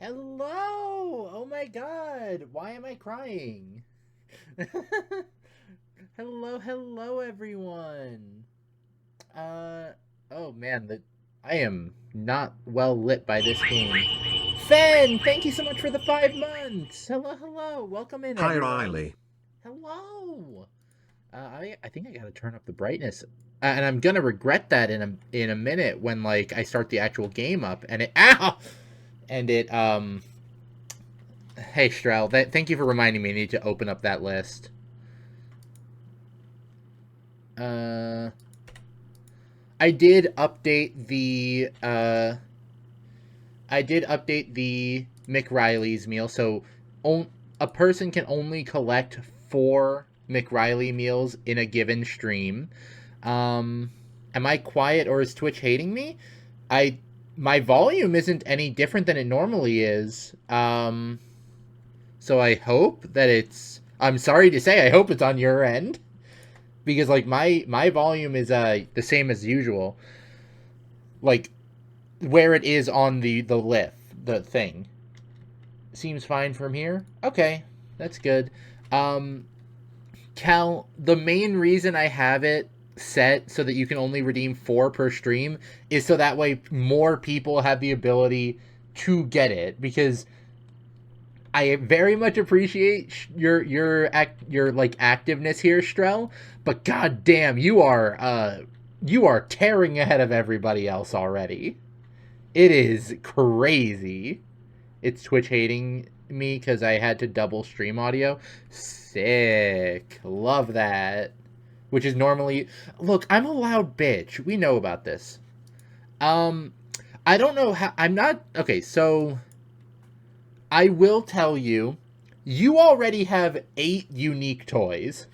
Hello! Oh my god! Why am I crying? Hello, everyone. Uh, oh man, I am not well lit by this game. Fen, thank you so much for the 5 months. Hello. Welcome in, Hi, everyone. Riley. Hello. I think I gotta turn up the brightness, and I'm gonna regret that in a minute when like I start the actual game up and it ow and it Hey, Strel, thank you for reminding me. I need to open up that list. Uh, I did update the McRiley's meal, so a person can only collect 4 McRiley meals in a given stream. Um, am I quiet or is Twitch hating me? I My volume isn't any different than it normally is. So I hope that it's. I'm sorry to say, I hope it's on your end because like my volume is the same as usual, like where it is on the lift, the thing. Seems fine from here. Okay, that's good. Um, Cal, the main reason I have it set so that you can only redeem 4 per stream is so that way more people have the ability to get it because I very much appreciate your like activeness here, Strel, but goddamn, you are tearing ahead of everybody else already. It is crazy. It's Twitch hating me because I had to double stream audio. Sick, love that. Which is normally look. I'm a loud bitch. We know about this. Um, I don't know how. I'm not okay. So I will tell you, you already have 8 unique toys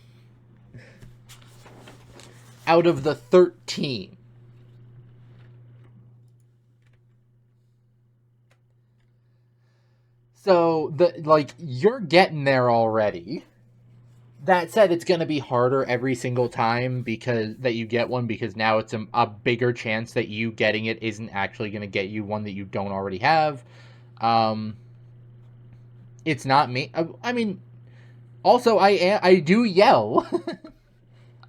out of the 13. So you're getting there already. That said, it's going to be harder every single time because that you get one because now it's a bigger chance that you getting it isn't actually going to get you one that you don't already have. Um, it's not me. I mean, also I do yell.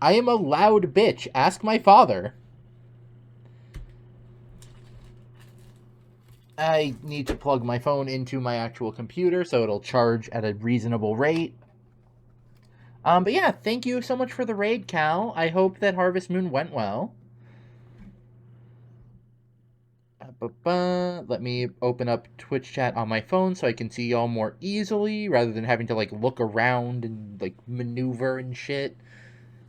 I am a loud bitch. Ask my father. I need to plug my phone into my actual computer so it'll charge at a reasonable rate. But yeah, thank you so much for the raid, Cal. I hope that Harvest Moon went well. Let me open up Twitch chat on my phone so I can see y'all more easily rather than having to like look around and like maneuver and shit.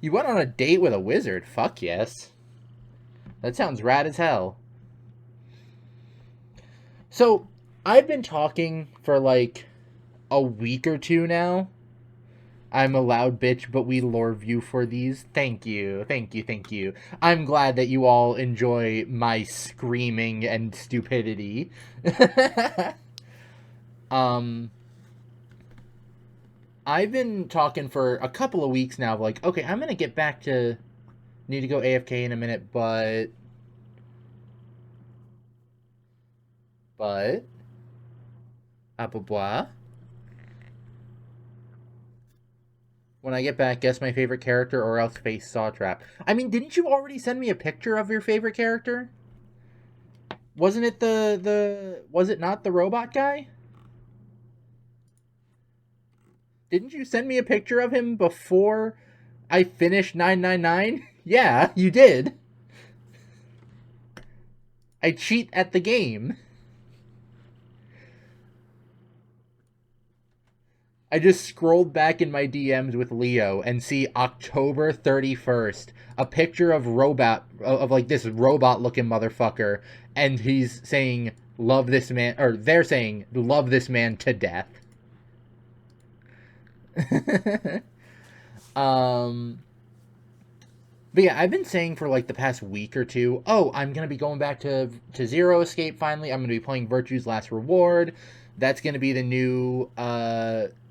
You went on a date with a wizard? Fuck yes. That sounds rad as hell. So, I've been talking for like a week or two now. I'm a loud bitch, but we lore view for these. Thank you. I'm glad that you all enjoy my screaming and stupidity. um, I've been talking for a couple of weeks now. Like, okay, I'm gonna get back to. Need to go AFK in a minute, but, blah blah blah. When I get back, guess my favorite character or else face Saw Trap. I mean, didn't you already send me a picture of your favorite character? Wasn't it was it not the robot guy? Didn't you send me a picture of him before I finished 999? Yeah, you did. I cheat at the game. I just scrolled back in my DMs with Leo and see October 31st, a picture of like this robot looking motherfucker, and he's saying love this man, or they're saying love this man to death. um but yeah, I've been saying for like the past week or two, oh, I'm gonna be going back to Zero Escape finally. I'm gonna be playing Virtue's Last Reward. That's gonna be the new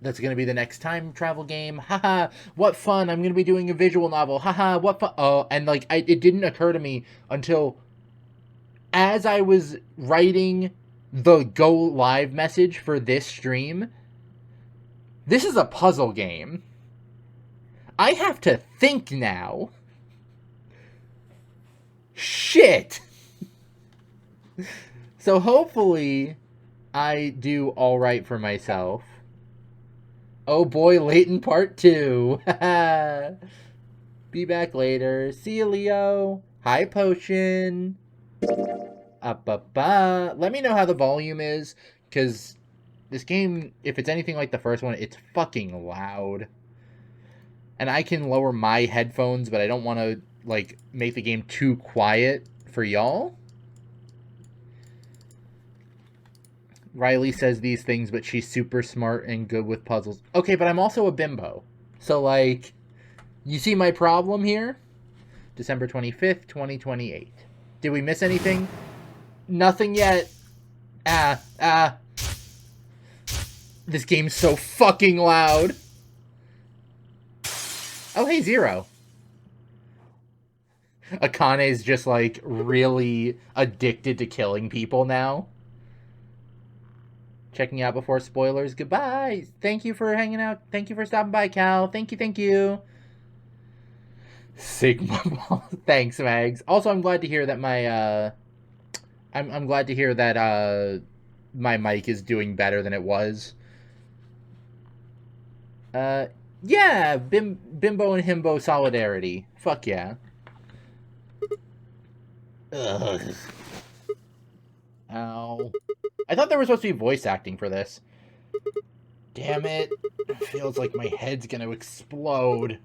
that's gonna be the next time travel game. Haha, what fun. I'm gonna be doing a visual novel. Haha, what fun. Oh, and like it didn't occur to me until as I was writing the go live message for this stream. This is a puzzle game. I have to think now. Shit. So hopefully I do all right for myself. Oh boy, Leighton part 2. Be back later. See you, Leo. Hi, Potion. Let me know how the volume is, because this game, if it's anything like the first one, it's fucking loud. And I can lower my headphones, but I don't want to, like, make the game too quiet for y'all. Riley says these things, but she's super smart and good with puzzles. Okay, but I'm also a bimbo. So, like, you see my problem here? December 25th, 2028. Did we miss anything? Nothing yet. This game's so fucking loud. Oh, hey, Zero. Akane's just, like, really addicted to killing people now. Checking out before spoilers. Goodbye. Thank you for hanging out. Thank you for stopping by, Cal. Thank you. Sigma Ball. Thanks, Mags. Also, I'm glad to hear that my, I'm glad to hear that, my mic is doing better than it was. Yeah, Bimbo and Himbo solidarity. Fuck yeah. Ugh. Ow. I thought there was supposed to be voice acting for this. Damn it. It feels like my head's gonna explode.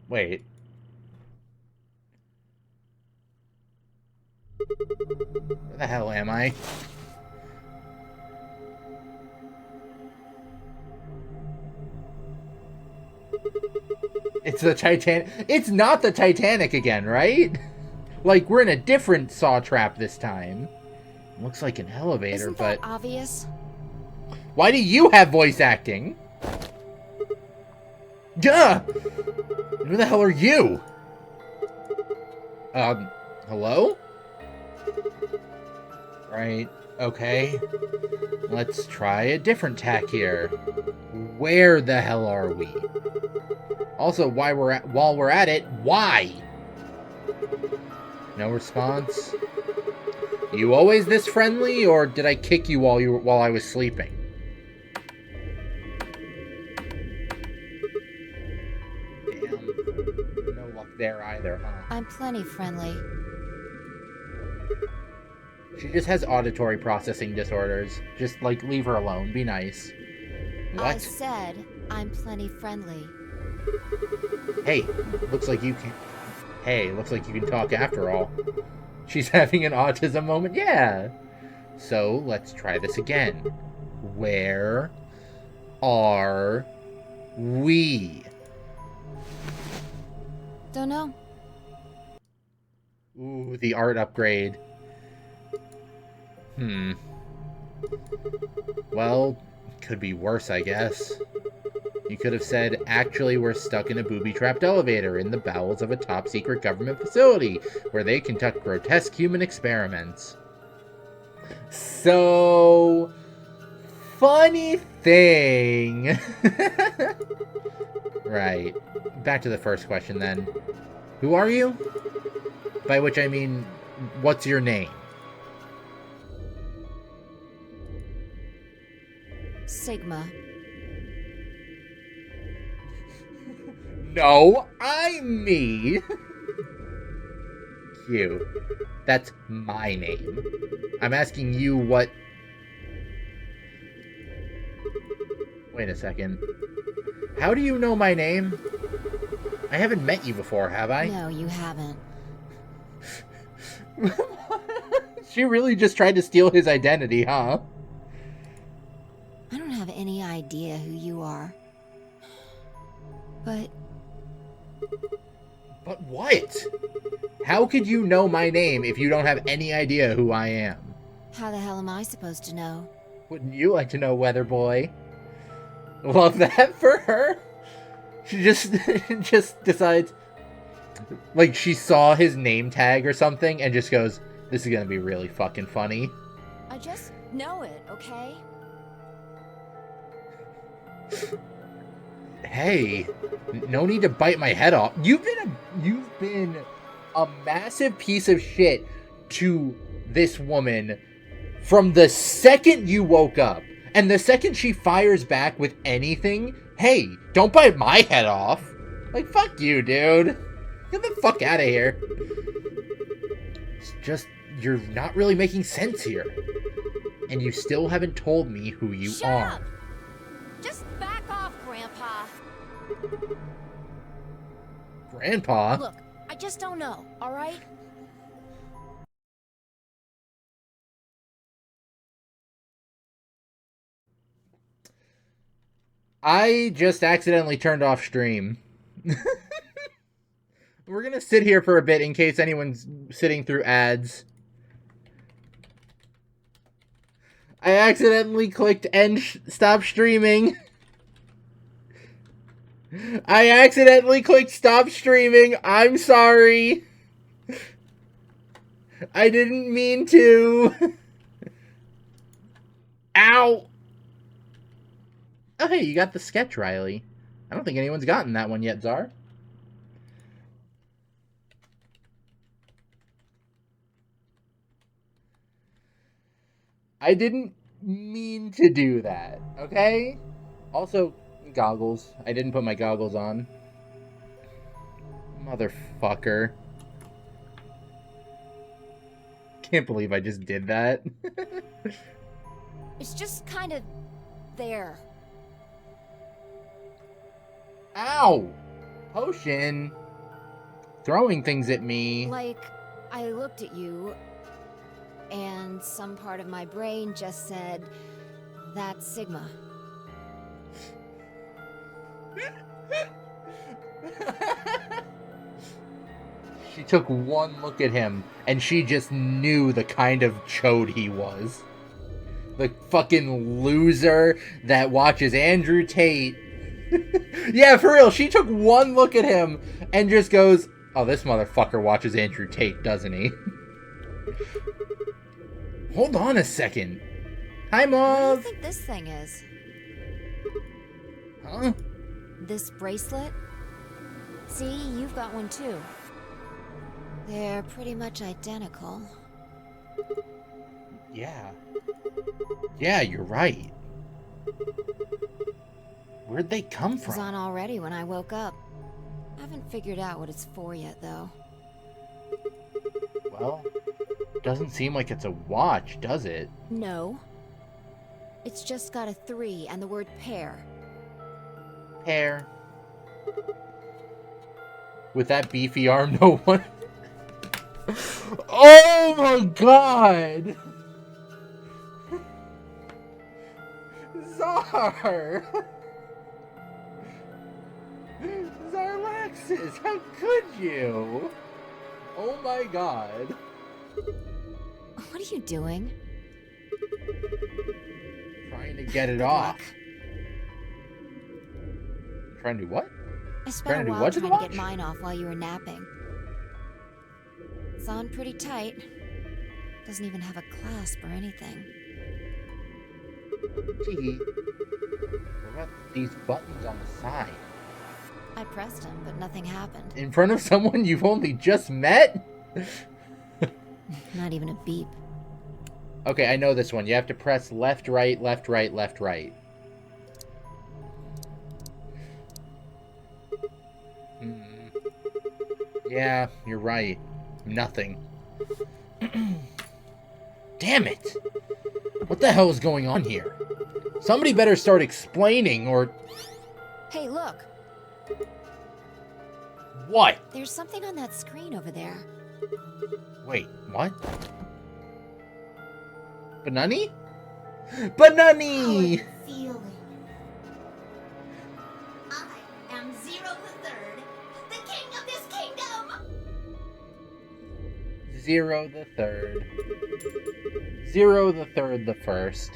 Wait. Where the hell am I? It's the Titanic. It's not the Titanic again, right? Like, we're in a different saw trap this time. Looks like an elevator, Isn't but... that obvious? Why do you have voice acting? Duh! Who the hell are you? Hello? Right, okay. Let's try a different tack here. Where the hell are we? Also, while we're at it, why? No response. You always this friendly, or did I kick you while I was sleeping? Damn. No luck there either, huh? I'm plenty friendly. She just has auditory processing disorders. Just, like, leave her alone. Be nice. What? I said I'm plenty friendly. Hey, looks like you can... Hey, looks like you can talk after all. She's having an autism moment? Yeah. So, let's try this again. Where are we? Don't know. Ooh, the art upgrade. Well, could be worse, I guess. You could have said, actually, we're stuck in a booby-trapped elevator in the bowels of a top-secret government facility where they conduct grotesque human experiments. So, funny thing. Right. Back to the first question, then. Who are you? By which I mean, what's your name? Sigma. No, I'm me. Cute. That's my name. I'm asking you what... Wait a second. How do you know my name? I haven't met you before, have I? No, you haven't. She really just tried to steal his identity, huh? I don't have any idea who you are. But what? How could you know my name if you don't have any idea who I am? how the hell am I supposed to know? Wouldn't you like to know, Weather Boy? Love that for her. She just decides, like, she saw his name tag or something and just goes, this is gonna be really fucking funny. I just know it, okay? Hey, no need to bite my head off. You've been a massive piece of shit to this woman from the second you woke up. And the second she fires back with anything, hey, don't bite my head off. Like, fuck you, dude. Get the fuck out of here. It's just, you're not really making sense here. And you still haven't told me who you Shut are. up! Just back off, Grandpa. Grandpa? Look, I just don't know, alright? I just accidentally turned off stream. We're gonna sit here for a bit in case anyone's sitting through ads. I accidentally clicked end stop streaming. I accidentally clicked stop streaming. I'm sorry. I didn't mean to. Ow. Oh, hey, you got the sketch, Riley. I don't think anyone's gotten that one yet, Czar. I didn't mean to do that, okay? Also, goggles. I didn't put my goggles on. Motherfucker. Can't believe I just did that. It's just kind of there. Ow! Potion. Throwing things at me. Like, I looked at you, and some part of my brain just said, that's Sigma. She took one look at him, and she just knew the kind of chode he was. The fucking loser that watches Andrew Tate. Yeah, for real, she took one look at him and just goes, oh, this motherfucker watches Andrew Tate, doesn't he? Hold on a second. Hi, What do Mauve. you think this thing is? Huh? This bracelet? See, you've got one too. They're pretty much identical. Yeah. Yeah, you're right. Where'd they come It was from? on already when I woke up. Haven't figured out what it's for yet, though. Well, doesn't seem like it's a watch, does it? No. It's just got a 3 and the word pair. Hair. With that beefy arm, no one... Oh my god! Czar! Zarlaxis, how could you? Oh my god. What are you doing? Trying to get it Good off. luck. Trying to do what? I Trying spent to a do while what to the trying to get watch? mine off while you were napping. It's on pretty tight. Doesn't even have a clasp or anything. Gee. What about these buttons on the side? I pressed them, but nothing happened. In front of someone you've only just met? Not even a beep. Okay, I know this one. You have to press left, right, left, right, left, right. Yeah, you're right. Nothing. Damn it! What the hell is going on here? Somebody better start explaining, or... Hey, look! What? There's something on that screen over there. Wait, what? Banani? Banani! Feeling. I am Zero the Third, the king of this kingdom! Zero the Third. Zero the Third the First.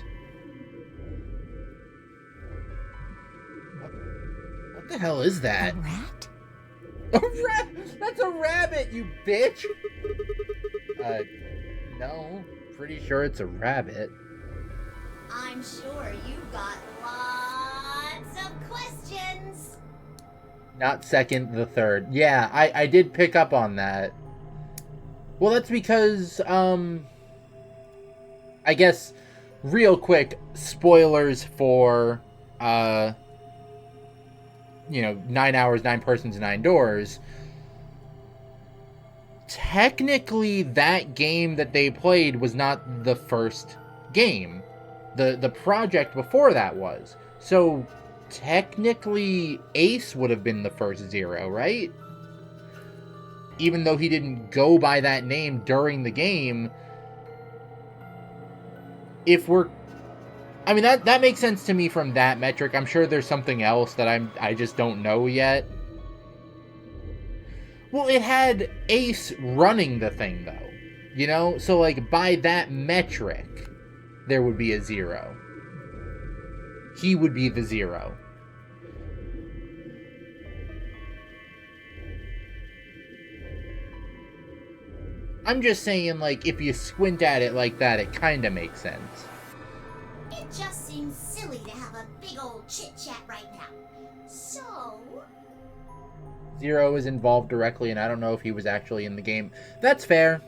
What the hell is that? A rat? A rat? That's a rabbit, you bitch! No. Pretty sure it's a rabbit. I'm sure you've got lots of questions. Not second, the third. Yeah, I did pick up on that. Well, that's because, I guess, real quick, spoilers for, 9 hours, 9 persons, 9 doors. Technically, that game that they played was not the first game. The project before that was. So, technically, Ace would have been the first Zero, right? Even though he didn't go by that name during the game, that makes sense to me from that metric. I'm sure there's something else that I just don't know yet. Well, it had Ace running the thing, though. So, like, by that metric, there would be a Zero. He would be the Zero. I'm just saying, like, if you squint at it like that, it kind of makes sense. It just seems silly to have a big old chit-chat right now. So... Zero is involved directly, and I don't know if he was actually in the game. That's fair.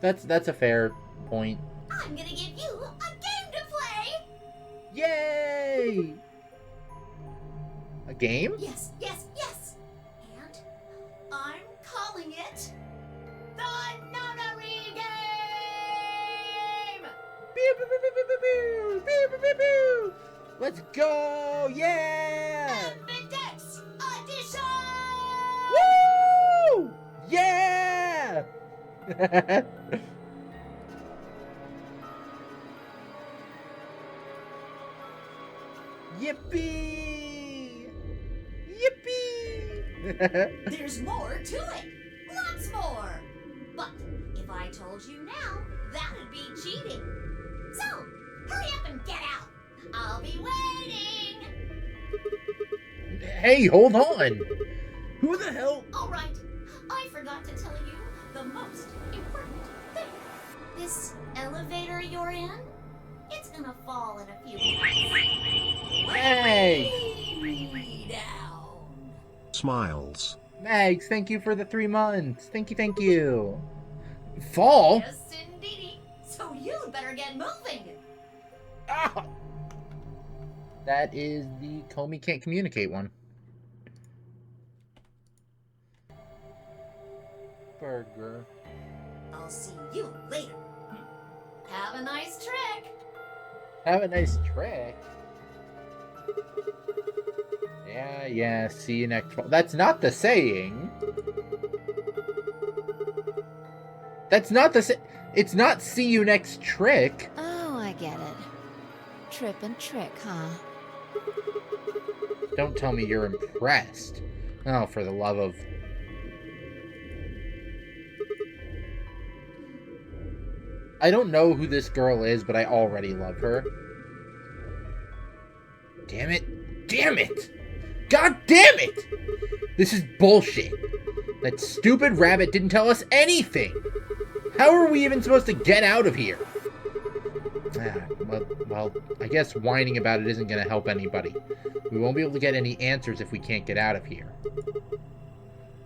That's a fair point. I'm gonna give you a game to play! Yay! A game? Yes, yes, yes! And I'm calling it... the Nonary Game! Pew, pew, pew, pew, pew, pew, pew, pew, pew, pew. Let's go! Yeah! Index Edition! Woo! Yeah! Yippee! Yippee! There's more to it! Lots more! But if I told you now, that'd be cheating. So, hurry up and get out! I'll be waiting! Hey, hold on! Who the hell? Alright, I forgot to tell you the most important thing. This elevator you're in, it's gonna fall in a few minutes. Hey! Way down. Smiles. Mags, thank you for the 3 months. Thank you. Fall? Yes, indeedy. So you'd better get moving. Ah! That is the Comey can't communicate one. Burger. I'll see you later. Have a nice trick. Have a nice trick. Yeah, see you next fall. That's not the saying. That's not the It's not see you next trick. Oh, I get it. Trip and trick, huh? Don't tell me you're impressed. Oh, for the love of... I don't know who this girl is, but I already love her. Damn it. Damn it! God damn it! This is bullshit. That stupid rabbit didn't tell us anything. How are we even supposed to get out of here? Well, I guess whining about it isn't going to help anybody. We won't be able to get any answers if we can't get out of here.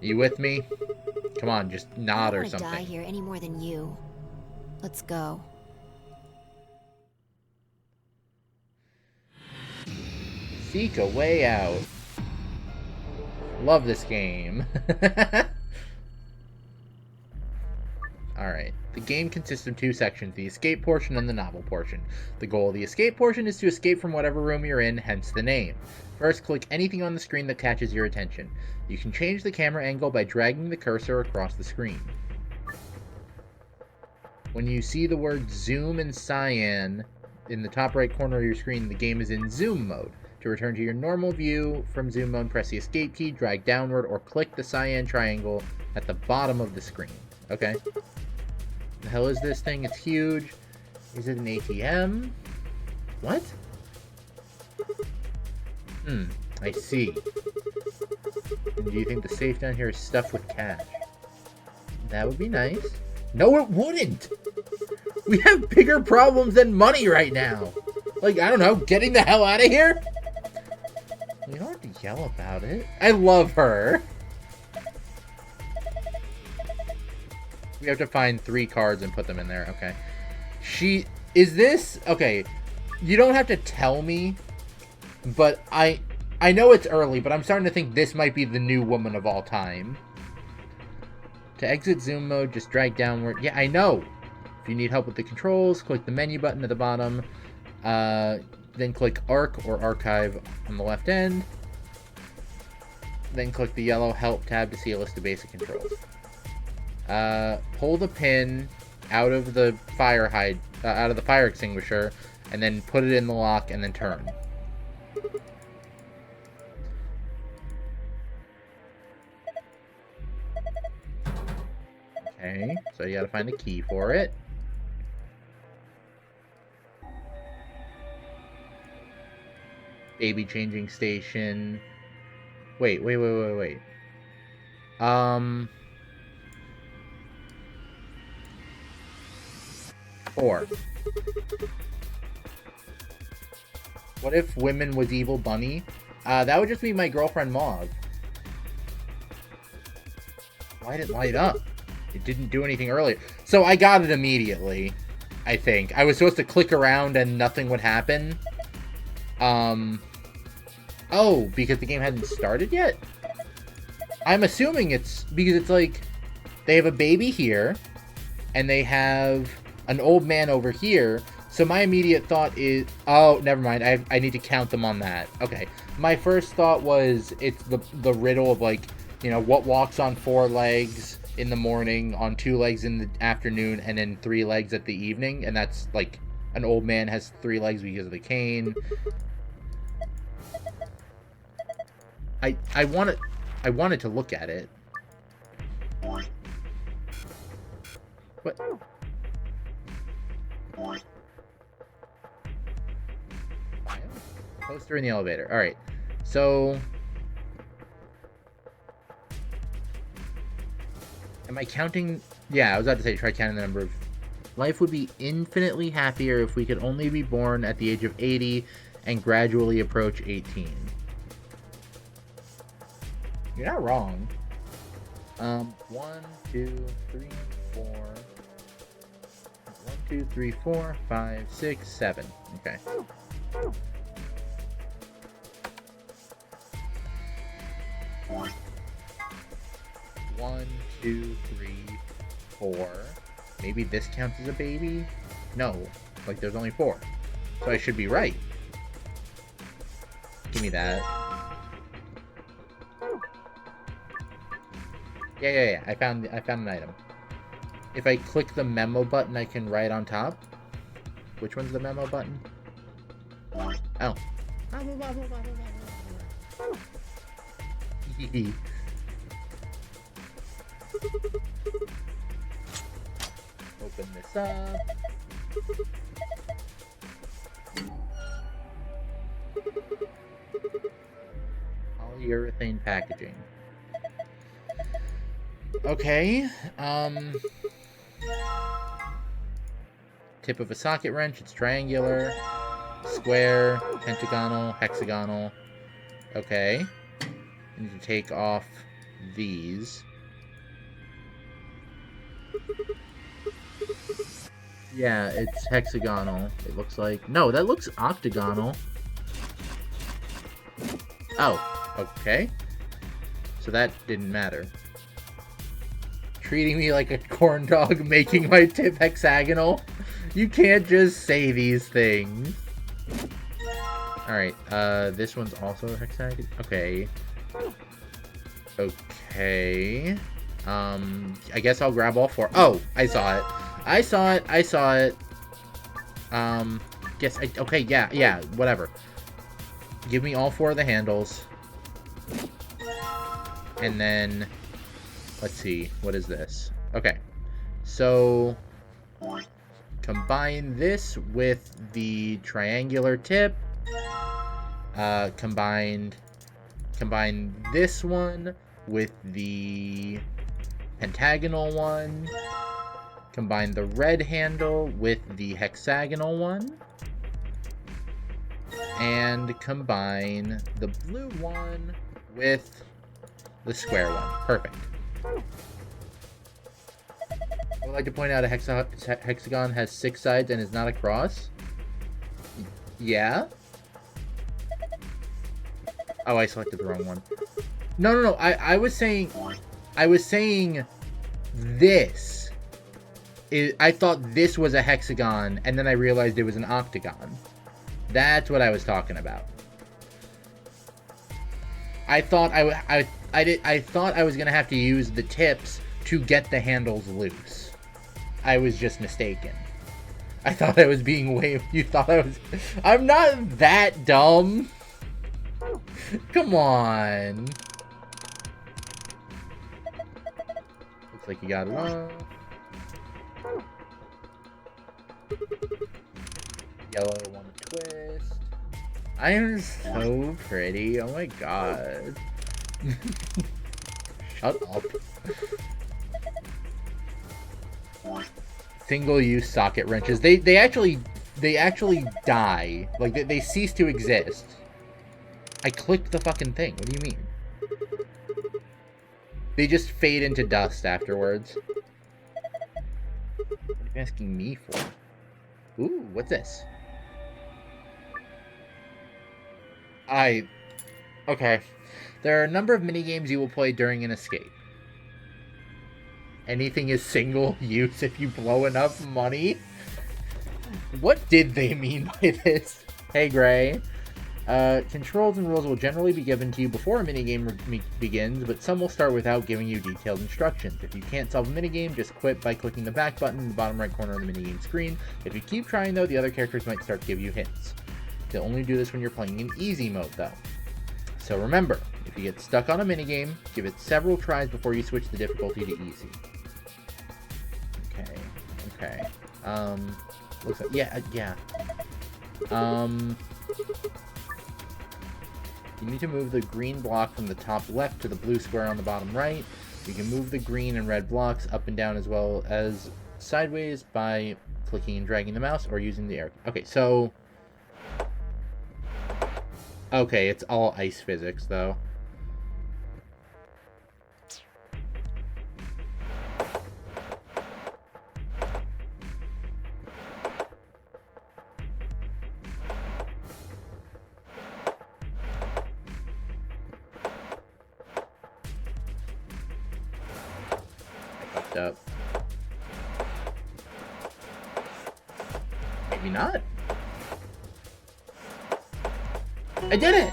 You with me? Come on, just nod or something. I don't want to die here any more than you. Let's go. Seek a way out. Love this game. Alright. The game consists of 2 sections, the escape portion and the novel portion. The goal of the escape portion is to escape from whatever room you're in, hence the name. First, click anything on the screen that catches your attention. You can change the camera angle by dragging the cursor across the screen. When you see the word zoom in cyan in the top right corner of your screen, the game is in zoom mode. To return to your normal view from zoom mode, press the escape key, drag downward, or click the cyan triangle at the bottom of the screen. Okay. The hell is this thing? It's huge. Is it an ATM? What? I see. And do you think the safe down here is stuffed with cash? That would be nice. No, it wouldn't! We have bigger problems than money right now! Like, I don't know, getting the hell out of here? You don't have to yell about it. I love her. We have to find 3 cards and put them in there. Okay. Is this... Okay. You don't have to tell me, but I know it's early, but I'm starting to think this might be the new woman of all time. To exit zoom mode, just drag downward. Yeah, I know. If you need help with the controls, click the menu button at the bottom. Then click Arc or Archive on the left end. Then click the yellow Help tab to see a list of basic controls. Pull the pin out of the fire extinguisher, and then put it in the lock, and then turn. Okay, so you gotta find the key for it. Baby changing station. Wait. 4. What if women was evil bunny? That would just be my girlfriend Mauve. Why did it light up? It didn't do anything earlier. So I got it immediately, I think. I was supposed to click around and nothing would happen. Oh, because the game hadn't started yet? I'm assuming it's because it's like they have a baby here and they have an old man over here. So my immediate thought is, oh, never mind. I need to count them on that. Okay. My first thought was it's the riddle of, like, you know, what walks on 4 legs in the morning, on 2 legs in the afternoon, and then 3 legs at the evening. And that's like an old man has 3 legs because of the cane. I wanted to look at it. What? Poster in the elevator. Alright. So... Am I counting... Yeah, I was about to say try counting the number of... Life would be infinitely happier if we could only be born at the age of 80 and gradually approach 18. You're not wrong. 1, 2, 3, 4... 1, 2, 3, 4, 5, 6, 7. Okay. One, 2, 3, 4. Maybe this counts as a baby? No. Like, there's only 4. So I should be right. Give me that. Yeah. I found an item. If I click the memo button, I can write on top. Which one's the memo button? Oh. Open this up. Polyurethane packaging. Okay, tip of a socket wrench, it's triangular, square, pentagonal, hexagonal. Okay. I need to take off these. Yeah, it's hexagonal, it looks like. No, that looks octagonal. Oh, okay. So that didn't matter. Treating me like a corn dog, making my tip hexagonal. You can't just say these things. Alright, this one's also hexagonal. Okay. Okay. I guess I'll grab all 4. Oh, I saw it. I saw it. Okay, yeah, whatever. Give me all 4 of the handles. And then... Let's see, what is this? Okay, so combine this with the triangular tip. Combine this one with the pentagonal one. Combine the red handle with the hexagonal one. and combine the blue one with the square one. Perfect. I would like to point out a hexagon has 6 sides and is not a cross. Yeah? Oh, I selected the wrong one. No. I was saying this. I thought this was a hexagon, and then I realized it was an octagon. That's what I was talking about. I thought I thought I was gonna have to use the tips to get the handles loose. I was just mistaken. I thought I was being way. You thought I was. I'm not that dumb. Come on. Looks like you got it all. Yellow one twist. I am so pretty. Oh my god. Shut up. Single-use socket wrenches. They actually die. Like they cease to exist. I clicked the fucking thing. What do you mean? They just fade into dust afterwards. What are you asking me for? Ooh, what's this? Okay. There are a number of minigames you will play during an escape. Anything is single use if you blow enough money? What did they mean by this? Hey, Gray. Controls and rules will generally be given to you before a minigame begins, but some will start without giving you detailed instructions. If you can't solve a minigame, just quit by clicking the back button in the bottom right corner of the minigame screen. If you keep trying, though, the other characters might start to give you hints. They'll only do this when you're playing in easy mode, though. So remember, if you get stuck on a minigame, give it several tries before you switch the difficulty to easy. Okay. Looks like, yeah. You need to move the green block from the top left to the blue square on the bottom right. You can move the green and red blocks up and down as well as sideways by clicking and dragging the mouse or using the arrow. Okay, so... Okay, it's all ice physics, though. Up. Maybe not. I did it!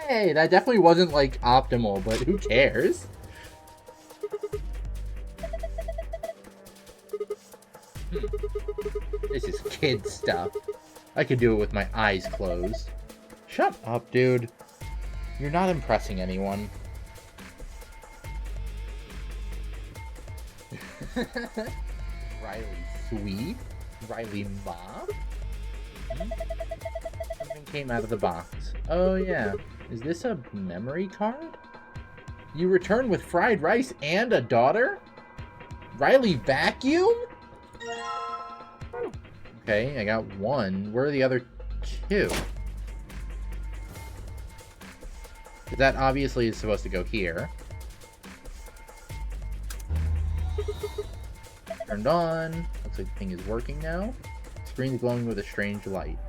Hey! That definitely wasn't, like, optimal, but who cares? This is kid stuff. I could do it with my eyes closed. Shut up, dude. You're not impressing anyone. Riley Sweep? Riley Mop? Something came out of the box. Oh yeah. Is this a memory card? You return with fried rice and a daughter? Riley Vacuum? Okay, I got one. Where are the other two? That obviously is supposed to go here. Turned on. Looks like the thing is working now. Screen's glowing with a strange light.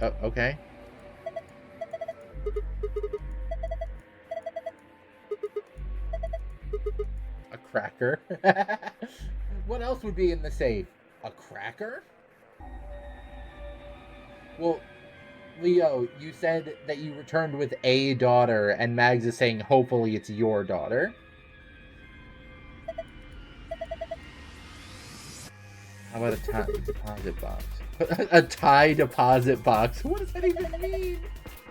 Oh, okay. A cracker. What else would be in the safe? A cracker? Well, Leo, you said that you returned with a daughter, and Mags is saying hopefully it's your daughter. How about a tie deposit box? A tie deposit box? What does that even mean?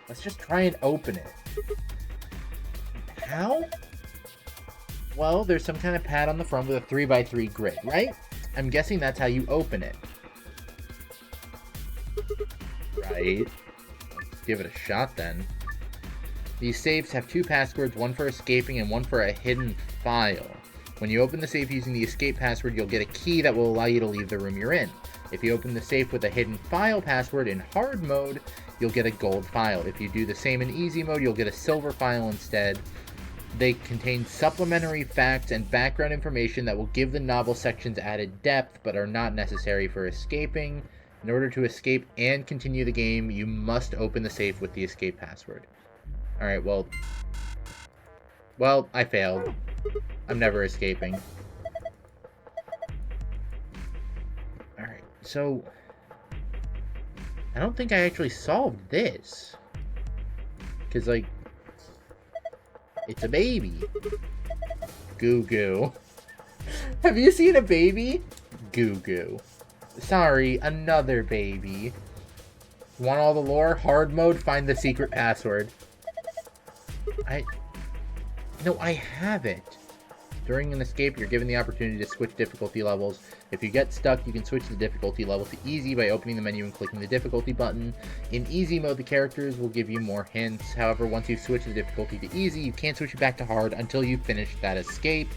Let's just try and open it. How? Well, there's some kind of pad on the front with a 3x3 grid, right? I'm guessing that's how you open it. Right. Let's give it a shot then. These safes have 2 passwords, one for escaping and one for a hidden file. When you open the safe using the escape password, you'll get a key that will allow you to leave the room you're in. If you open the safe with a hidden file password in hard mode, you'll get a gold file. If you do the same in easy mode, you'll get a silver file instead. They contain supplementary facts and background information that will give the novel sections added depth, but are not necessary for escaping. In order to escape and continue the game, you must open the safe with the escape password. Alright, well, I failed. I'm never escaping. Alright, so I don't think I actually solved this. Because, like, it's a baby. Goo goo. Have you seen a baby? Goo goo. Sorry, another baby. Want all the lore? Hard mode, find the secret password. No, I have it. During an escape, you're given the opportunity to switch difficulty levels. If you get stuck, you can switch the difficulty level to easy by opening the menu and clicking the difficulty button. In easy mode, the characters will give you more hints. However, once you've switched the difficulty to easy, you can't switch it back to hard until you finish that escape.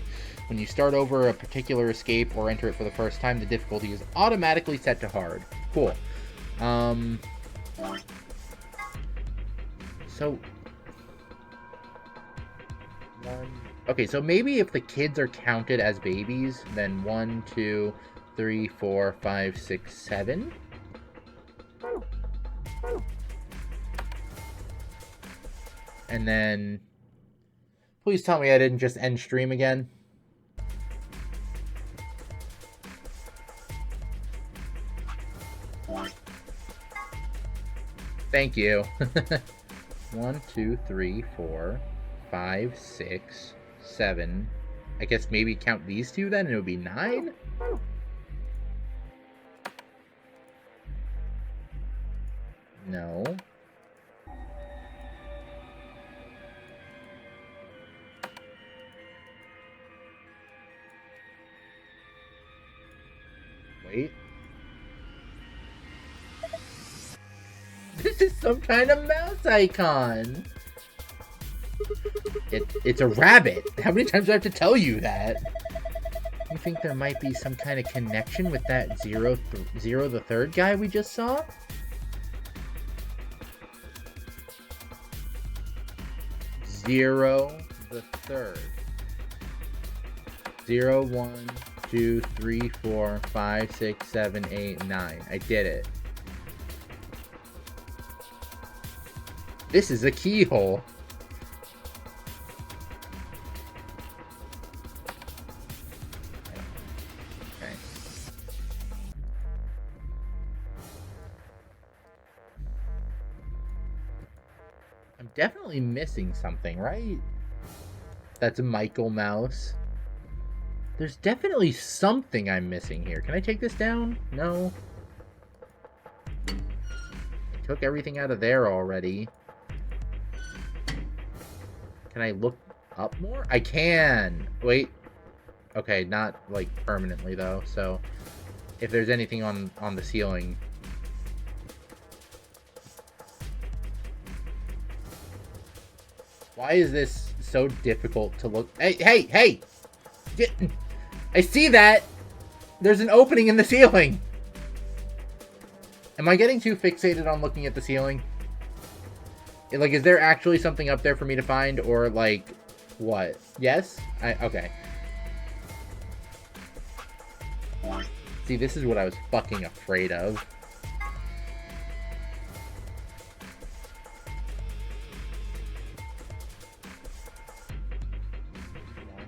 When you start over a particular escape or enter it for the first time, the difficulty is automatically set to hard. Cool. So... Okay, so maybe if the kids are counted as babies, then 1, 2, 3, 4, 5, 6, 7. And then... Please tell me I didn't just end stream again. Thank you. 1, 2, 3, 4, 5, 6, 7. I guess maybe count these two then, and it would be 9? No. Wait. This is some kind of mouse icon. It's a rabbit. How many times do I have to tell you that? You think there might be some kind of connection with that Zero the Third guy we just saw? Zero the Third. 0, 1, 2, 3, 4, 5, 6, 7, 8, 9. I did it. This is a keyhole. Okay. I'm definitely missing something, right? That's a Michael Mouse. There's definitely something I'm missing here. Can I take this down? No. I took everything out of there already. Can I look up more? I can! Wait. Okay, not, like, permanently, though. So, if there's anything on the ceiling... Why is this so difficult to look... Hey! I see that! There's an opening in the ceiling! Am I getting too fixated on looking at the ceiling? Like, is there actually something up there for me to find? Or, like, what? Yes? Okay. See, this is what I was fucking afraid of. 1,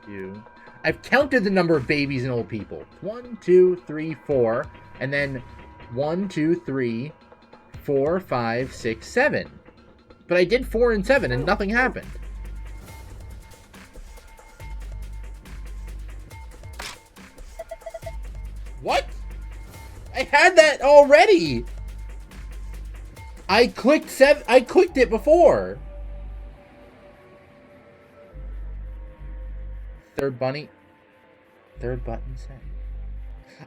2... I've counted the number of babies and old people. 1, 2, 3, 4. And then 1, 2, 3... 4, 5, 6, 7. But I did 4 and 7 and nothing happened. What? I had that already. I clicked it before. Third button set.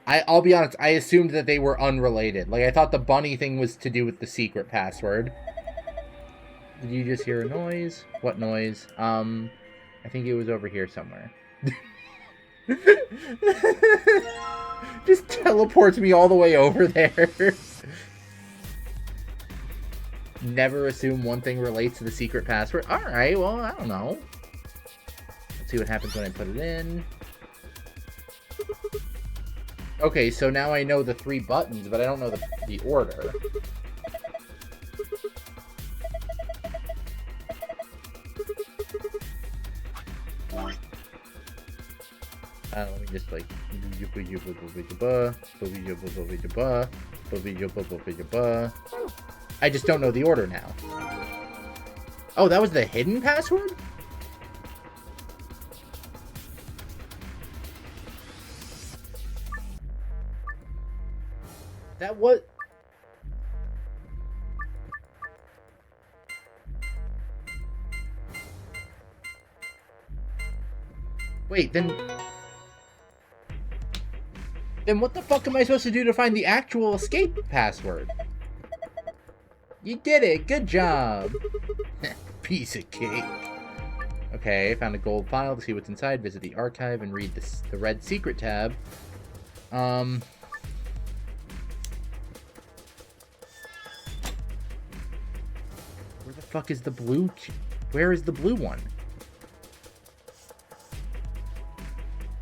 I'll be honest, I assumed that they were unrelated. Like, I thought the bunny thing was to do with the secret password. Did you just hear a noise? What noise? I think it was over here somewhere. Just teleports me all the way over there. Never assume one thing relates to the secret password. Alright, well, I don't know. Let's see what happens when I put it in. Okay, so now I know the 3 buttons, but I don't know the order. Let me just like... I just don't know the order now. Oh, that was the hidden password? That was... Wait, then what the fuck am I supposed to do to find the actual escape password? You did it! Good job! Piece of cake. Okay, I found a gold file. To see what's inside, visit the archive and read the red secret tab. Where the fuck is the blue... Where is the blue one?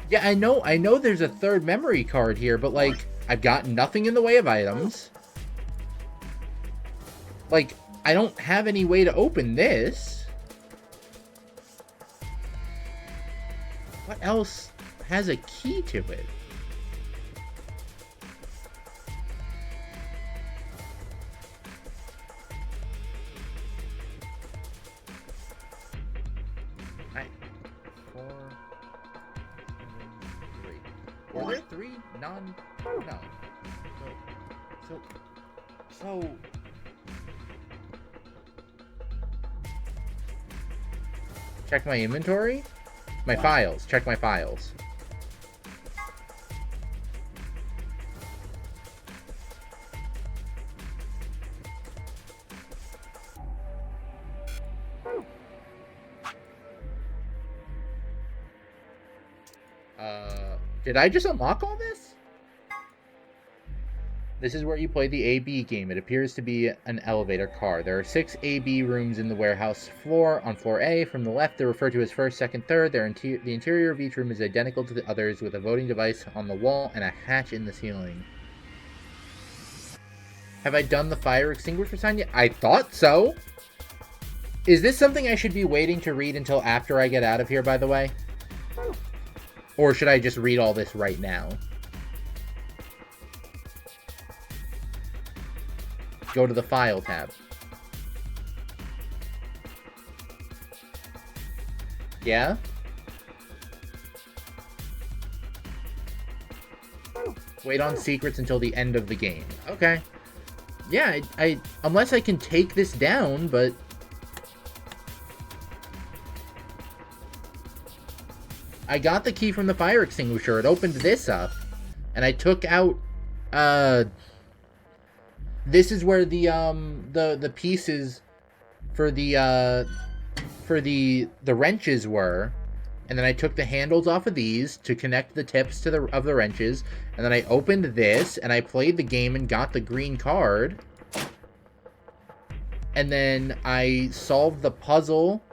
Yeah, I know there's a 3rd memory card here, but, like, I've got nothing in the way of items. Like, I don't have any way to open this. What else has a key to it? Were there 3 non... No. So... Check my inventory? My files. Check my files. Did I just unlock all this? This is where you play the AB game. It appears to be an elevator car. There are 6 AB rooms in the warehouse floor. On floor A, from the left, they're referred to as first, second, third. The interior of each room is identical to the others, with a voting device on the wall and a hatch in the ceiling. Have I done the fire extinguisher sign yet? I thought so. Is this something I should be waiting to read until after I get out of here, by the way? Or should I just read all this right now? Go to the File tab. Yeah? Wait on secrets until the end of the game. Okay. Yeah, I unless I can take this down, but... I got the key from the fire extinguisher. It opened this up. And I took out, this is where the pieces for the wrenches were. And then I took the handles off of these to connect the tips to of the wrenches. And then I opened this, and I played the game and got the green card. And then I solved the puzzle.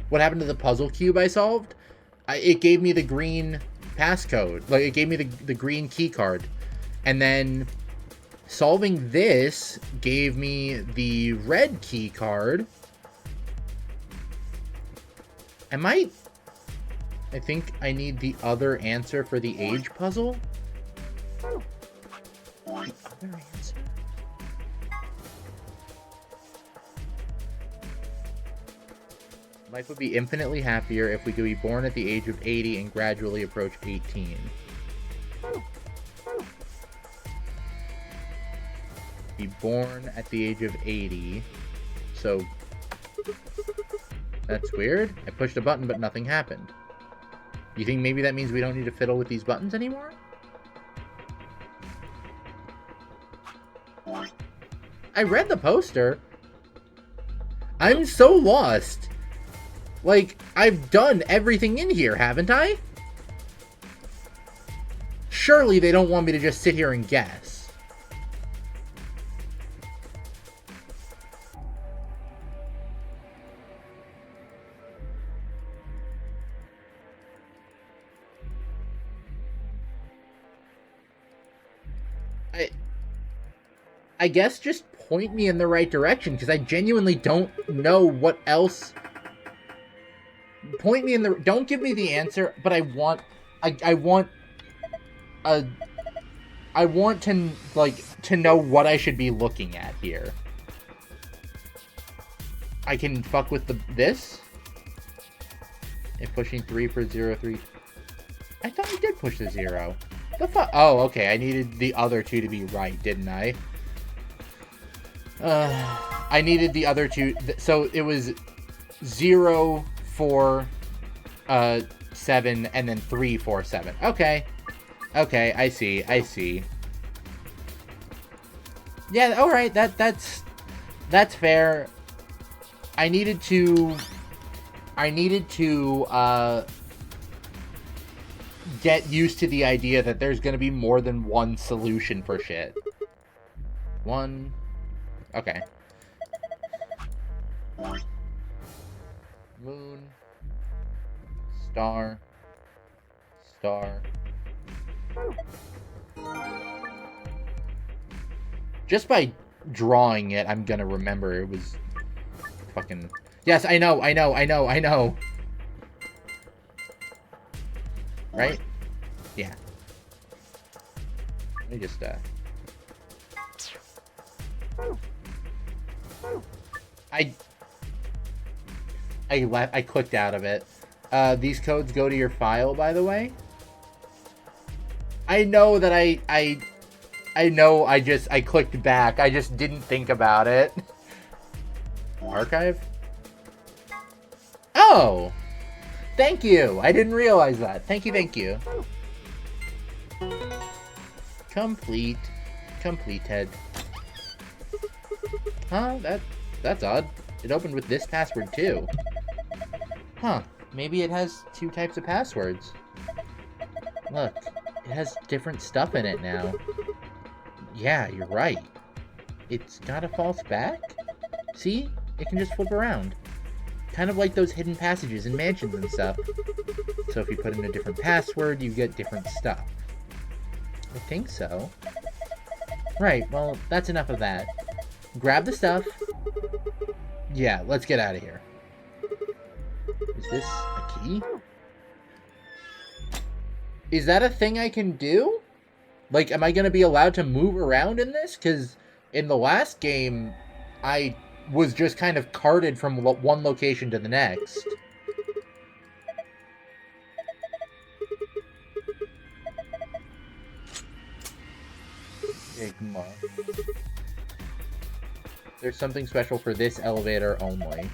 What happened to the puzzle cube I solved? It gave me the green passcode. Like, it gave me the green key card. And then solving this gave me the red key card. I think I need the other answer for the age puzzle. The other answer? Life would be infinitely happier if we could be born at the age of 80 and gradually approach 18. Be born at the age of 80. So... that's weird. I pushed a button, but nothing happened. You think maybe that means we don't need to fiddle with these buttons anymore? I read the poster. I'm so lost. Like, I've done everything in here, haven't I? Surely they don't want me to just sit here and guess. I guess just point me in the right direction, because I genuinely don't know what else. Point me in the. Don't give me the answer, but I want. I want. I want to to know what I should be looking at here. I can fuck with this. If pushing 3 for 0, 3. I thought I did push the 0. The fuck? Oh, okay. I needed the other two to be right, didn't I? I needed the other two. So it was 0, 4, 7, and then 3, 4, 7. Okay. Okay, I see. I see. Yeah, alright. That's fair. I needed to get used to the idea that there's going to be more than one solution for shit. One. Okay. Moon. Star. Star. Just by drawing it, I'm gonna remember it was fucking... Yes, I know. Right? Yeah. Let me just, I clicked out of it. These codes go to your file, by the way. I know that I know I clicked back. I just didn't think about it. Archive? Oh! Thank you! I didn't realize that. Thank you, thank you. Complete. Completed. Huh? That's odd. It opened with this password, too. Huh. Maybe it has 2 types of passwords. Look. It has different stuff in it now. Yeah, you're right. It's got a false back? See? It can just flip around. Kind of like those hidden passages in mansions and stuff. So if you put in a different password, you get different stuff. I think so. Right, well, that's enough of that. Grab the stuff. Yeah, let's get out of here. Is this a key? Is that a thing I can do? Like, am I going to be allowed to move around in this? Because in the last game, I was just kind of carted from one location to the next. Sigma. There's something special for this elevator only.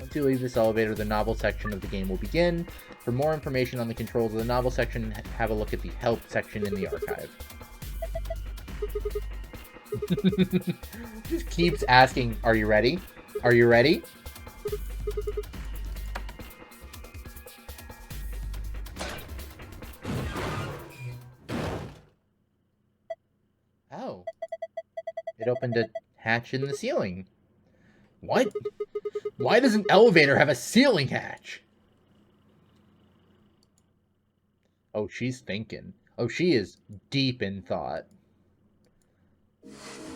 Once you leave this elevator, the novel section of the game will begin. For more information on the controls of the novel section, have a look at the help section in the archive. Just keeps asking, are you ready? Are you ready? Oh. It opened a hatch in the ceiling. What? Why does an elevator have a ceiling hatch? Oh, she's thinking. Oh, she is deep in thought.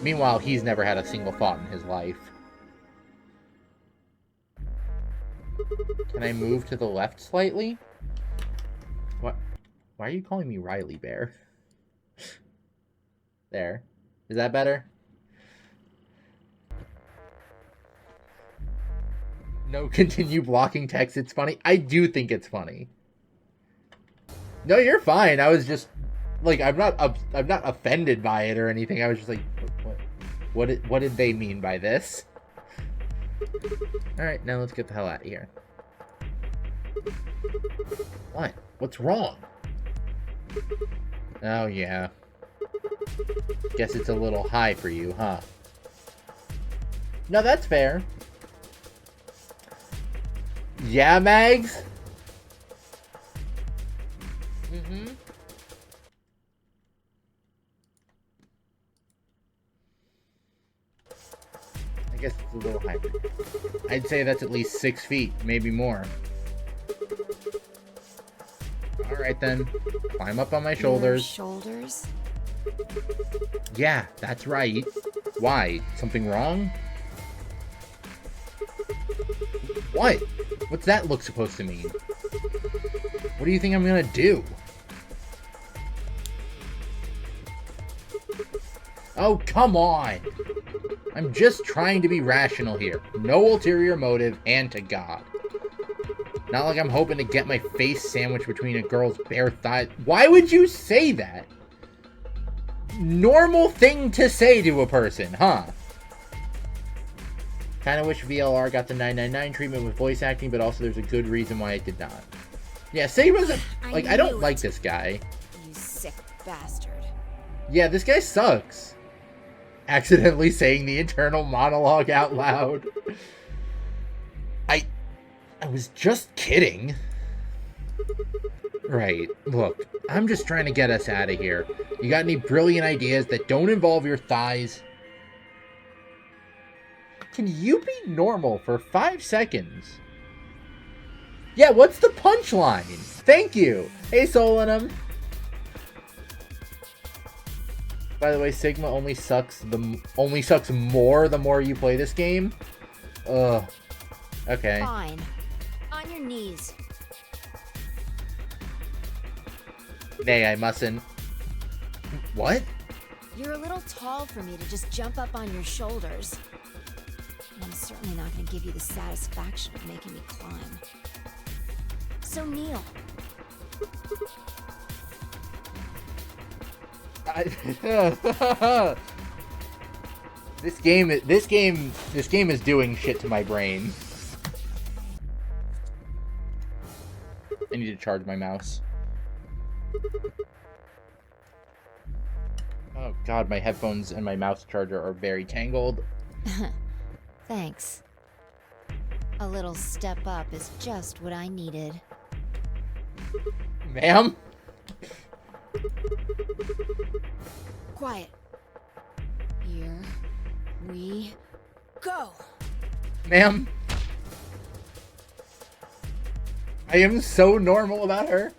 Meanwhile, he's never had a single thought in his life. Can I move to the left slightly? What? Why are you calling me Riley Bear? There. Is that better? No, continue blocking text. It's funny. I do think it's funny. No, you're fine. I was just like, I'm not offended by it or anything. I was just like, what did they mean by this? All right, now let's get the hell out of here. What? What's wrong? Oh yeah. Guess it's a little high for you, huh? No, that's fair. Yeah, Mags? Mm-hmm. I guess it's a little high. I'd say that's at least 6 feet, maybe more. Alright then. Climb up on my Your shoulders. shoulders? Yeah, that's right. Why? Something wrong? What? What's that look supposed to mean? What do you think I'm gonna do? Oh, come on! I'm just trying to be rational here. No ulterior motive, and to God. Not like I'm hoping to get my face sandwiched between a girl's bare thighs. Why would you say that? Normal thing to say to a person, huh? Kinda wish VLR got the 999 treatment with voice acting, but also there's a good reason why it did not. Yeah, Saba's a... Like, I don't like this guy. You sick bastard. Yeah, this guy sucks. Accidentally saying the internal monologue out loud. I was just kidding. Right, look, I'm just trying to get us out of here. You got any brilliant ideas that don't involve your thighs? Can you be normal for 5 seconds? Yeah, what's the punchline? Thank you. Hey, Solanum. By the way, Sigma only sucks more the more you play this game. Ugh. Okay. Fine. On your knees. Nay, I mustn't. What? You're a little tall for me to just jump up on your shoulders. And I'm certainly not going to give you the satisfaction of making me climb. So kneel. This game is doing shit to my brain. I need to charge my mouse. Oh god, my headphones and my mouse charger are very tangled. Thanks. A little step up is just what I needed. Ma'am? Quiet. Here we go. Ma'am? I am so normal about her.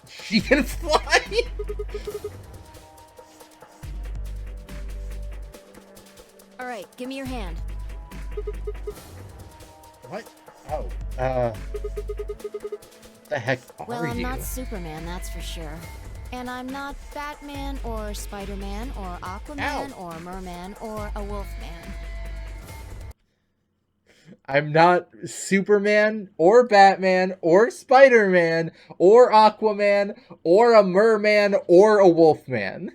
She can fly! Alright, give me your hand. What? Oh, the heck are Well, I'm you? not Superman, that's for sure. And I'm not Batman, or Spider-Man, or Aquaman, Ow. or Merman, or a Wolfman. I'm not Superman, or Batman, or Spider-Man, or Aquaman, or a Merman, or a Wolfman.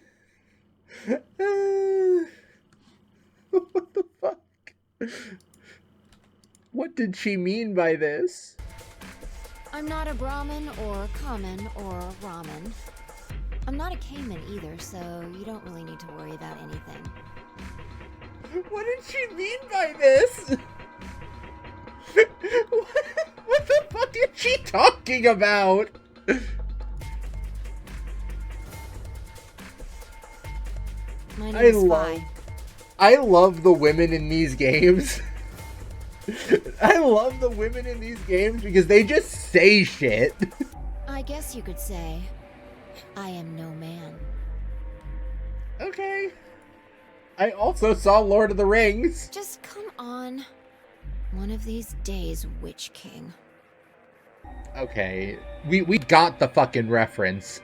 What the fuck? What did she mean by this? I'm not a Brahmin, or Kamen, or Ramen. I'm not a caveman either, so you don't really need to worry about anything. What did she mean by this? What the fuck is she talking about? My name's I love the women in these games. I love the women in these games because they just say shit. I guess you could say, I am no man. Okay. I also saw Lord of the Rings. Just come on. One of these days, Witch King. Okay. We got the fucking reference.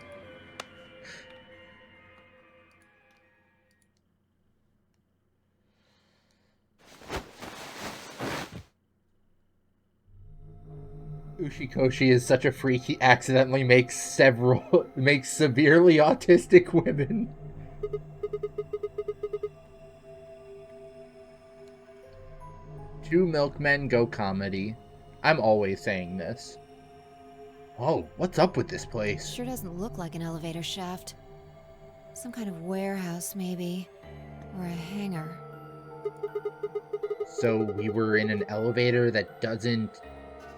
Ushikoshi is such a freak, he accidentally makes severely autistic women. Two milkmen go comedy. I'm always saying this. Whoa, what's up with this place? Sure doesn't look like an elevator shaft. Some kind of warehouse, maybe. Or a hangar. So we were in an elevator that doesn't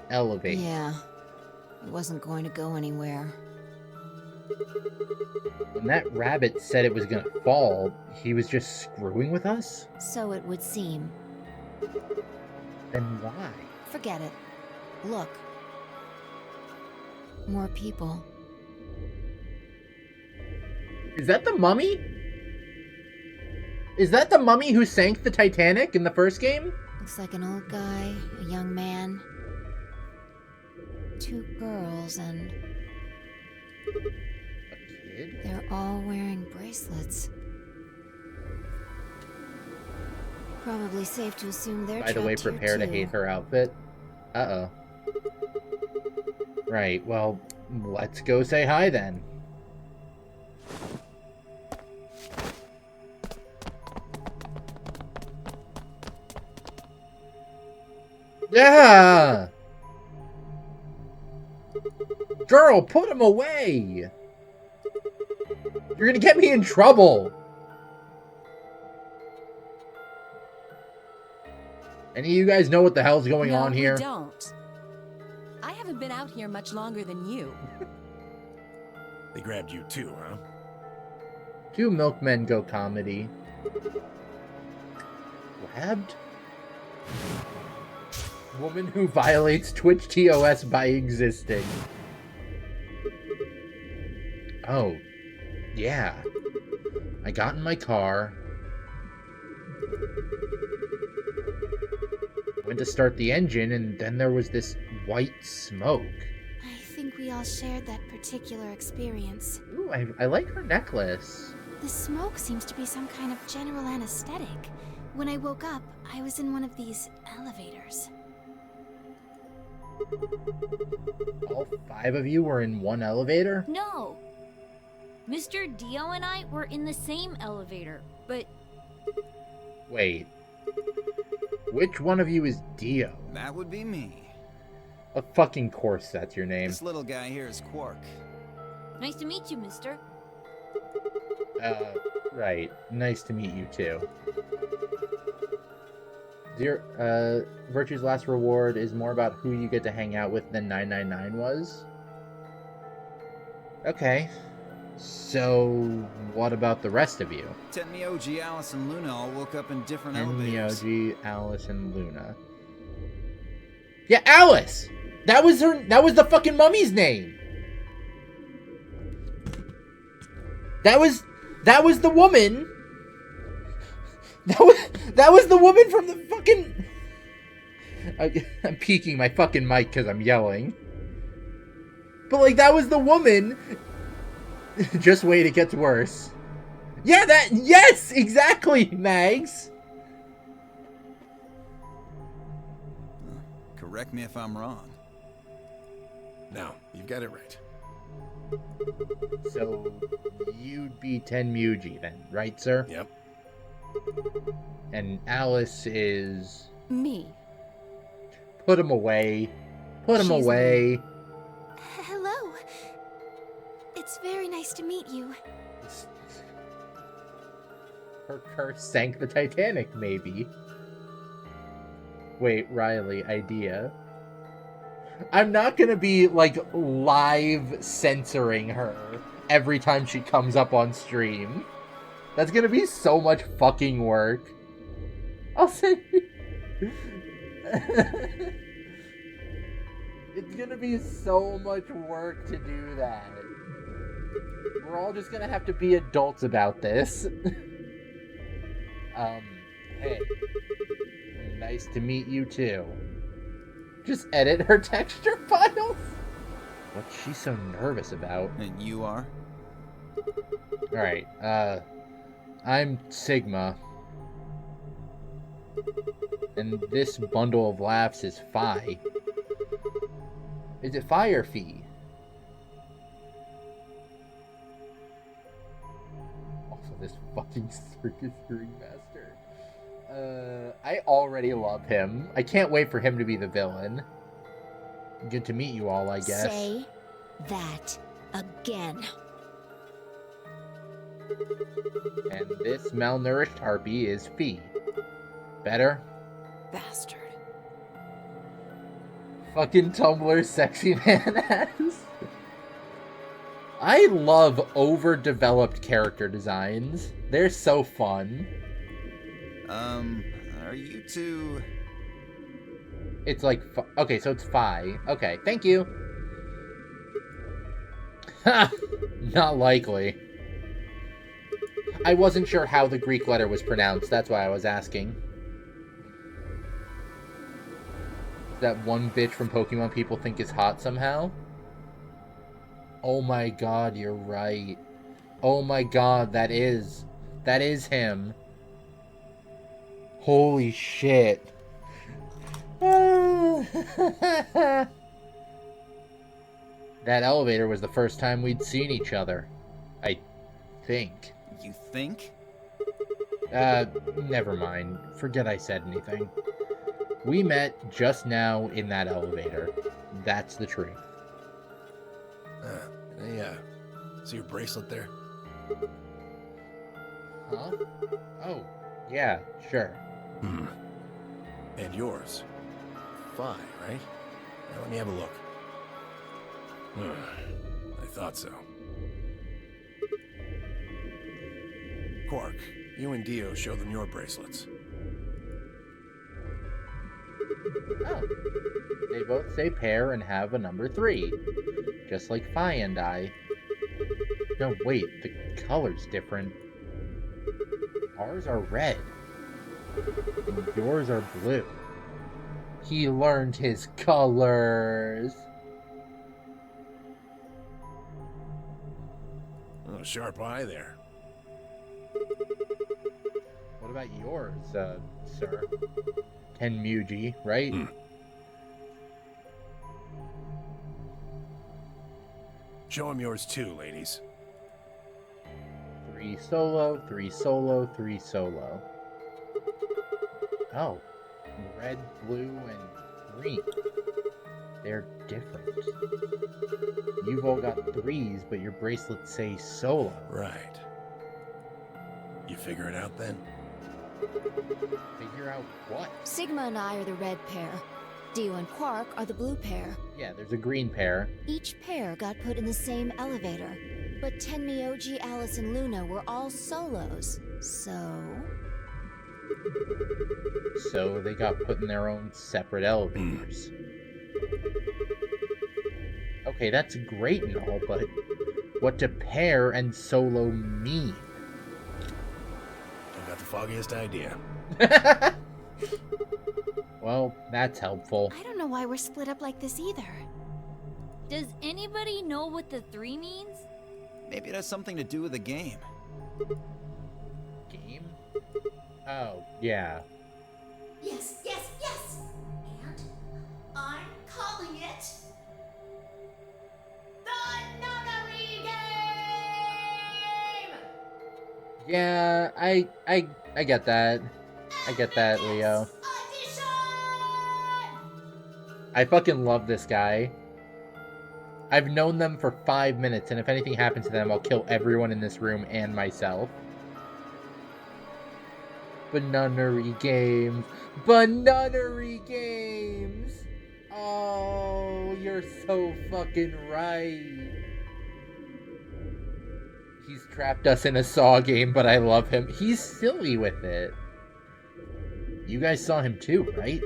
elevate. Yeah. It wasn't going to go anywhere. When that rabbit said it was gonna fall, he was just screwing with us? So it would seem. Then why? Forget it. Look. More people. Is that the mummy? Is that the mummy who sank the Titanic in the first game? Looks like an old guy, a young man, 2 girls, and A kid? they're all wearing bracelets. Probably safe to assume they're By the way, trapped prepare here to too. hate her outfit. Uh-oh. Right, well, let's go say hi then. Yeah! Girl, put him away! You're gonna get me in trouble! Any of you guys know what the hell's going on here? We don't. I haven't been out here much longer than you. They grabbed you too, huh? 2 milkmen go comedy. Grabbed? Woman who violates Twitch TOS by existing. Oh, yeah. I got in my car. Went to start the engine, and then there was this white smoke. I think we all shared that particular experience. Ooh, I like her necklace. The smoke seems to be some kind of general anesthetic. When I woke up, I was in one of these elevators. All 5 of you were in one elevator? No. Mr. Dio and I were in the same elevator, but Wait. Which one of you is Dio? That would be me. Of fucking course that's your name. This little guy here is Quark. nice to meet you, mister. Right. Nice to meet you too. Virtue's last reward is more about who you get to hang out with than 999 was? Okay. So, what about the rest of you? Tenmyoji, Alice, and Luna all woke up in different elevators. Myoji, Alice, and Luna. Yeah, Alice! That was the fucking mummy's name! That was the woman. That was the woman from the fucking... I'm peeking my fucking mic because I'm yelling. But, like, that was the woman... Just wait, it gets worse. Yeah, yes, exactly, Mags. Correct me if I'm wrong. No, you've got it right. So, you'd be Tenmuji then, right, sir? Yep. And Alice is... Me. Put him away. Put him She's away. Hello. It's very nice to meet you. Her curse sank the Titanic, maybe. Wait, Riley, idea. I'm not gonna be, like, live censoring her every time she comes up on stream. That's gonna be so much fucking work. I'll send you... It's gonna be so much work to do that. We're all just gonna have to be adults about this. Hey. Nice to meet you too. Just edit her texture files? What's she so nervous about? And you are? Alright, I'm Sigma. And this bundle of laughs is Phi. Is it Phi or Phi? Also, this fucking circus ringmaster. I already love him. I can't wait for him to be the villain. Good to meet you all, I guess. Say that again. And this malnourished harpy is Phi. Better? Bastard. Fucking Tumblr sexy man ass. I love overdeveloped character designs. They're so fun. Are you two... It's like, okay, so it's phi. Okay, thank you. Ha! Not likely. I wasn't sure how the Greek letter was pronounced. That's why I was asking. That one bitch from Pokemon people think is hot somehow? Oh my god, you're right. Oh my god, that is him. Holy shit. That elevator was the first time we'd seen each other. I think. You think? Never mind. Forget I said anything. We met just now in that elevator. That's the truth. Hey, see your bracelet there? Huh? Oh, yeah, sure. And yours. Fine, right? Now let me have a look. I thought so. Quark, you and Dio show them your bracelets. Oh. They both say pair and have a number 3. Just like Phi and I. No, wait, the color's different. Ours are red. And yours are blue. He learned his colors. Oh, sharp eye there. What about yours, sir? Tenmuji, right? Show him yours too, ladies. 3 solo, 3 solo, 3 solo. Oh. Red, blue, and green. They're different. You've all got 3s, but your bracelets say solo. Right. You figure it out then? Figure out what? Sigma and I are the red pair. Dio and Quark are the blue pair. Yeah, there's a green pair. Each pair got put in the same elevator. But Tenmyoji, Alice, and Luna were all solos. So they got put in their own separate elevators. Okay, that's great and all, but what do pair and solo mean? I've got the foggiest idea. Well, that's helpful. I don't know why we're split up like this either. Does anybody know what the 3 means? Maybe it has something to do with the game. Game? Oh, yeah. Yes, yes, yes! And I'm calling it the Nunnery Game! Yeah, I get that. I get that, Leo. Edition! I fucking love this guy. I've known them for 5 minutes, and if anything happens to them, I'll kill everyone in this room and myself. Banunnery games. Banunnery games! Oh, you're so fucking right. He's trapped us in a Saw game, but I love him. He's silly with it. You guys saw him too, right?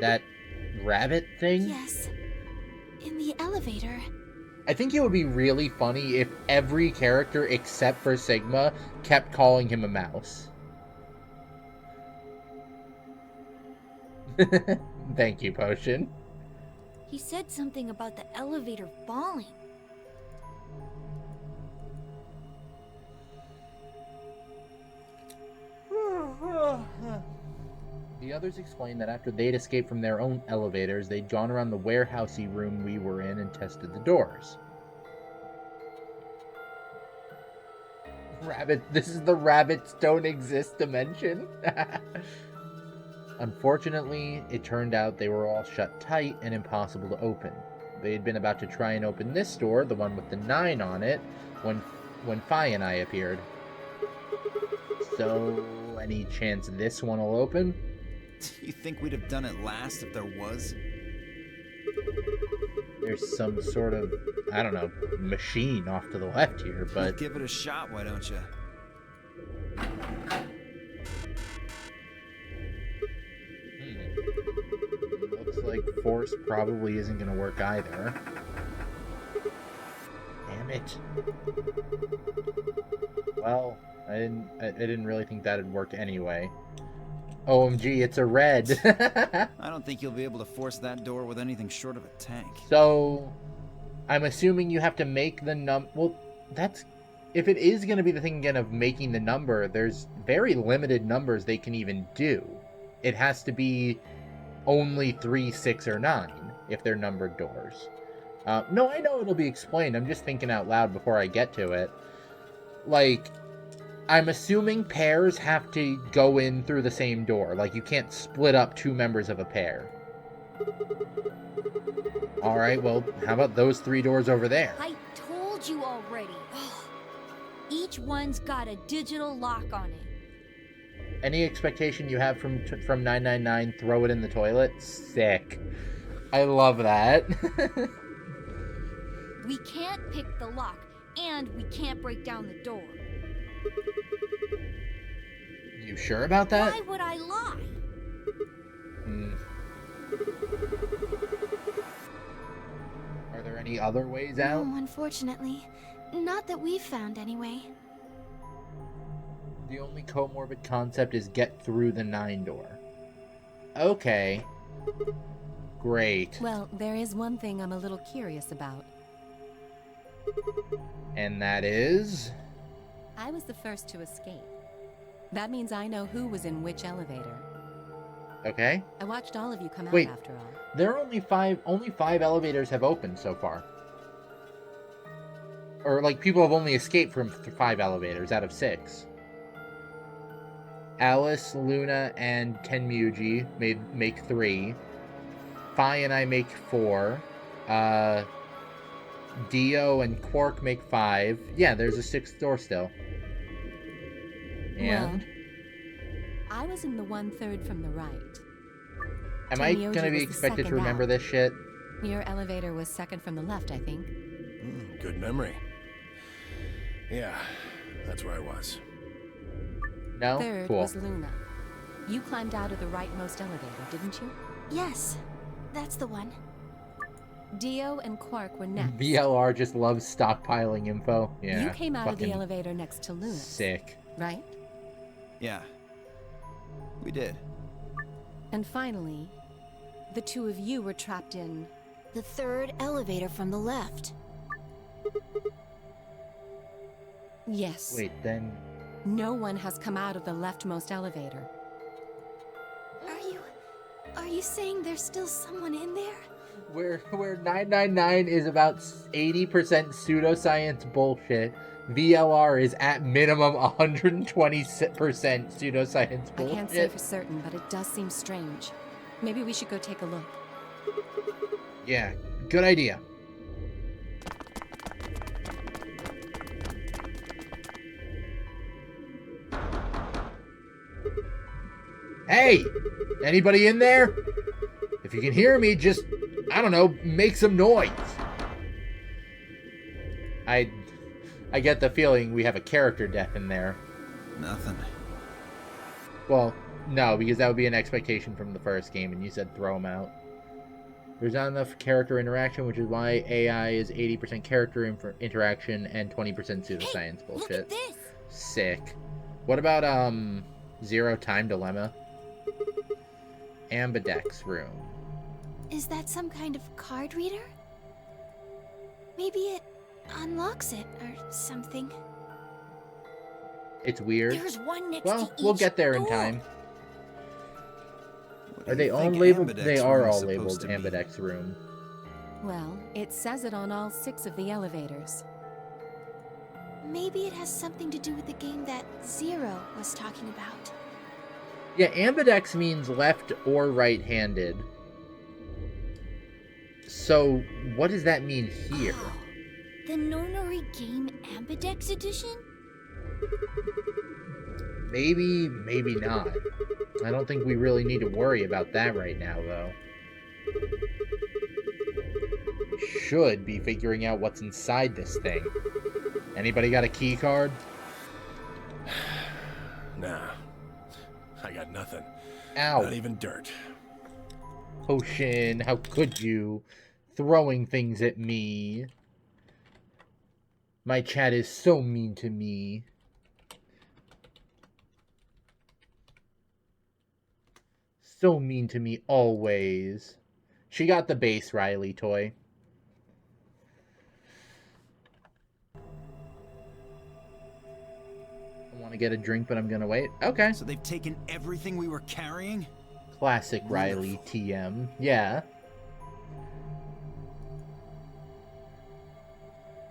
That rabbit thing? Yes. In the elevator. I think it would be really funny if every character except for Sigma kept calling him a mouse. Thank you, Potion. He said something about the elevator falling. The others explained that after they'd escaped from their own elevators, they'd gone around the warehousey room we were in and tested the doors. Rabbit, this is the rabbits don't exist dimension. Unfortunately, it turned out they were all shut tight and impossible to open. They had been about to try and open this door, the one with the 9 on it, when Phi and I appeared. So, any chance this one will open? You think we'd have done it last if there was? There's some sort of, I don't know, machine off to the left here, but... Give it a shot, why don't you? force probably isn't going to work either. Damn it. Well, I didn't really think that'd work anyway. OMG, it's a red. I don't think you'll be able to force that door with anything short of a tank. So, I'm assuming you have to make the well, that's... If it is going to be the thing again of making the number, there's very limited numbers they can even do. It has to be only 3, 6, or 9 if they're numbered doors. No, I know it'll be explained. I'm just thinking out loud before I get to it. Like, I'm assuming pairs have to go in through the same door. Like, you can't split up 2 members of a pair. Alright, well, how about those 3 doors over there? I told you already. Each one's got a digital lock on it. Any expectation you have from 999, throw it in the toilet? Sick. I love that. We can't pick the lock, and we can't break down the door. You sure about that? Why would I lie? Are there any other ways out? Unfortunately. Not that we've found, anyway. The only comorbid concept is get through the 9 door. Okay. Great. Well, there is one thing I'm a little curious about. And that is... I was the first to escape. That means I know who was in which elevator. Okay. I watched all of you come out Wait. after all. There are only 5 elevators have opened so far. Or, like, people have only escaped from 5 elevators out of 6. Alice, Luna, and Tenmuji make 3. Fi and I make 4. Dio and Quark make 5. Yeah, there's a 6th door still. And? Well, I was in the 1/3 from the right. Am I Tenmyoji gonna be was the expected to second remember out. this shit? Your elevator was second from the left, I think. Good memory. Yeah, that's where I was. No? Third Cool. was Luna. You climbed out of the rightmost elevator, didn't you? Yes, that's the one. Dio and Quark were next. VLR just loves stockpiling info. Yeah. You came out of the fucking elevator next to Luna, Sick. right? Yeah. We did. And finally, the 2 of you were trapped in... The 3rd elevator from the left. Yes. Wait, then... No one has come out of the leftmost elevator. Are you saying there's still someone in there? Where 999 is about 80% pseudoscience bullshit, VLR is at minimum 120% pseudoscience bullshit. I can't say for certain, but it does seem strange. Maybe we should go take a look. Yeah, good idea. Hey! Anybody in there? If you can hear me, just, I don't know, make some noise. I get the feeling we have a character death in there. Nothing. Well, no, because that would be an expectation from the first game, and you said throw them out. There's not enough character interaction, which is why AI is 80% character interaction and 20% pseudoscience bullshit. Look at this! Sick. What about, Zero Time Dilemma? Ambidex room. Is that some kind of card reader? Maybe it unlocks it or something. It's weird. There's one next Well, to we'll each get there in door. time. What do Are they you all think labeled? Ambidex They are room is all supposed labeled to be? Ambidex room. Well, it says it on all 6 of the elevators. Maybe it has something to do with the game that Zero was talking about. Yeah, ambidex means left or right-handed. So, what does that mean here? Oh, the Nonori game Ambidex edition? Maybe, maybe not. I don't think we really need to worry about that right now, though. We should be figuring out what's inside this thing. Anybody got a key card? Nah. I got nothing. Ow. Not even dirt. Potion, how could you? Throwing things at me. My chat is so mean to me. So mean to me always. She got the base Riley toy. I want to get a drink, but I'm going to wait. Okay. So they've taken everything we were carrying? Classic Riley TM. Yeah.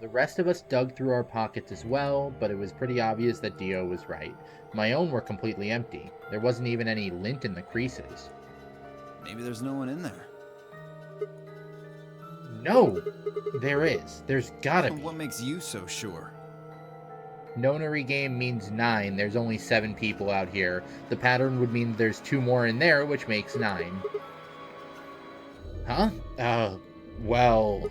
The rest of us dug through our pockets as well, but it was pretty obvious that Dio was right. My own were completely empty. There wasn't even any lint in the creases. Maybe there's no one in there. No! There is. There's gotta be. What makes you so sure? Nonary game means 9. There's only 7 people out here. The pattern would mean there's 2 more in there, which makes 9. Huh? Well...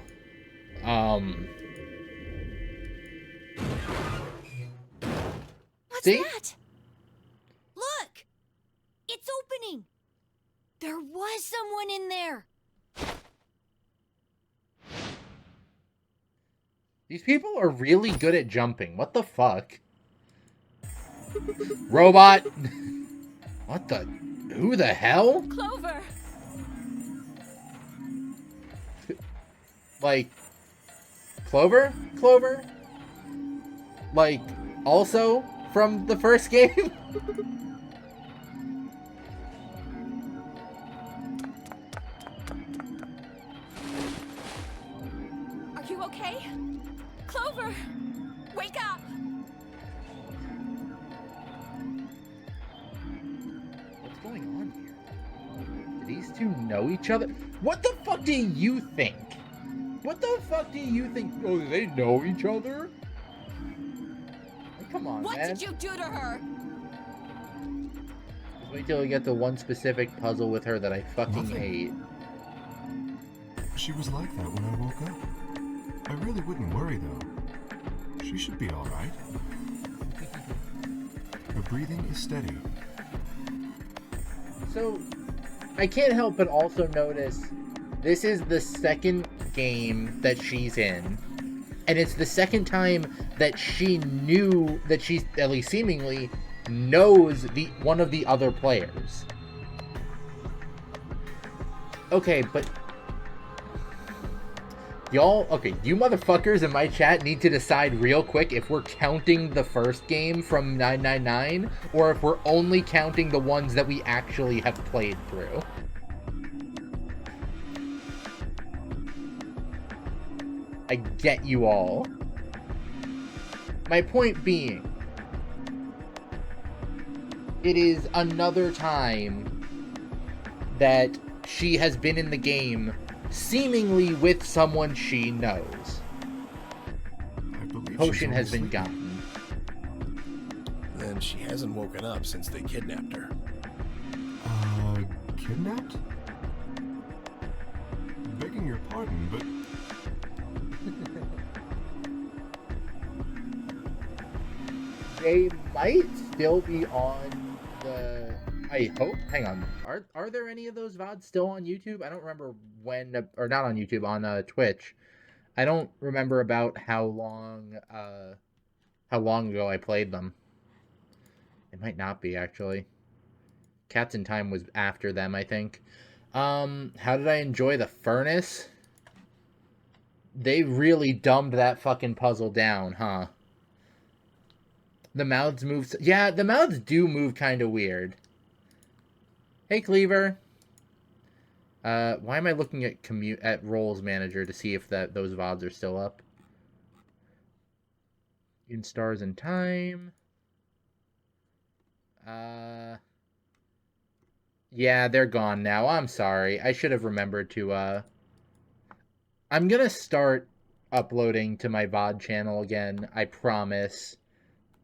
What's See? that? Look! It's opening! There was someone in there! These people are really good at jumping. What the fuck? Robot! What the... Who the hell? Clover! Like... Clover? Clover? Like, also from the first game? Are you okay? Clover! Wake up! What's going on here? Do these two know each other? What the fuck do you think? What the fuck do you think? Oh, they know each other? Come on, What man. did you do to her? Just wait till we get the one specific puzzle with her that I fucking hate. She was like that when I woke up. I really wouldn't worry, though. She should be all right. Her breathing is steady. So, I can't help but also notice this is the second game that she's in. And it's the second time that she knew that she, at least seemingly, knows one of the other players. Okay, but... Y'all, okay, you motherfuckers in my chat need to decide real quick if we're counting the first game from 999, or if we're only counting the ones that we actually have played through. I get you all. My point being, it is another time that she has been in the game seemingly with someone she knows. I believe Potion she's has only been gotten. Then she hasn't woken up since they kidnapped her. Kidnapped? Begging your pardon, but They might still be on the... I hope. Hang on. Are there any of those VODs still on YouTube? I don't remember when... Or not on YouTube, on Twitch. I don't remember about how long ago I played them. It might not be, actually. Cats in Time was after them, I think. How did I enjoy the furnace? They really dumbed that fucking puzzle down, huh? The mouths move... Yeah, the mouths do move kind of weird. Hey, Cleaver. Why am I looking at Roles Manager to see if those VODs are still up? In Stars in Time. Yeah, they're gone now. I'm sorry. I should have remembered to, I'm gonna start uploading to my VOD channel again. I promise.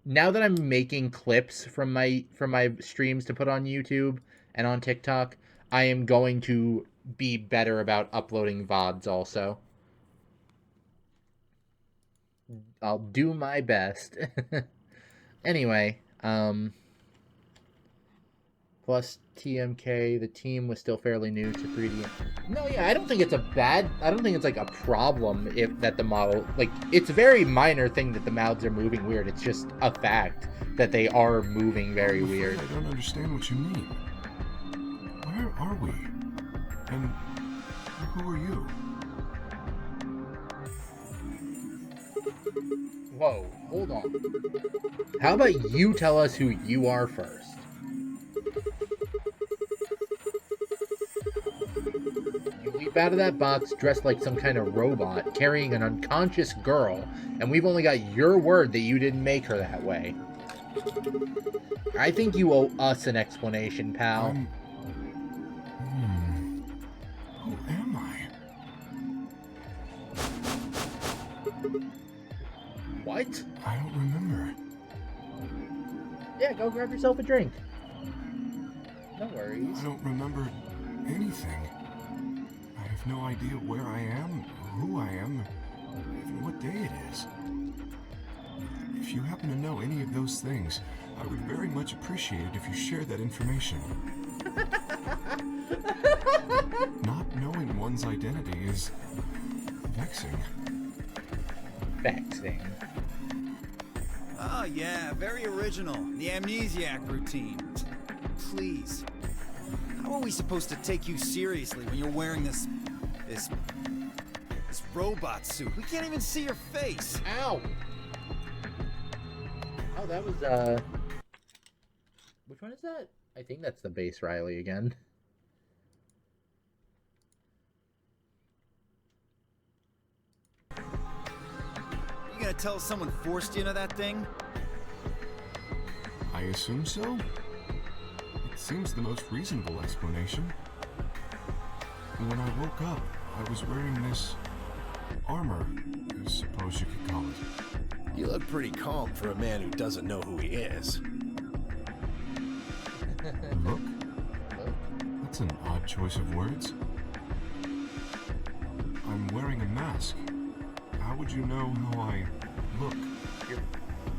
Now that I'm making clips from my streams to put on YouTube and on TikTok, I am going to be better about uploading VODs also. I'll do my best. Anyway, Plus TMK, the team was still fairly new to 3D. No, yeah, I don't think it's like a problem if that the model, like, it's a very minor thing that the mouths are moving weird. It's just a fact that they are moving very I'm afraid weird. I don't understand what you mean. Where are we? And who are you? Whoa, hold on. How about you tell us who you are first? You leap out of that box dressed like some kind of robot, carrying an unconscious girl, and we've only got your word that you didn't make her that way. I think you owe us an explanation, pal. Who am I? What? I don't remember. Yeah, go grab yourself a drink. No worries. I don't remember anything. I have no idea where I am, who I am, even what day it is. If you happen to know any of those things, I would very much appreciate it if you shared that information. Not knowing one's identity is vexing. Vexing. Oh, yeah, very original. The amnesiac routine. Please. How are we supposed to take you seriously when you're wearing this robot suit? We can't even see your face. Ow! Oh, that was, which one is that? I think that's the base Riley again. You gonna tell us someone forced you into that thing? I assume so? It seems the most reasonable explanation. When I woke up, I was wearing this armor, I suppose you could call it. You look pretty calm for a man who doesn't know who he is. Look? That's an odd choice of words. I'm wearing a mask. How would you know how I look? Your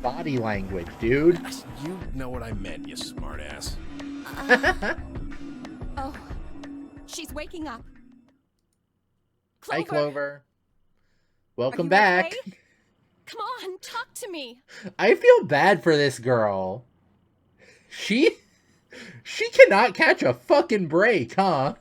body language, dude. You know what I meant, you smartass. Oh, she's waking up. Hi, Clover. Welcome you back. okay? Come on, talk to me. I feel bad for this girl. She cannot catch a fucking break, huh?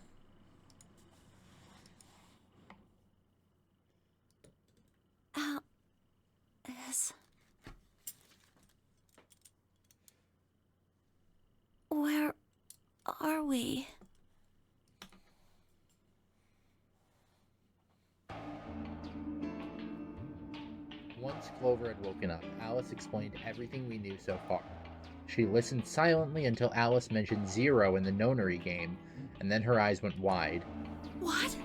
Where are we? Once Clover had woken up, Alice explained everything we knew so far. She listened silently until Alice mentioned 0 in the nonary game, and then her eyes went wide. What?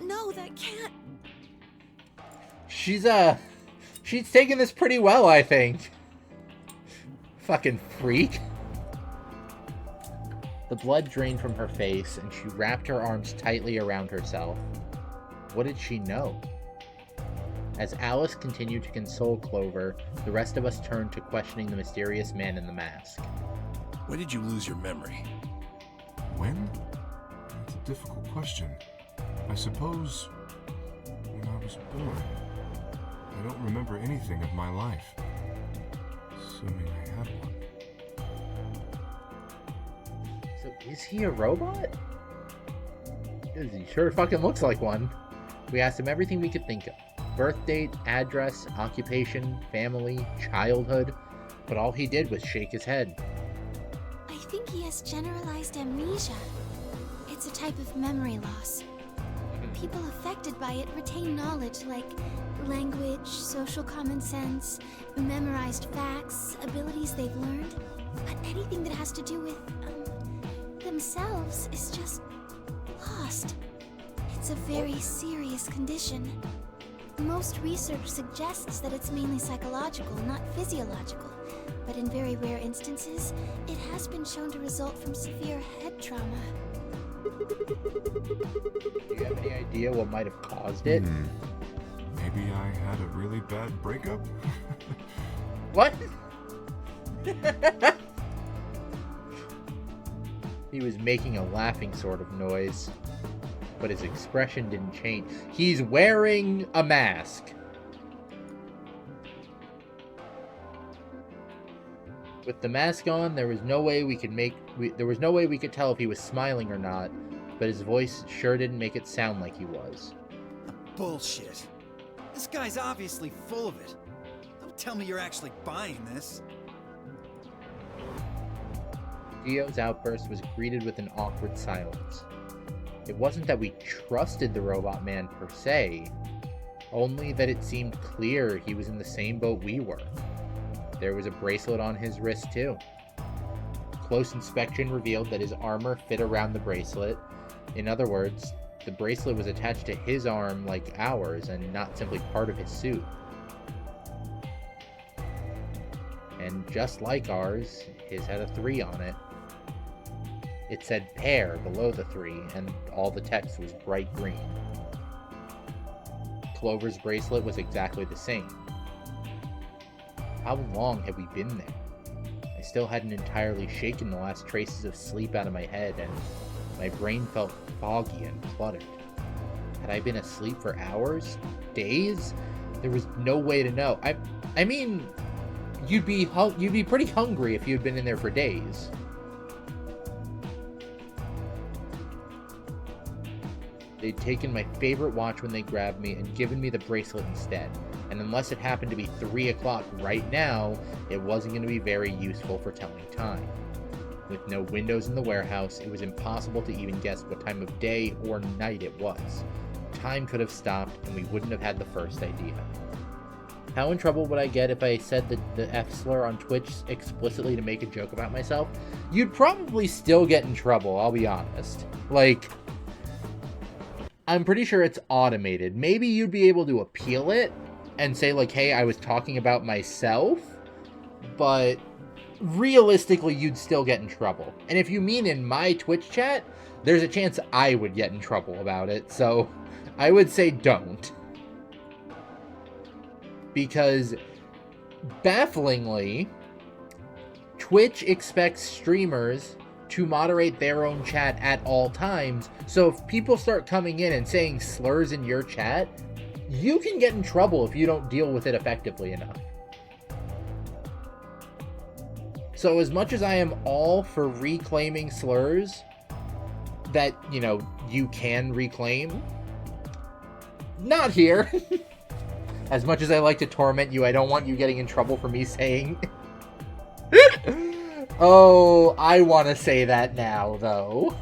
No, that can't. She's taking this pretty well, I think. Fucking freak. The blood drained from her face, and she wrapped her arms tightly around herself. What did she know? As Alice continued to console Clover, the rest of us turned to questioning the mysterious man in the mask. When did you lose your memory? When? That's a difficult question. I suppose when I was born. I don't remember anything of my life. Assuming I had one. So, is he a robot? Because he sure fucking looks like one. We asked him everything we could think of. Birth date, address, occupation, family, childhood. But all he did was shake his head. I think he has generalized amnesia. It's a type of memory loss. People affected by it retain knowledge like language, social common sense, memorized facts, abilities they've learned. But anything that has to do with themselves is just lost. It's a very serious condition. Most research suggests that it's mainly psychological, not physiological. But in very rare instances, it has been shown to result from severe head trauma. Do you have any idea what might have caused it? Maybe I had a really bad breakup? What? He was making a laughing sort of noise, but his expression didn't change. He's wearing a mask. With the mask on, there was no way we could tell if he was smiling or not, but his voice sure didn't make it sound like he was. Bullshit. This guy's obviously full of it. Don't tell me you're actually buying this. Gio's outburst was greeted with an awkward silence. It wasn't that we trusted the robot man per se, only that it seemed clear he was in the same boat we were. There was a bracelet on his wrist too. Close inspection revealed that his armor fit around the bracelet. In other words, the bracelet was attached to his arm like ours and not simply part of his suit. And just like ours, his had a 3 on it. It said pair below the 3, and all the text was bright green. Clover's bracelet was exactly the same. How long had we been there? I still hadn't entirely shaken the last traces of sleep out of my head, and my brain felt foggy and cluttered. Had I been asleep for hours? Days? There was no way to know. I mean, you'd be pretty hungry if you'd been in there for days. They'd taken my favorite watch when they grabbed me and given me the bracelet instead. And unless it happened to be 3 o'clock right now, it wasn't going to be very useful for telling time. With no windows in the warehouse, it was impossible to even guess what time of day or night it was. Time could have stopped, and we wouldn't have had the first idea. How in trouble would I get if I said the F slur on Twitch explicitly to make a joke about myself? You'd probably still get in trouble, I'll be honest. Like, I'm pretty sure it's automated. Maybe you'd be able to appeal it and say, like, hey, I was talking about myself, but realistically, you'd still get in trouble. And if you mean in my Twitch chat, there's a chance I would get in trouble about it, so I would say don't. Because, bafflingly, Twitch expects streamers to moderate their own chat at all times, so if people start coming in and saying slurs in your chat, you can get in trouble if you don't deal with it effectively enough. So as much as I am all for reclaiming slurs that, you know, you can reclaim, not here. As much as I like to torment you, I don't want you getting in trouble for me saying... Oh, I want to say that now, though.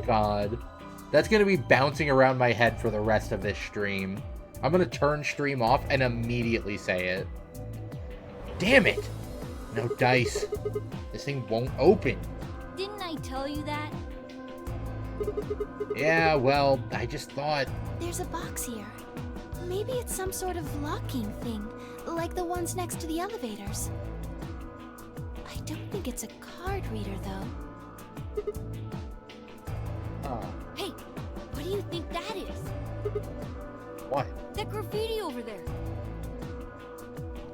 God. That's going to be bouncing around my head for the rest of this stream. I'm going to turn stream off and immediately say it. Damn it! No dice. This thing won't open. Didn't I tell you that? Yeah, well, I just thought... There's a box here. Maybe it's some sort of locking thing, like the ones next to the elevators. I don't think it's a card reader, though. Oh. Hey, what do you think that is? What? That graffiti over there.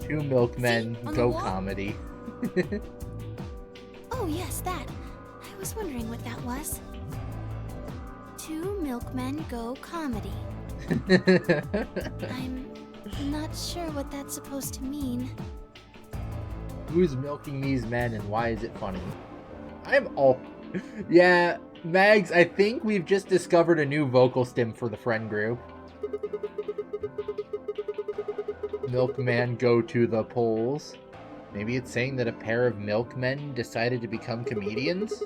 Two milkmen, See, on the go wall? comedy. Oh, yes, that. I was wondering what that was. Two milkmen go comedy. I'm not sure what that's supposed to mean. Who's milking these men and why is it funny? I'm all... Yeah, Mags, I think we've just discovered a new vocal stim for the friend group. Milkman go to the polls. Maybe it's saying that a pair of milkmen decided to become comedians?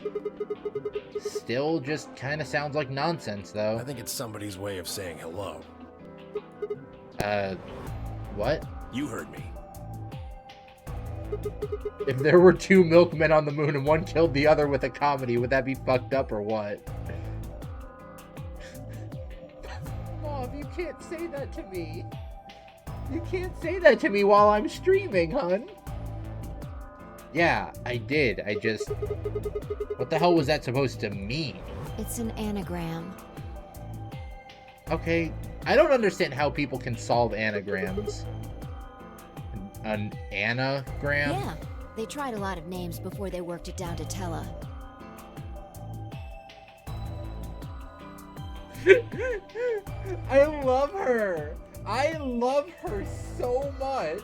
Still just kind of sounds like nonsense, though. I think it's somebody's way of saying hello. What? You heard me. If there were two milkmen on the moon and one killed the other with a comedy, would that be fucked up or what? Mom, you can't say that to me. You can't say that to me while I'm streaming, hun. Yeah, I did. I just... What the hell was that supposed to mean? It's an anagram. Okay, I don't understand how people can solve anagrams. An anagram? Yeah, they tried a lot of names before they worked it down to Tella. I love her. I love her so much.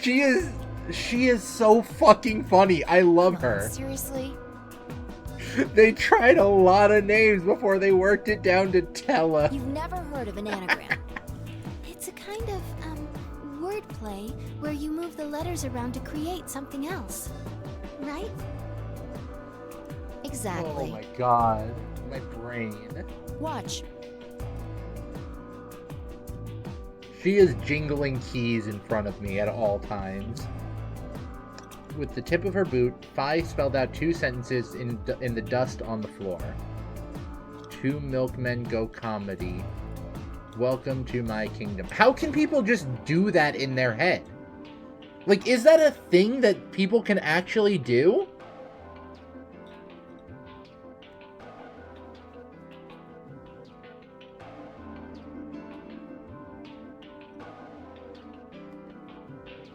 She is so fucking funny. I love her. Seriously? They tried a lot of names before they worked it down to Tella. You've never heard of an anagram. It's a kind of, wordplay where you move the letters around to create something else. Right? Exactly. Oh my god. My brain. Watch. She is jingling keys in front of me at all times. With the tip of her boot, Fi spelled out 2 sentences in the dust on the floor. 2 milkmen go comedy. Welcome to my kingdom. How can people just do that in their head? Like, is that a thing that people can actually do?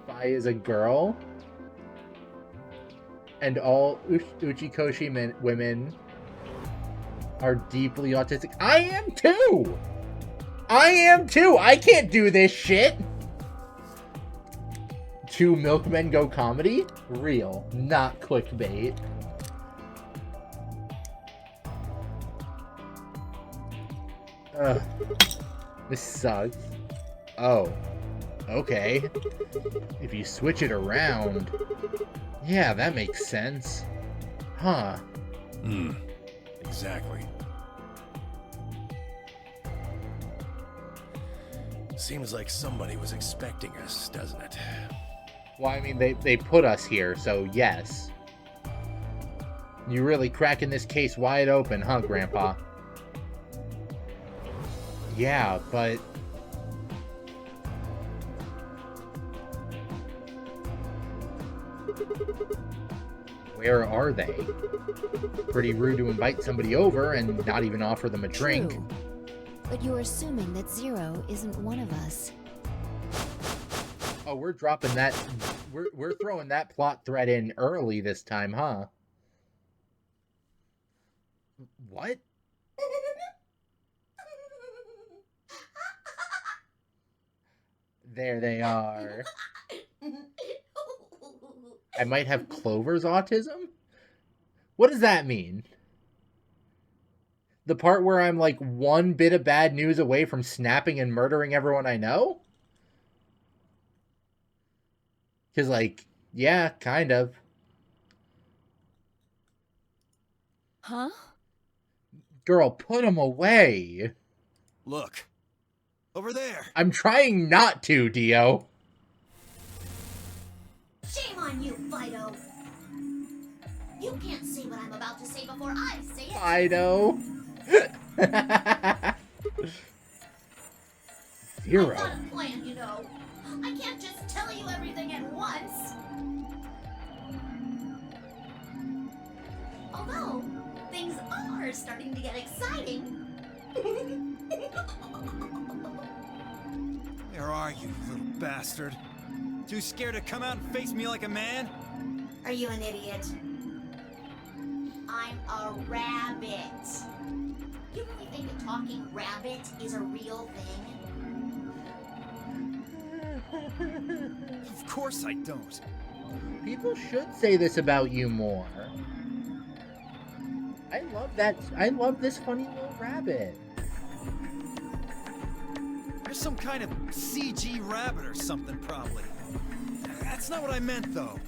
Fi is a girl? And all Uchikoshi women are deeply autistic. I am too! I am too! I can't do this shit! 2 milkmen go comedy? Real, not clickbait. Ugh. This sucks. Oh. Okay. If you switch it around... Yeah, that makes sense. Huh. Exactly. Seems like somebody was expecting us, doesn't it? Well, I mean, they put us here, so yes. You really cracking this case wide open, huh, Grandpa? Yeah, but... Where are they? Pretty rude to invite somebody over and not even offer them a drink. True. But you're assuming that Zero isn't one of us. Oh, we're dropping that... We're throwing that plot thread in early this time, huh? What? There they are. I might have Clover's autism? What does that mean? The part where I'm like one bit of bad news away from snapping and murdering everyone I know? Because, like, yeah, kind of. Huh? Girl, put him away. Look. Over there. I'm trying not to, Dio. Shame on you, Fido. You can't say what I'm about to say before I say it. Fido. Zero. I've got a plan, you know. I can't just tell you everything at once. Although, things are starting to get exciting. Where are you, little bastard? Too scared to come out and face me like a man? Are you an idiot? I'm a rabbit. You really think a talking rabbit is a real thing? Of course I don't. People should say this about you more. I love that. I love this funny little rabbit. You're some kind of CG rabbit or something, probably. That's not what I meant, though.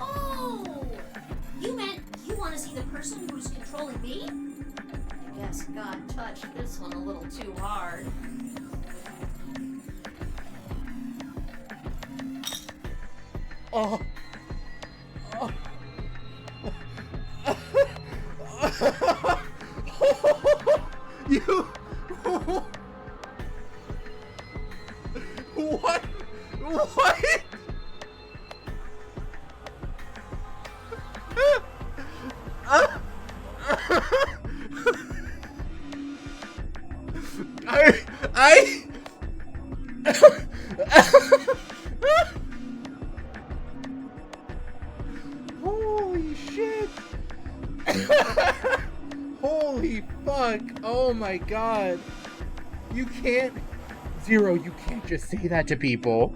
Oh! You meant you want to see the person who's controlling me? Guess God touched this one a little too hard. Oh. Oh. You. What? What? Oh my god. You can't... Zero, you can't just say that to people.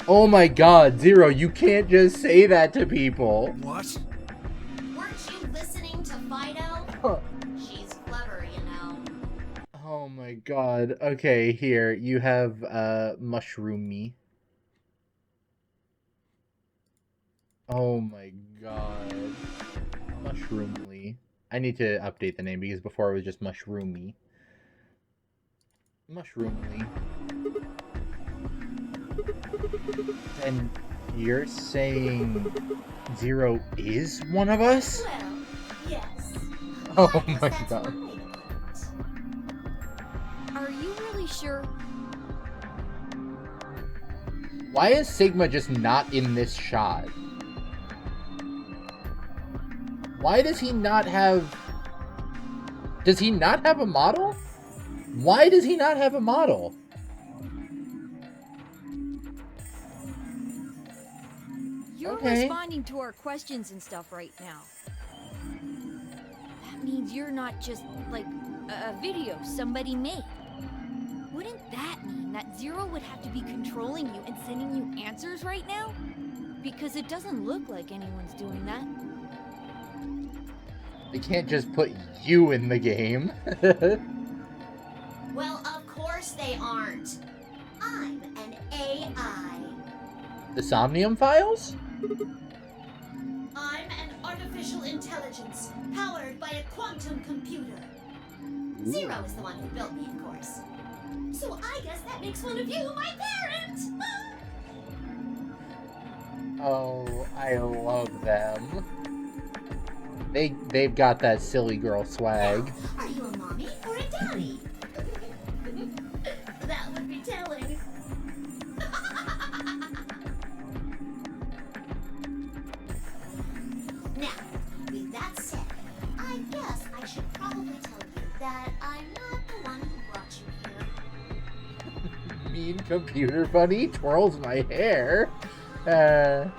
Oh my god, Zero, you can't just say that to people. What? Weren't you listening to Fido? Huh. She's clever, you know. Oh my god. Okay, here, you have, Mushroomy. Oh my god. Mushroomly. I need to update the name because before it was just Mushroomy. Mushroomly. And you're saying Zero is one of us? Well, yes. Oh I guess my that's god. one way to put it. Are you really sure? Why is Sigma just not in this shot? Why does he not have... Does he not have a model? Why does he not have a model? You're Okay. responding to our questions and stuff right now. That means you're not just, like, a video somebody made. Wouldn't that mean that Zero would have to be controlling you and sending you answers right now? Because it doesn't look like anyone's doing that. They can't just put you in the game. Well, of course they aren't. I'm an AI. The Somnium Files? I'm an artificial intelligence powered by a quantum computer. Zero is the one who built me, of course. So I guess that makes one of you my parent! Oh, I love them. They've got that silly girl swag. Are you a mommy or a daddy? That would be telling. Now, with that said, I guess I should probably tell you that I'm not the one who brought you here. Mean computer bunny twirls my hair. I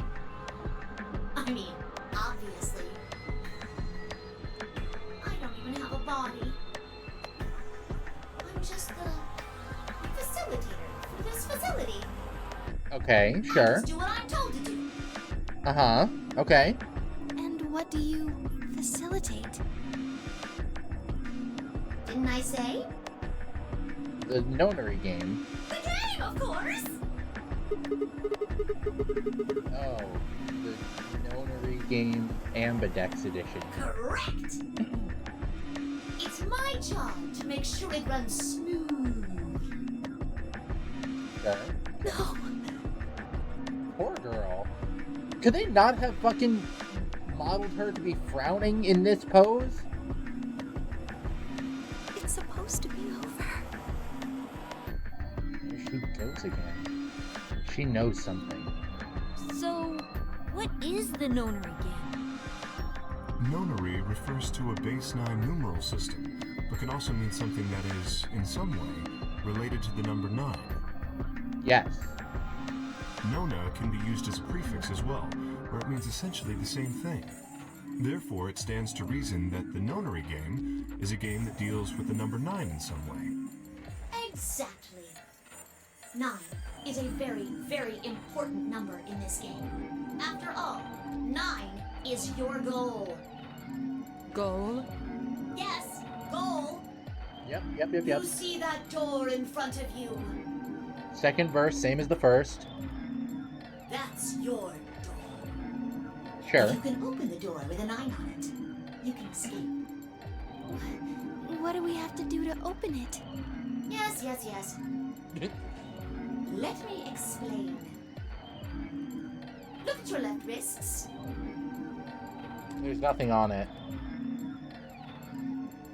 mean, obviously. I don't even have a body. I'm just the facilitator for this facility. Okay, I sure. just do what I'm told to do. Uh-huh. Okay. And what do you facilitate? Didn't I say? The nonary game. The game, of course! Oh, the nonary game Ambidex edition. Correct! It's my job to make sure it runs smooth. Sure. No! Poor girl. Could they not have fucking modeled her to be frowning in this pose? It's supposed to be over. There she goes again. She knows something. So, what is the nonary game? Nonary refers to a base 9 numeral system, but can also mean something that is, in some way, related to the number 9. Yes. Nona can be used as a prefix as well, where it means essentially the same thing. Therefore, it stands to reason that the nonary game is a game that deals with the number 9 in some way. Exactly. 9 is a very, very important number in this game. After all, 9 is your goal. Goal? Yes, goal. Yep. You see that door in front of you? Second verse, same as the first. That's your door. Sure. If you can open the door with a 9 on it, you can escape. What do we have to do to open it? Yes. Let me explain. Look at your left wrists. There's nothing on it.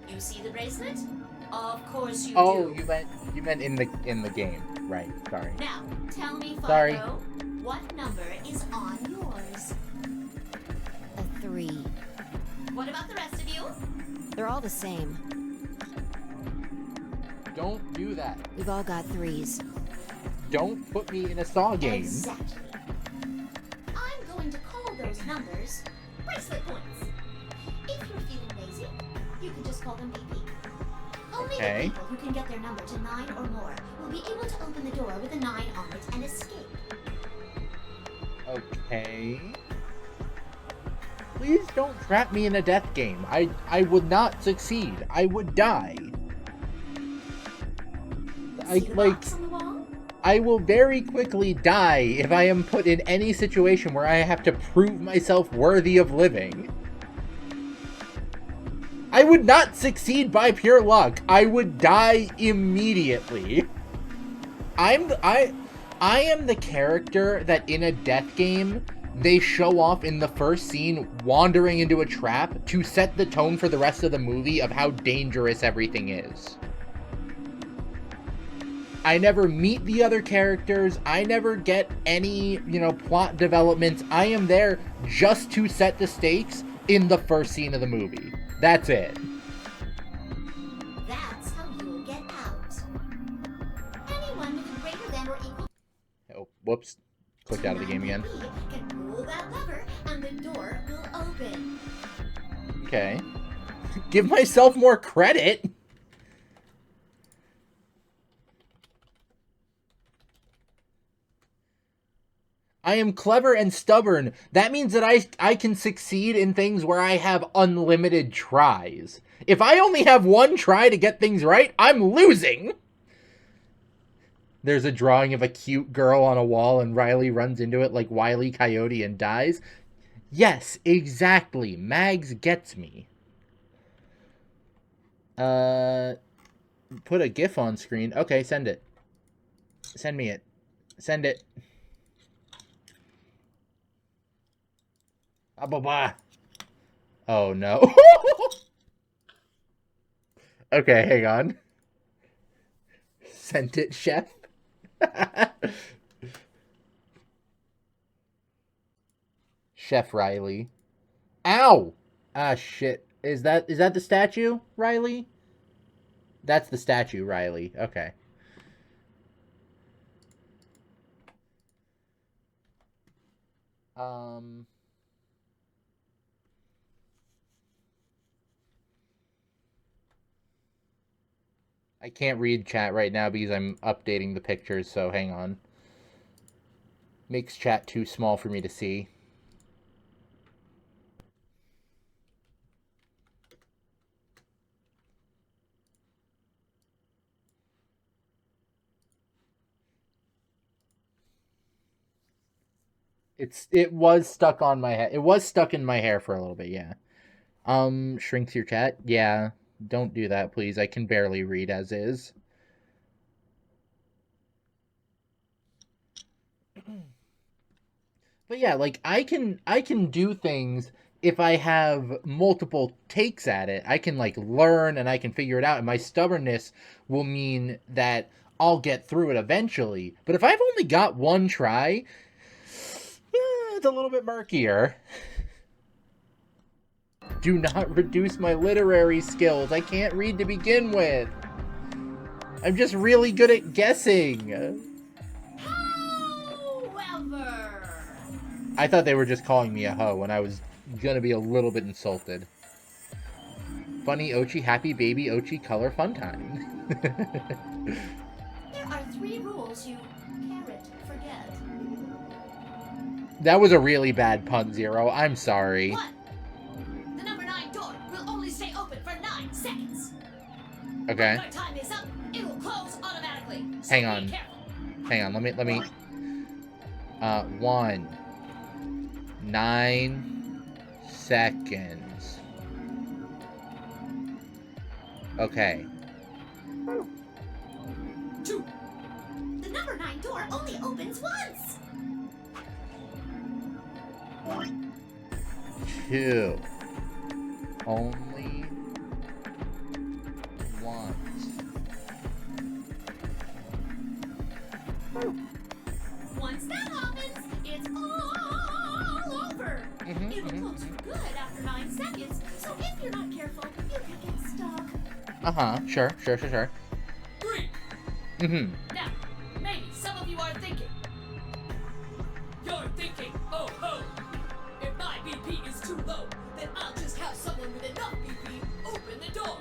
You see the bracelet? Of course you Oh, do. you meant in the game. Right, sorry. Now, tell me, Fido, Sorry. what number is on yours? A 3. What about the rest of you? They're all the same. Don't do that. We've all got 3s. Don't put me in a Saw game. Exactly. I'm going to call those numbers bracelet points. If you're feeling lazy, you can just call them BP. Only the people who can get their number to 9 or more will be able to open the door with a 9 on it and escape. Okay. Please don't trap me in a death game. I would not succeed. I would die. I will very quickly die if I am put in any situation where I have to prove myself worthy of living. I would not succeed by pure luck. I would die immediately. I am the character that in a death game, they show off in the first scene wandering into a trap to set the tone for the rest of the movie of how dangerous everything is. I never meet the other characters. I never get any, plot developments. I am there just to set the stakes in the first scene of the movie. That's it. That's how you'll get out. Anyone with a greater than or equal Oh, whoops. Clicked out of the game again. can pull that lever and the door will open. Okay. Give myself more credit. I am clever and stubborn. That means that I can succeed in things where I have unlimited tries. If I only have one try to get things right, I'm losing. There's a drawing of a cute girl on a wall and Riley runs into it like Wile E. Coyote and dies. Yes, exactly. Mags gets me. Put a GIF on screen. Okay, send it. Send me it. Send it. Oh no. Okay, hang on. Sent it, chef. Chef Riley. Ow! Ah, shit. Is that the statue, Riley? That's the statue, Riley. Okay. I can't read chat right now because I'm updating the pictures, so hang on. Makes chat too small for me to see. It was stuck on my head. It was stuck in my hair for a little bit, yeah. Shrinks your chat? Yeah. Don't do that, please. I can barely read as is. But yeah, like I can do things if I have multiple takes at it. I can like learn and I can figure it out, and my stubbornness will mean that I'll get through it eventually. But if I've only got one try, it's a little bit murkier. Do not reduce my literary skills. I can't read to begin with. I'm just really good at guessing. However, I thought they were just calling me a hoe when I was gonna be a little bit insulted. Funny Ochi, happy baby Ochi, color fun time. there are 3 rules you can't forget. That was a really bad pun, Zero. I'm sorry. 1. The number 9 door will only stay open for 9 seconds. Okay. When your time is up, it will close automatically. So Hang on. Be careful. Hang on, let me 1 9 seconds. Okay. 2. The number 9 door only opens once. 2. Only once. Once that happens, it's all over. It'll look good after 9 seconds, so if you're not careful, you can get stuck. Uh-huh. Sure. 3. Now, maybe some of you are thinking. You're thinking, oh ho! If my BP is too low, then I'll just have someone with enough BP open the door.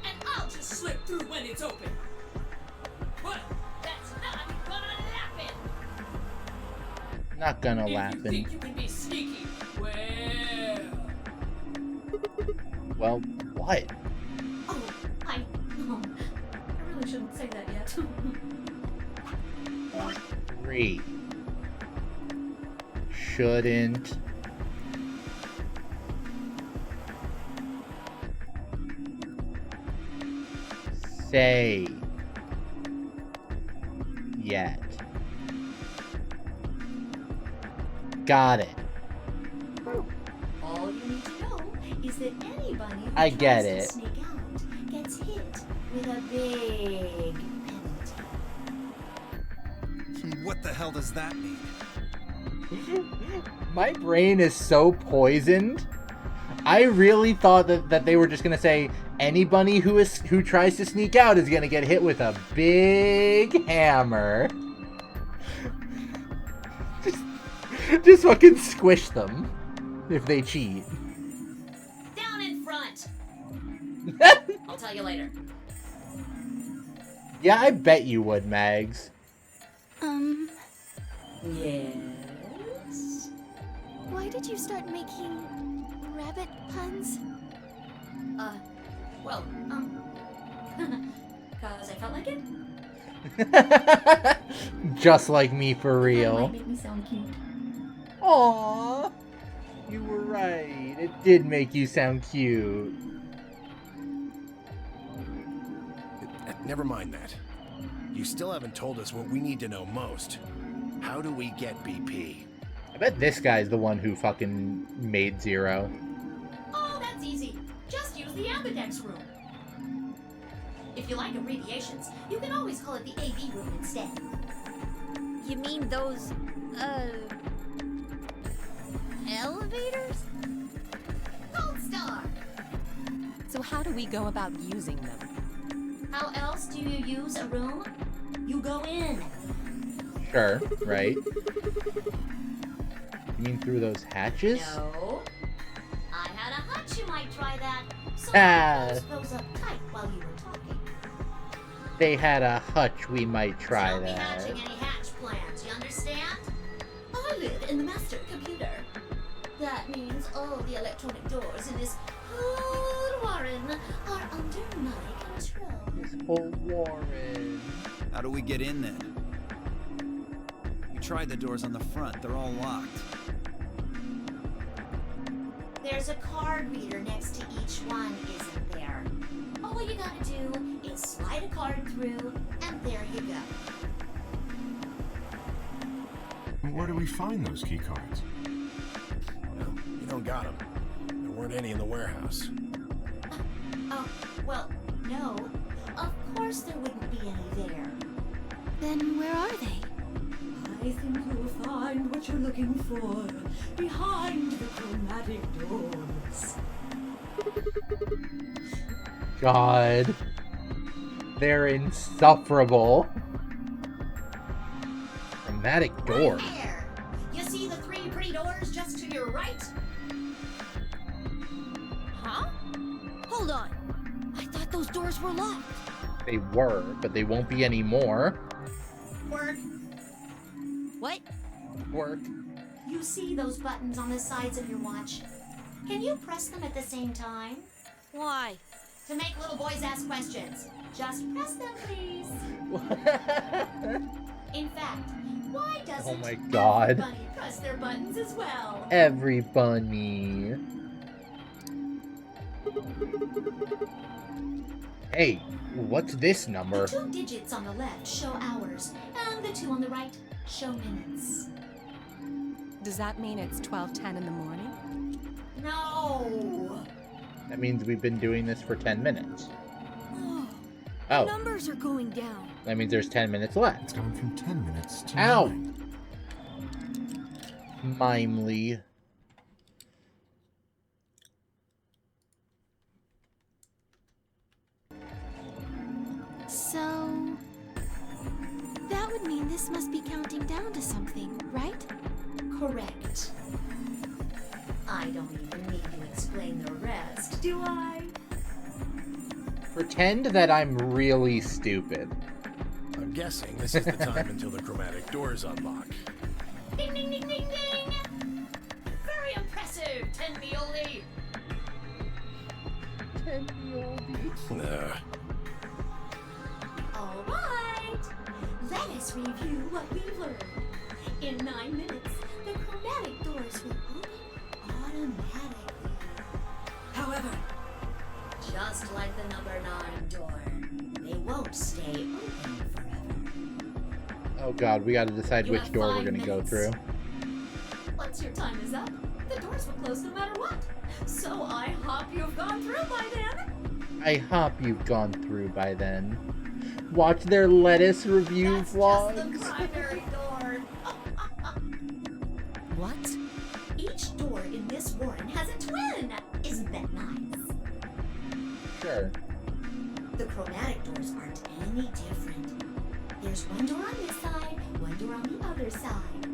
And I'll just to slip through when it's open. What? That's not gonna happen. Not gonna If you happen. think you can be sneaky, Well, what? Oh, I really shouldn't say that yet. 3. Shouldn't. Say. Yet. Got it. All you need to know is that anybody who I get tries it. to sneak out gets hit with a big penalty. What the hell does that mean? My brain is so poisoned. I really thought that they were just gonna say anybody who tries to sneak out is gonna get hit with a big hammer. Just fucking squish them if they cheat. Down in front. I'll tell you later. Yeah, I bet you would, Mags. Yes. Why did you start making rabbit puns? Well, cause I felt like it. Just like me for That real. might make me sound cute. Aww. You were right. It did make you sound cute. Never mind that. You still haven't told us what we need to know most. How do we get BP? I bet this guy's the one who fucking made Zero. Oh, that's easy. Just use the ambidex room. If you like abbreviations, you can always call it the AV room instead. You mean those, elevators? Gold star. So how do we go about using them? How else do you use a room? You go in. Sure, right? You mean through those hatches? No. I had a hunch you might try that, so Ah. I closed those up tight while you were talking. They had a hutch, we might try Don't be that. hatching any hatch plans, you understand? I live in the master computer. That means all the electronic doors in this whole warren are under my control. This whole warren. How do we get in then? We tried the doors on the front. They're all locked. There's a card reader next to each one, isn't there? All you gotta do is slide a card through, and there you go. Where do we find those key cards? Well, you don't got them. There weren't any in the warehouse. Oh, well, no. Of course there wouldn't be any there. Then where are they? I think you'll find what you're looking for behind the chromatic doors. God. They're insufferable. Chromatic door. Right there. You see the three pretty doors just to your right? Huh? Hold on. I thought those doors were locked. They were, but they won't be anymore. Work. What? Work. You see those buttons on the sides of your watch? Can you press them at the same time? Why? To make little boys ask questions. Just press them, please. In fact, why doesn't Oh my God. everybody press their buttons as well? Every bunny. Hey, what's this The number? 2 digits on the left show hours, and the 2 on the right show minutes. Does that mean it's 12:10 in the morning? No! That means we've been doing this for 10 minutes. Oh, Oh, numbers are going down. that means there's 10 minutes left. It's gone from 10 minutes to Ow. 9. Mimely. So... that would mean this must be counting down to something, right? Correct. I don't even need to explain the rest, do I? Pretend that I'm really stupid. I'm guessing this is the time until the chromatic doors unlock. Ding ding ding ding ding! Very impressive, Tenmioli! Alright! Let us review what we've learned. In 9 minutes, the chromatic doors will open automatically. However, Just like the number 9 door, they won't stay open forever. Oh god, we gotta decide You which have door we're 5 gonna go minutes. through. Once your time is up, the doors will close no matter what. So I hope you've gone through by then. I hope you've gone through by then. Watch their lettuce review That's vlogs. just the primary door. What? Each door in this warren has a twin. Isn't that nice? Sure. The chromatic doors aren't any different. There's one door on this side, one door on the other side.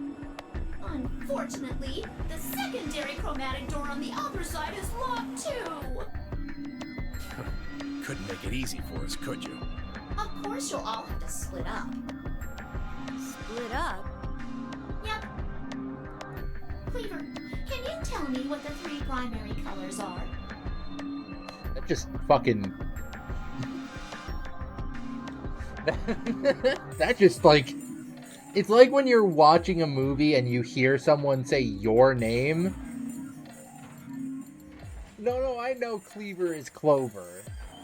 Unfortunately, the secondary chromatic door on the other side is locked too. Couldn't make it easy for us, could you? Of course, you'll all have to split up. Split up? Yep. Cleaver, can you tell me what the 3 primary colors are? That just fucking... that just like... It's like when you're watching a movie and you hear someone say your name. No, I know Cleaver is Clover.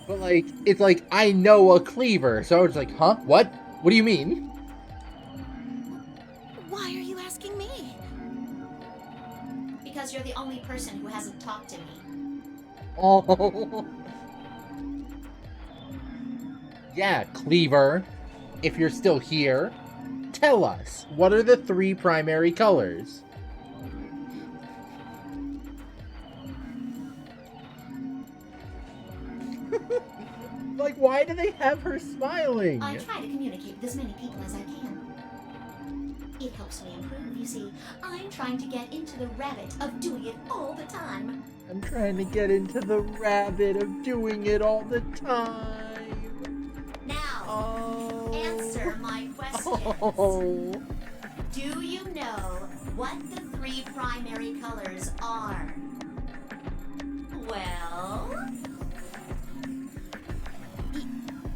But like, it's like, I know a Cleaver. So I was like, huh? What? What do you mean? Why are you asking me? Because you're the only person who hasn't talked to me. Oh. Yeah, Cleaver. If you're still here, tell us, what are the 3 primary colors? Like, why do they have her smiling? I try to communicate with as many people as I can. It helps me improve, you see. I'm trying to get into the rabbit of doing it all the time. I'm trying to get into the rabbit of doing it all the time. Now, answer my questions. Oh. Do you know what the 3 primary colors are? Well,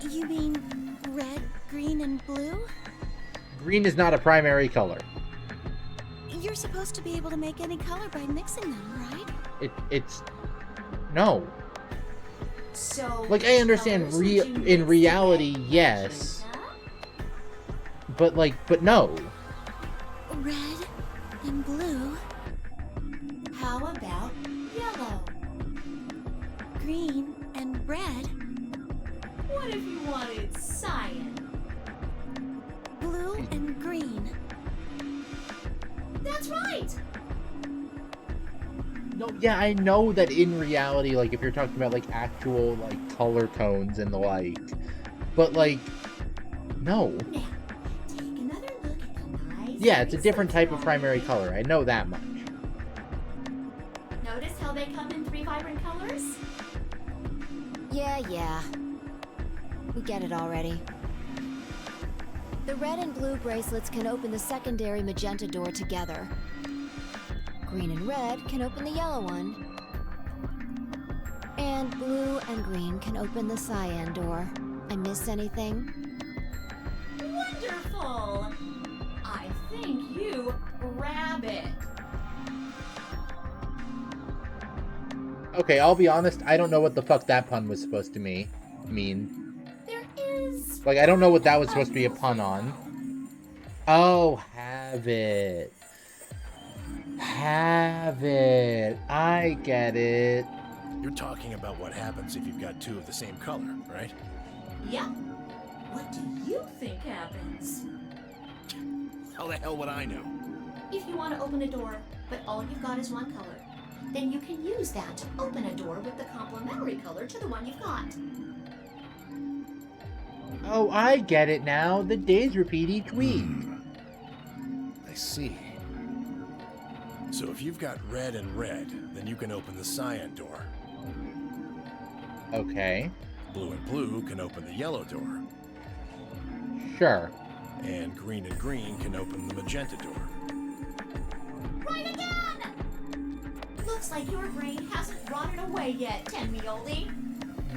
You mean red, green, and blue? Green is not a primary color. You're supposed to be able to make any color by mixing them, right? It's... No. so Like, I understand colors would you in mix reality, together, yes. Magenta? But no. Red and blue, How about yellow? green and red, What if you wanted cyan? blue and green. That's right! No, yeah, I know that in reality, like, if you're talking about, like, actual, like, color tones and the like. But, like, no. Now, take another look at the nice... Yeah, it's a different type of mixed primary variety. color. I know that much. Notice how they come in 3 vibrant colors? Yeah. We get it already. The red and blue bracelets can open the secondary magenta door together. Green and red can open the yellow one. And blue and green can open the cyan door. I miss anything? Wonderful! I think you rabbit. Okay, I'll be honest, I don't know what the fuck that pun was supposed to mean. There is... Like, I don't know what that was supposed to be a pun on. Oh, have it. Have it. I get it. You're talking about what happens if you've got 2 of the same color, right? Yeah. What do you think happens? How the hell would I know? If you want to open a door, but all you've got is one color, then you can use that to open a door with the complementary color to the one you've got. Oh, I get it now. The days repeat each week. I see. So if you've got red and red, then you can open the cyan door. Okay. Blue can open the yellow door. Sure. And green can open the magenta door. Right again! Looks like your brain hasn't rotted away yet, 10-me-oldie.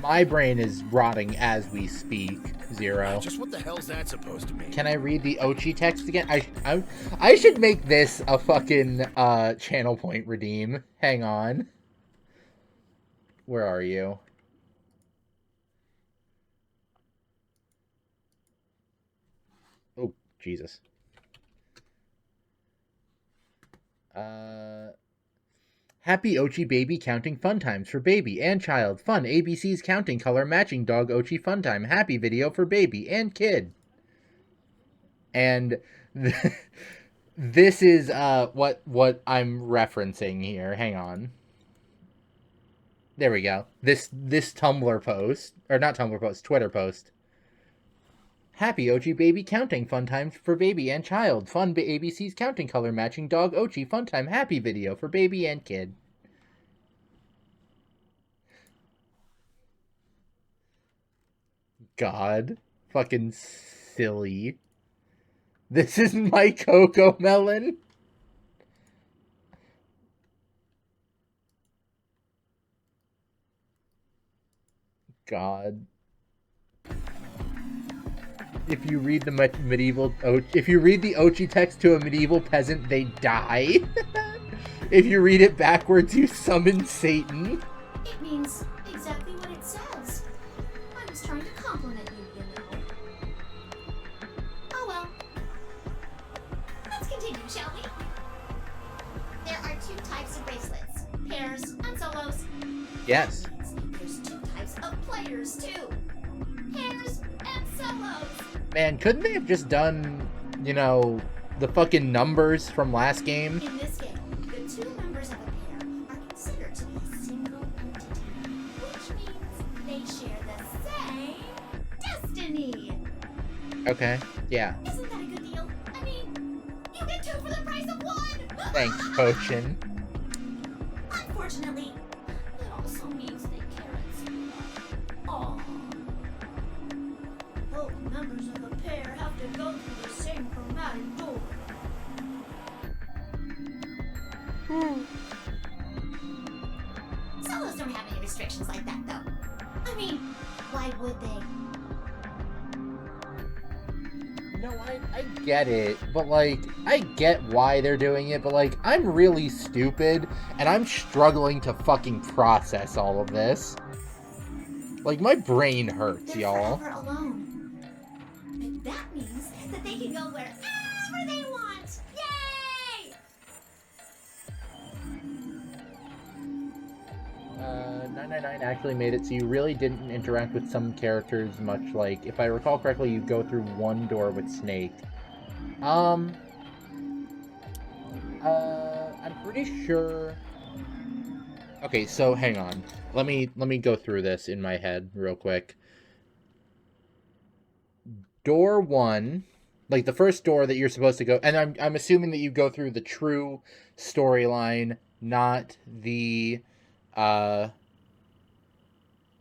My brain is rotting as we speak, Zero. Just what the hell's that supposed to mean? Can I read the Ochi text again? I should make this a fucking channel point redeem. Hang on. Where are you? Oh, Jesus. Happy Ochi Baby Counting Fun Times for baby and child. Fun ABC's Counting Color Matching Dog Ochi Fun Time. Happy video for baby and kid. And this is what I'm referencing here. Hang on. There we go. This Tumblr post, or not Tumblr post, Twitter post. Happy Ochi Baby Counting Fun Times for baby and child. Fun ABC's Counting Color Matching Dog Ochi Fun Time. Happy video for baby and kid. God. Fucking silly. This is my Coco Melon. God. If you read the if you read the Ochi text to a medieval peasant, they die. If you read it backwards, you summon Satan. It means exactly what it says. I was trying to compliment you, you know. Oh well. Let's continue, shall we? There are 2 types of bracelets. Pairs and solos. Yes. There's 2 types of players, too. Pairs and solos. Man, couldn't they have just done, you know, the fucking numbers from last game? In this game, the 2 members of a pair are considered to be a single entity, which means they share the same destiny. Okay, yeah. Isn't that a good deal? I mean, you get 2 for the price of 1! Thanks, Potion. Unfortunately, it also means they can't split up. Aww. Both members of a pair have to go through the same chromatic door. Solos don't have any restrictions like that, though. I mean, why would they? No, I get it, but, like, I get why they're doing it, but, like, I'm really stupid, and I'm struggling to fucking process all of this. Like, my brain hurts, They're y'all. forever alone. But that means that they can go wherever they want! Yay! 999 actually made it so you really didn't interact with some characters much. Like, if I recall correctly, you go through one door with Snake. I'm pretty sure... Okay, so hang on. Let me go through this in my head real quick. Door 1, like the first door that you're supposed to go, and I'm assuming that you go through the true storyline, not the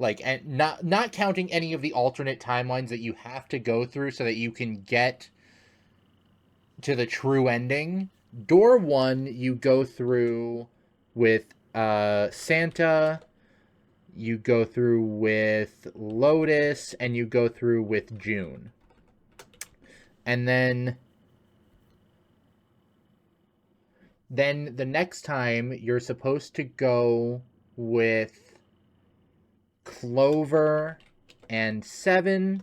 like, and not counting any of the alternate timelines that you have to go through so that you can get to the true ending. Door 1 you go through with Santa, you go through with Lotus, and you go through with June. And then the next time you're supposed to go with Clover and Seven.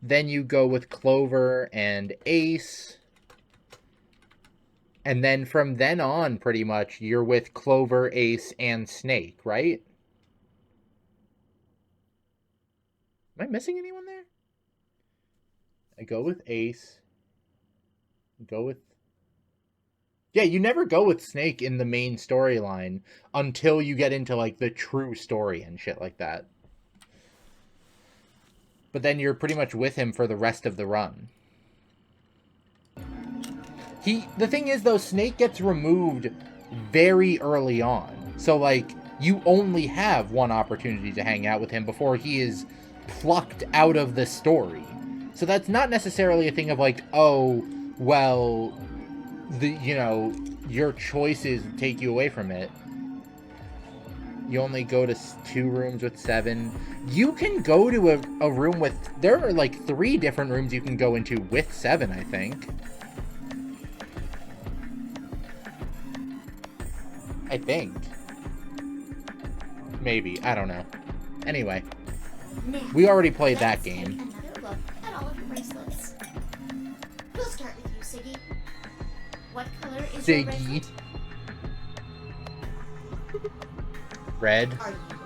Then you go with Clover and Ace. And then from then on, pretty much, you're with Clover, Ace, and Snake, right? Am I missing anyone there? I go with Ace. Go with... Yeah, you never go with Snake in the main storyline until you get into, like, the true story and shit like that. But then you're pretty much with him for the rest of the run. The thing is, though, Snake gets removed very early on. So, like, you only have one opportunity to hang out with him before he is plucked out of the story. So that's not necessarily a thing of like, oh, well, your choices take you away from it. You only go to 2 rooms with 7. You can go to a room with... There are like 3 different rooms you can go into with 7, I think. Maybe. I don't know. Anyway. Now, We already played let's that game. take another look at all of your bracelets. We'll start with you, Siggy. What color is your Siggy. bracelet? Red. Are you a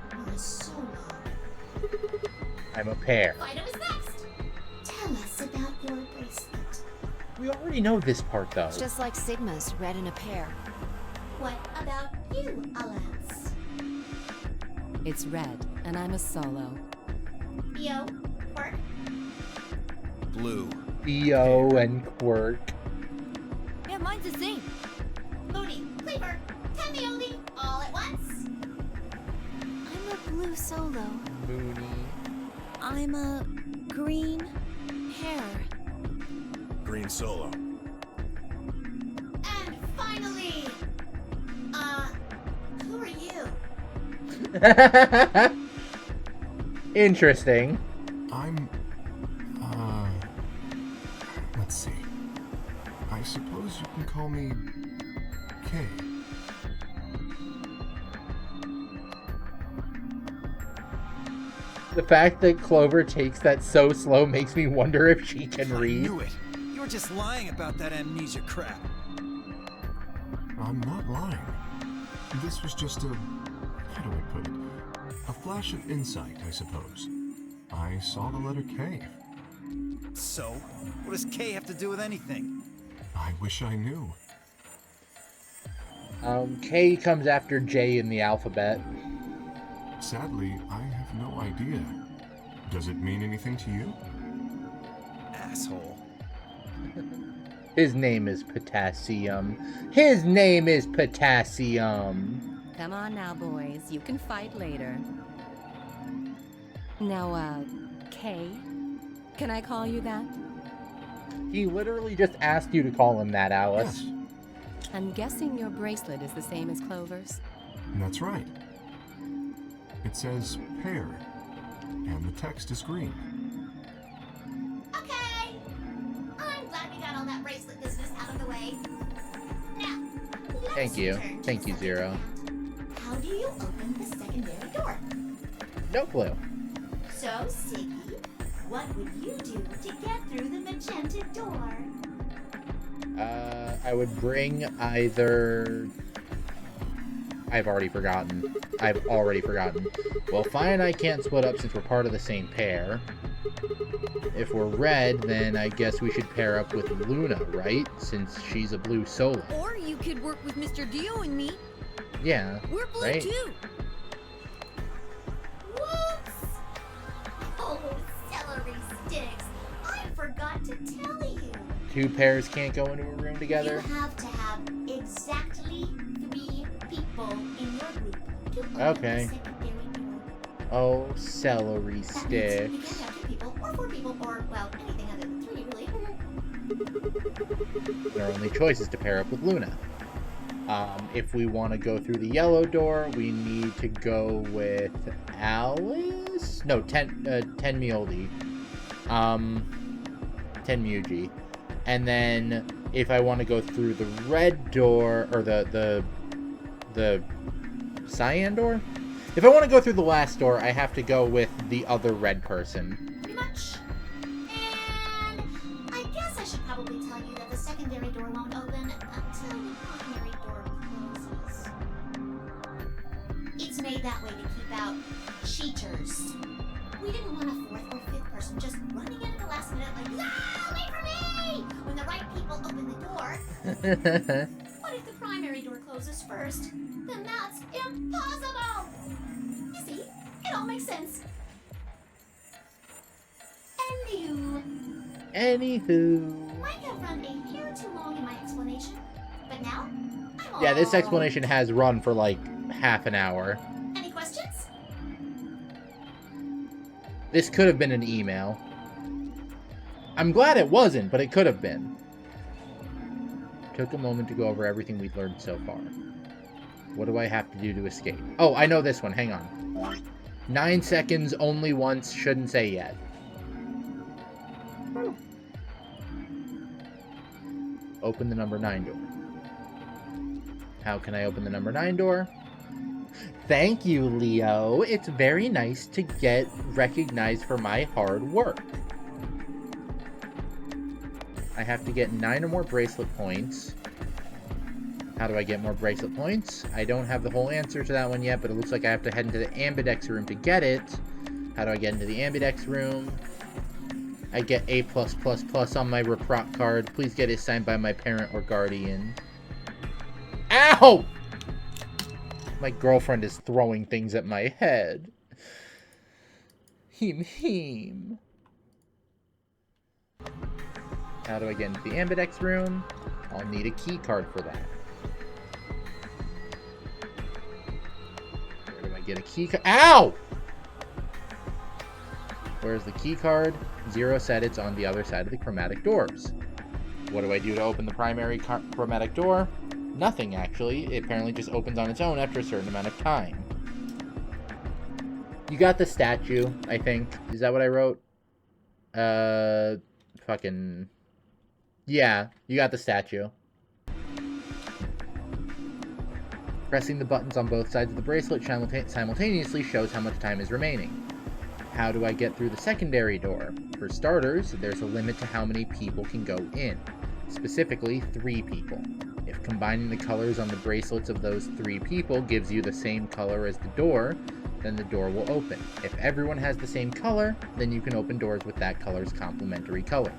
pair or a solo? I'm a pair. Fido is next. Tell us about your bracelet. We already know this part, though. Just like Sigma's, red in a pair. What about you, Alance? It's red, and I'm a solo. Theo, Quirk, Blue. Theo and Quirk. Yeah, mine's the same. Moody, Cleaver, Tamioli, all at once. I'm a blue solo. Mooney. I'm a green hair. Green solo. And finally, who are you? Interesting. I'm, let's see. I suppose you can call me Kay. The fact that Clover takes that so slow makes me wonder if she can I read. knew it. You were just lying about that amnesia crap. I'm not lying. This was just a, how do I put it? A flash of insight, I suppose. I saw the letter K. So, what does K have to do with anything? I wish I knew. K comes after J in the alphabet. Sadly, I have no idea. Does it mean anything to you? Asshole. His name is Potassium. His name is Potassium. Come on now, boys. You can fight later. Now, Kay? Can I call you that? He literally just asked you to call him that, Alice. Yes, I'm guessing your bracelet is the same as Clover's. that's right. It says pear, and the text is green. Okay. I'm glad we got all that bracelet business out of the way. Now, let's Thank you. return to Thank the you, subject Zero. at hand. How do you open the secondary door? No clue. So, Siggy, what would you do to get through the magenta door? I would bring either... I've already forgotten. Well, fine, I can't split up since we're part of the same pair. If we're red, then I guess we should pair up with Luna, right? Since she's a blue solo. Or you could work with Mr. Dio and me. Yeah, We're blue right? too. Whoops! Oh, celery sticks! I forgot to tell you. 2 pairs can't go into a room You together? have to have exactly 3 people in your group to open Okay. the secondary door. Oh, celery That means you sticks. can have 2 people, or 4 people, or, well, anything other than 3, really. Our only choice is to pair up with Luna. If we want to go through the yellow door, we need to go with Alice? No, Tenmuji. Tenmuji. And then if I want to go through the red door, or the cyan door? If I want to go through the last door, I have to go with the other red person. Pretty much. And I guess I should probably tell you that the secondary door won't open until the primary door closes. It's made that way to keep out cheaters. We didn't want a 4th or 5th person just running in at the last minute like, ah, wait for me! When the right people open the door. What if the primary door closes first? Then that's impossible! You see, it all makes sense. Anywho. Might have run a hair too long in my explanation. But now, I'm Yeah, this all- explanation has run for like half an hour. Any questions? This could have been an email. I'm glad it wasn't, but it could have been. Took a moment to go over everything we've learned so far. What do I have to do to escape? Oh, I know this one. Hang on. 9 seconds, only once, shouldn't say yet. Open the number 9 door. How can I open the number 9 door? Thank you, Leo. It's very nice to get recognized for my hard work. I have to get 9 or more bracelet points. How do I get more bracelet points? I don't have the whole answer to that one yet, but it looks like I have to head into the ambidex room to get it. How do I get into the ambidex room? I get A+++ on my reproc card. Please get it signed by my parent or guardian. Ow! My girlfriend is throwing things at my head. Heem. How do I get into the ambidex room? I'll need a key card for that. Where do I get a key card? Ow! Where's the key card? Zero said it's on the other side of the chromatic doors. What do I do to open the primary chromatic door? Nothing, actually. It apparently just opens on its own after a certain amount of time. You got the statue, I think. Is that what I wrote? Fucking... Yeah, you got the statue. Pressing the buttons on both sides of the bracelet simultaneously shows how much time is remaining. How do I get through the secondary door? For starters, there's a limit to how many people can go in. Specifically, 3 people. If combining the colors on the bracelets of those 3 people gives you the same color as the door, then the door will open. If everyone has the same color, then you can open doors with that color's complementary color.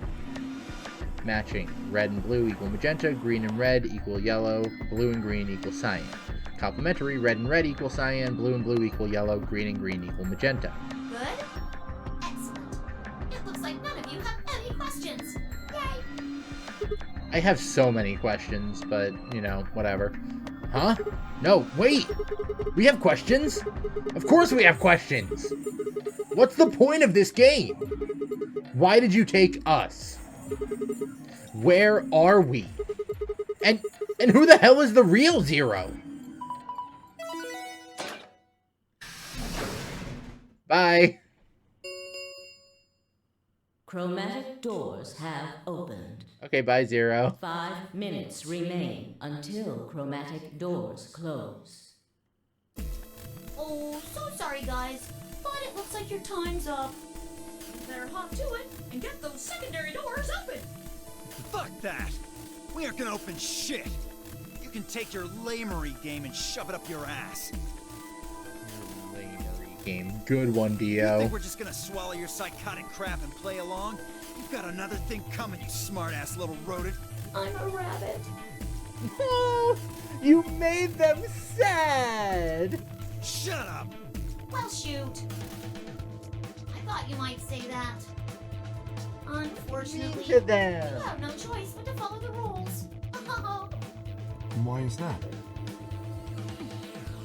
Matching. Red and blue equal magenta, green and red equal yellow, blue and green equal cyan. Complementary. Red and red equal cyan, blue and blue equal yellow, green and green equal magenta. Good? Excellent. It looks like none of you have any questions. Yay! I have so many questions, but, you know, whatever. Huh? No, wait! We have questions? Of course we have questions! What's the point of this game? Why did you take us? Where are we? And who the hell is the real Zero? Bye. Chromatic doors have opened. Okay, bye, Zero. 5 minutes remain until chromatic doors close. Oh, so sorry, guys, but it looks like your time's up. You better hop to it and get those secondary doors open. Fuck that! We aren't gonna open shit! You can take your lamery game and shove it up your ass. Lamery game. Good one, You Dio. think we're just gonna swallow your psychotic crap and play along? You've got another thing coming, you smart-ass little rodent. I'm a rabbit. You made them sad! Shut up! Well, shoot. I thought you might say that. Unfortunately, To them. you have no choice but to follow the rules. Why is that?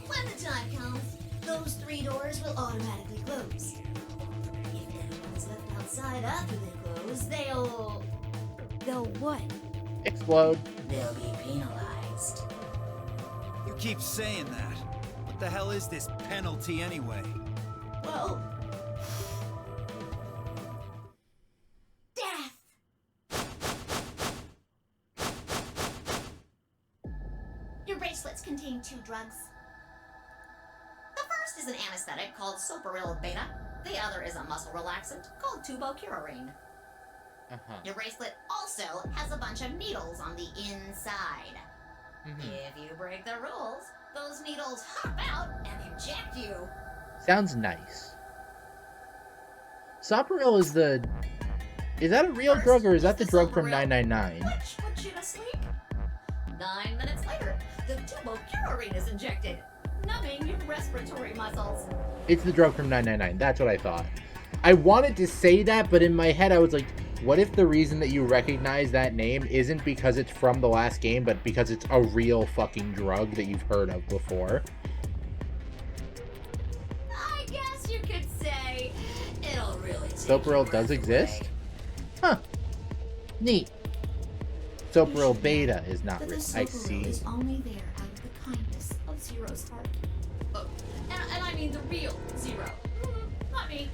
When the time comes, those 3 doors will automatically close. If anyone is left outside after they close, they'll what? Explode. They'll be penalized. You keep saying that. What the hell is this penalty anyway? Well, death. Your bracelets contain 2 drugs. The first is an anesthetic called soporil beta. The other is a muscle relaxant called tubocurarine. Your bracelet also has a bunch of needles on the inside. If you break the rules, those needles hop out and inject you. Sounds nice. Soporil is the... Is that a real drug, or is that the drug from 999? Which puts you to sleep. 9 minutes later, the tubocurarine is injected, numbing your respiratory muscles. It's the drug from 999. That's what I thought. I wanted to say that, but in my head I was like, What if the reason that you recognize that name isn't because it's from the last game, but because it's a real fucking drug that you've heard of before? I guess you could say it'll really take Soaperill does exist? Huh. Neat. Soaperill Beta is not real. I see. Is only there out of the kindness of Zero's heart. Oh, and I mean the real Zero. Not me.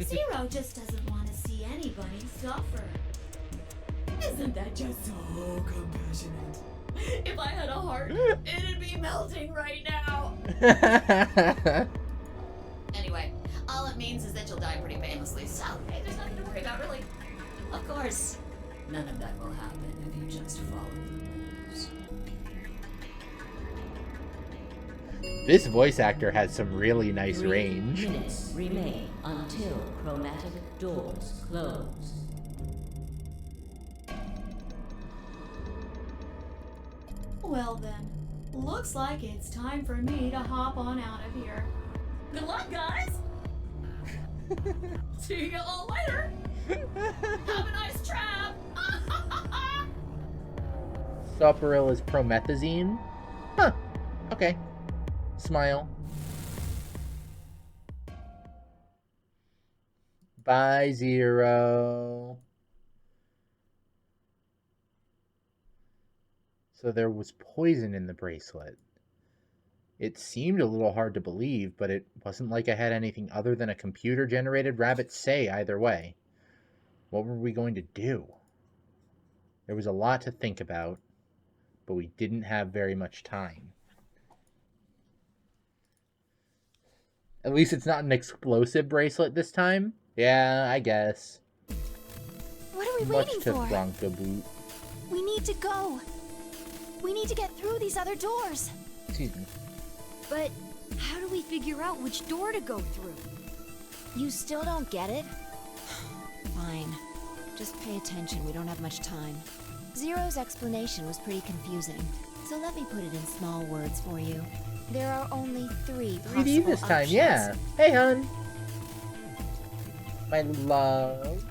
Zero just doesn't want to see anybody suffer. Isn't that just so compassionate? If I had a heart, it'd be melting right now. Anyway, all it means is that you'll die pretty painlessly, so hey, there's nothing to worry about, really. Of course, none of that will happen if you just follow the rules. This voice actor has some really nice 3 range. minutes remain until chromatic doors close. Well then, looks like it's time for me to hop on out of here. Good luck, guys! See you all later! Have a nice trap! Soaperill is promethazine? Huh. Okay. Smile. Bye, Zero. So there was poison in the bracelet. It seemed a little hard to believe, but it wasn't like I had anything other than a computer-generated rabbit say either way. What were we going to do? There was a lot to think about, but we didn't have very much time. At least it's not an explosive bracelet this time. Yeah, I guess. What are we Much waiting to for? Bronco Boot. We need to go. We need to get through these other doors. Excuse me. But how do we figure out which door to go through? You still don't get it? Fine. Just pay attention, we don't have much time. Zero's explanation was pretty confusing, so let me put it in small words for you. There are only 3 possible 3D this time, options. yeah. Hey, hun. My love.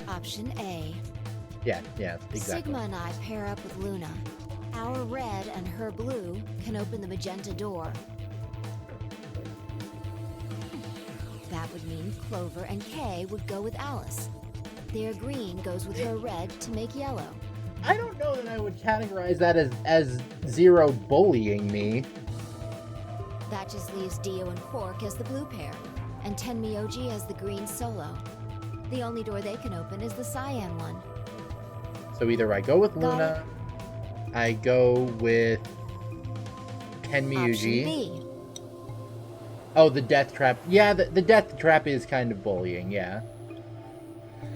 Option A. Yeah, exactly. Sigma and I pair up with Luna. Our red and her blue can open the magenta door. That would mean Clover and Kay would go with Alice. Their green goes with her red to make yellow. I don't know that I would categorize that as Zero bullying me. That just leaves Dio and Quark as the blue pair, and Tenmyoji as the green solo. The only door they can open is the cyan one. So either I go with Luna, I go with Option Tenmyuji. B. Oh, the death trap. Yeah, the death trap is kind of bullying, yeah.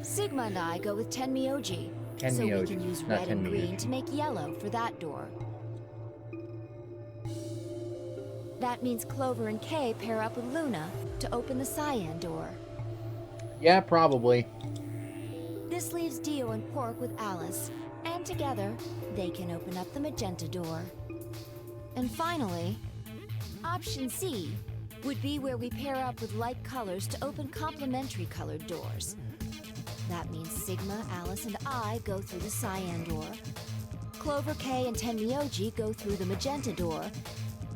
Sigma and I go with Tenmyoji. So we Tenmyoji, can use not red and green Tenmyoji. to make yellow for that door. That means Clover and Kay pair up with Luna to open the cyan door. Yeah, probably. This leaves Dio and Quark with Alice, and together, they can open up the magenta door. And finally, option C would be where we pair up with light colors to open complementary colored doors. That means Sigma, Alice, and I go through the cyan door. Clover, Kay, and Tenmyoji go through the magenta door.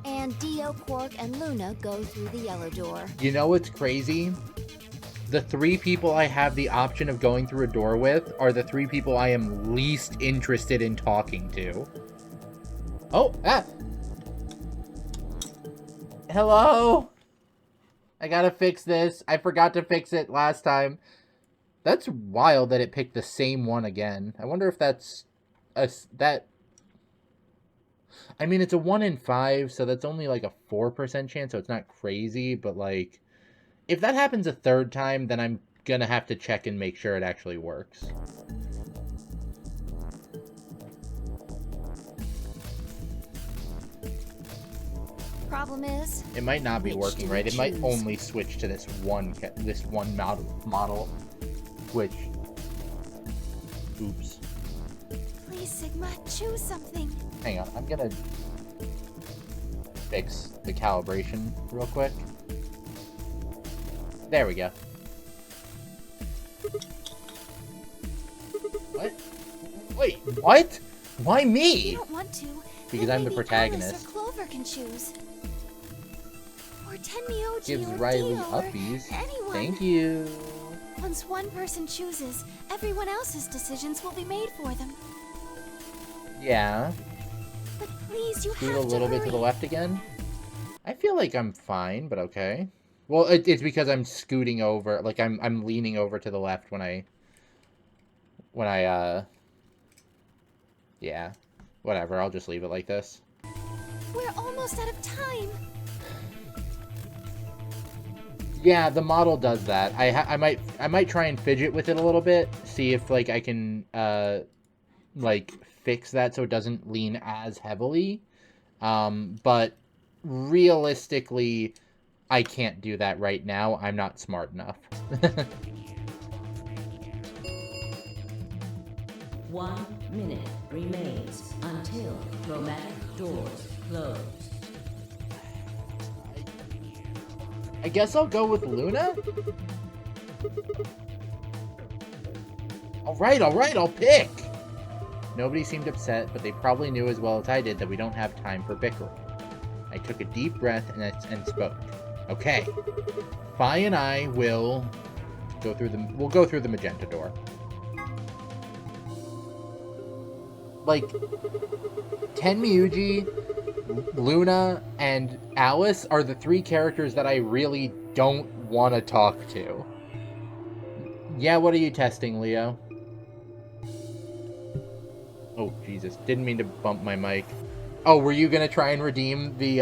And Dio, Quark, and Luna go through the yellow door. You know what's crazy? The 3 people I have the option of going through a door with are the 3 people I am least interested in talking to. Oh, Hello? I gotta fix this. I forgot to fix it last time. That's wild that it picked the same one again. I wonder if that's... I mean, it's a 1 in 5, so that's only like a 4% chance, so it's not crazy, but like... If that happens a 3rd time, then I'm gonna have to check and make sure it actually works. Problem is, It might not be which working do right. we It might choose? only switch to this one model. Which... Oops. Please, Sigma, choose something. Hang on, I'm gonna fix the calibration real quick. There we go. What? Wait, what? Why If you me? don't want to, Because then I'm the maybe protagonist. Alice or Clover can choose. Or Tenmyoji Gives or Riley Dio uppies. or anyone. Thank you. Once one person chooses, everyone else's decisions will be made for them. Yeah. But please, you Scoot have a little to bit to the hurry. left again. I feel like I'm fine, but okay. Well, it's because I'm scooting over, like I'm leaning over to the left when I yeah. Whatever, I'll just leave it like this. We're almost out of time. Yeah, the model does that. I might try and fidget with it a little bit, see if like I can like fix that so it doesn't lean as heavily. But realistically, I can't do that right now. I'm not smart enough. 1 minute remains until chromatic doors close. I guess I'll go with Luna? Alright, I'll pick! Nobody seemed upset, but they probably knew as well as I did that we don't have time for bickering. I took a deep breath and spoke. Okay. Fi and I will go through the magenta door. Like, Tenmyuji, Luna, and Alice are the three characters that I really don't want to talk to. Yeah, what are you testing, Leo? Oh, Jesus. Didn't mean to bump my mic. Oh, were you gonna try and redeem the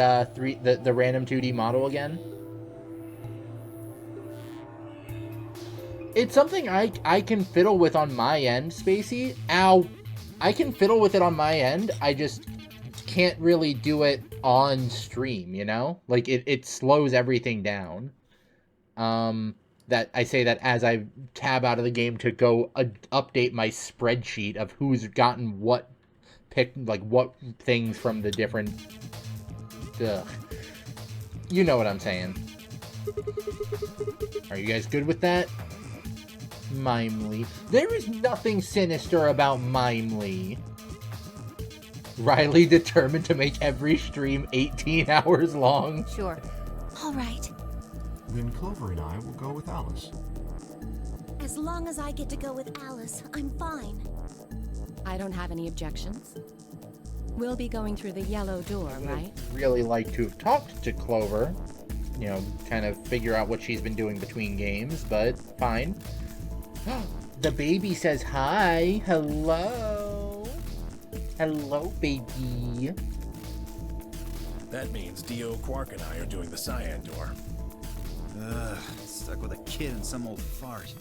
the random 2D model again? It's something I can fiddle with on my end, Spacey. Ow. I can fiddle with it on my end. I just can't really do it on stream, you know? Like, it slows everything down. That I say that as I tab out of the game to go update my spreadsheet of who's gotten what what things from the different... Ugh. You know what I'm saying. Are you guys good with that? Mimely. There is nothing sinister about Mimely. Riley determined to make every stream 18 hours long. Sure. All right. Then Clover and I will go with Alice. As long as I get to go with Alice, I'm fine. I don't have any objections. We'll be going through the yellow door, right? Really like to have talked to Clover. You know, kind of figure out what she's been doing between games, but fine. The baby says hi. Hello. Hello, baby. That means Dio, Quark, and I are doing the cyan door. Ugh, stuck with a kid and some old fart.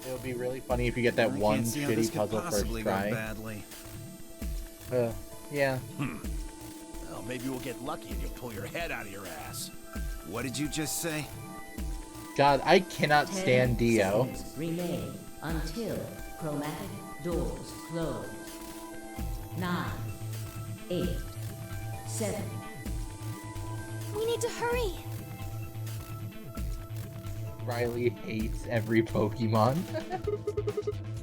It'll be really funny if you get that I one can't see how this shitty could puzzle possibly first go try. badly. Yeah. Well, maybe we'll get lucky and you'll pull your head out of your ass. What did you just say? God, I cannot 10 stand Dio. seconds remain until chromatic doors close. 9, 8, 7. We need to hurry. Riley hates every Pokemon.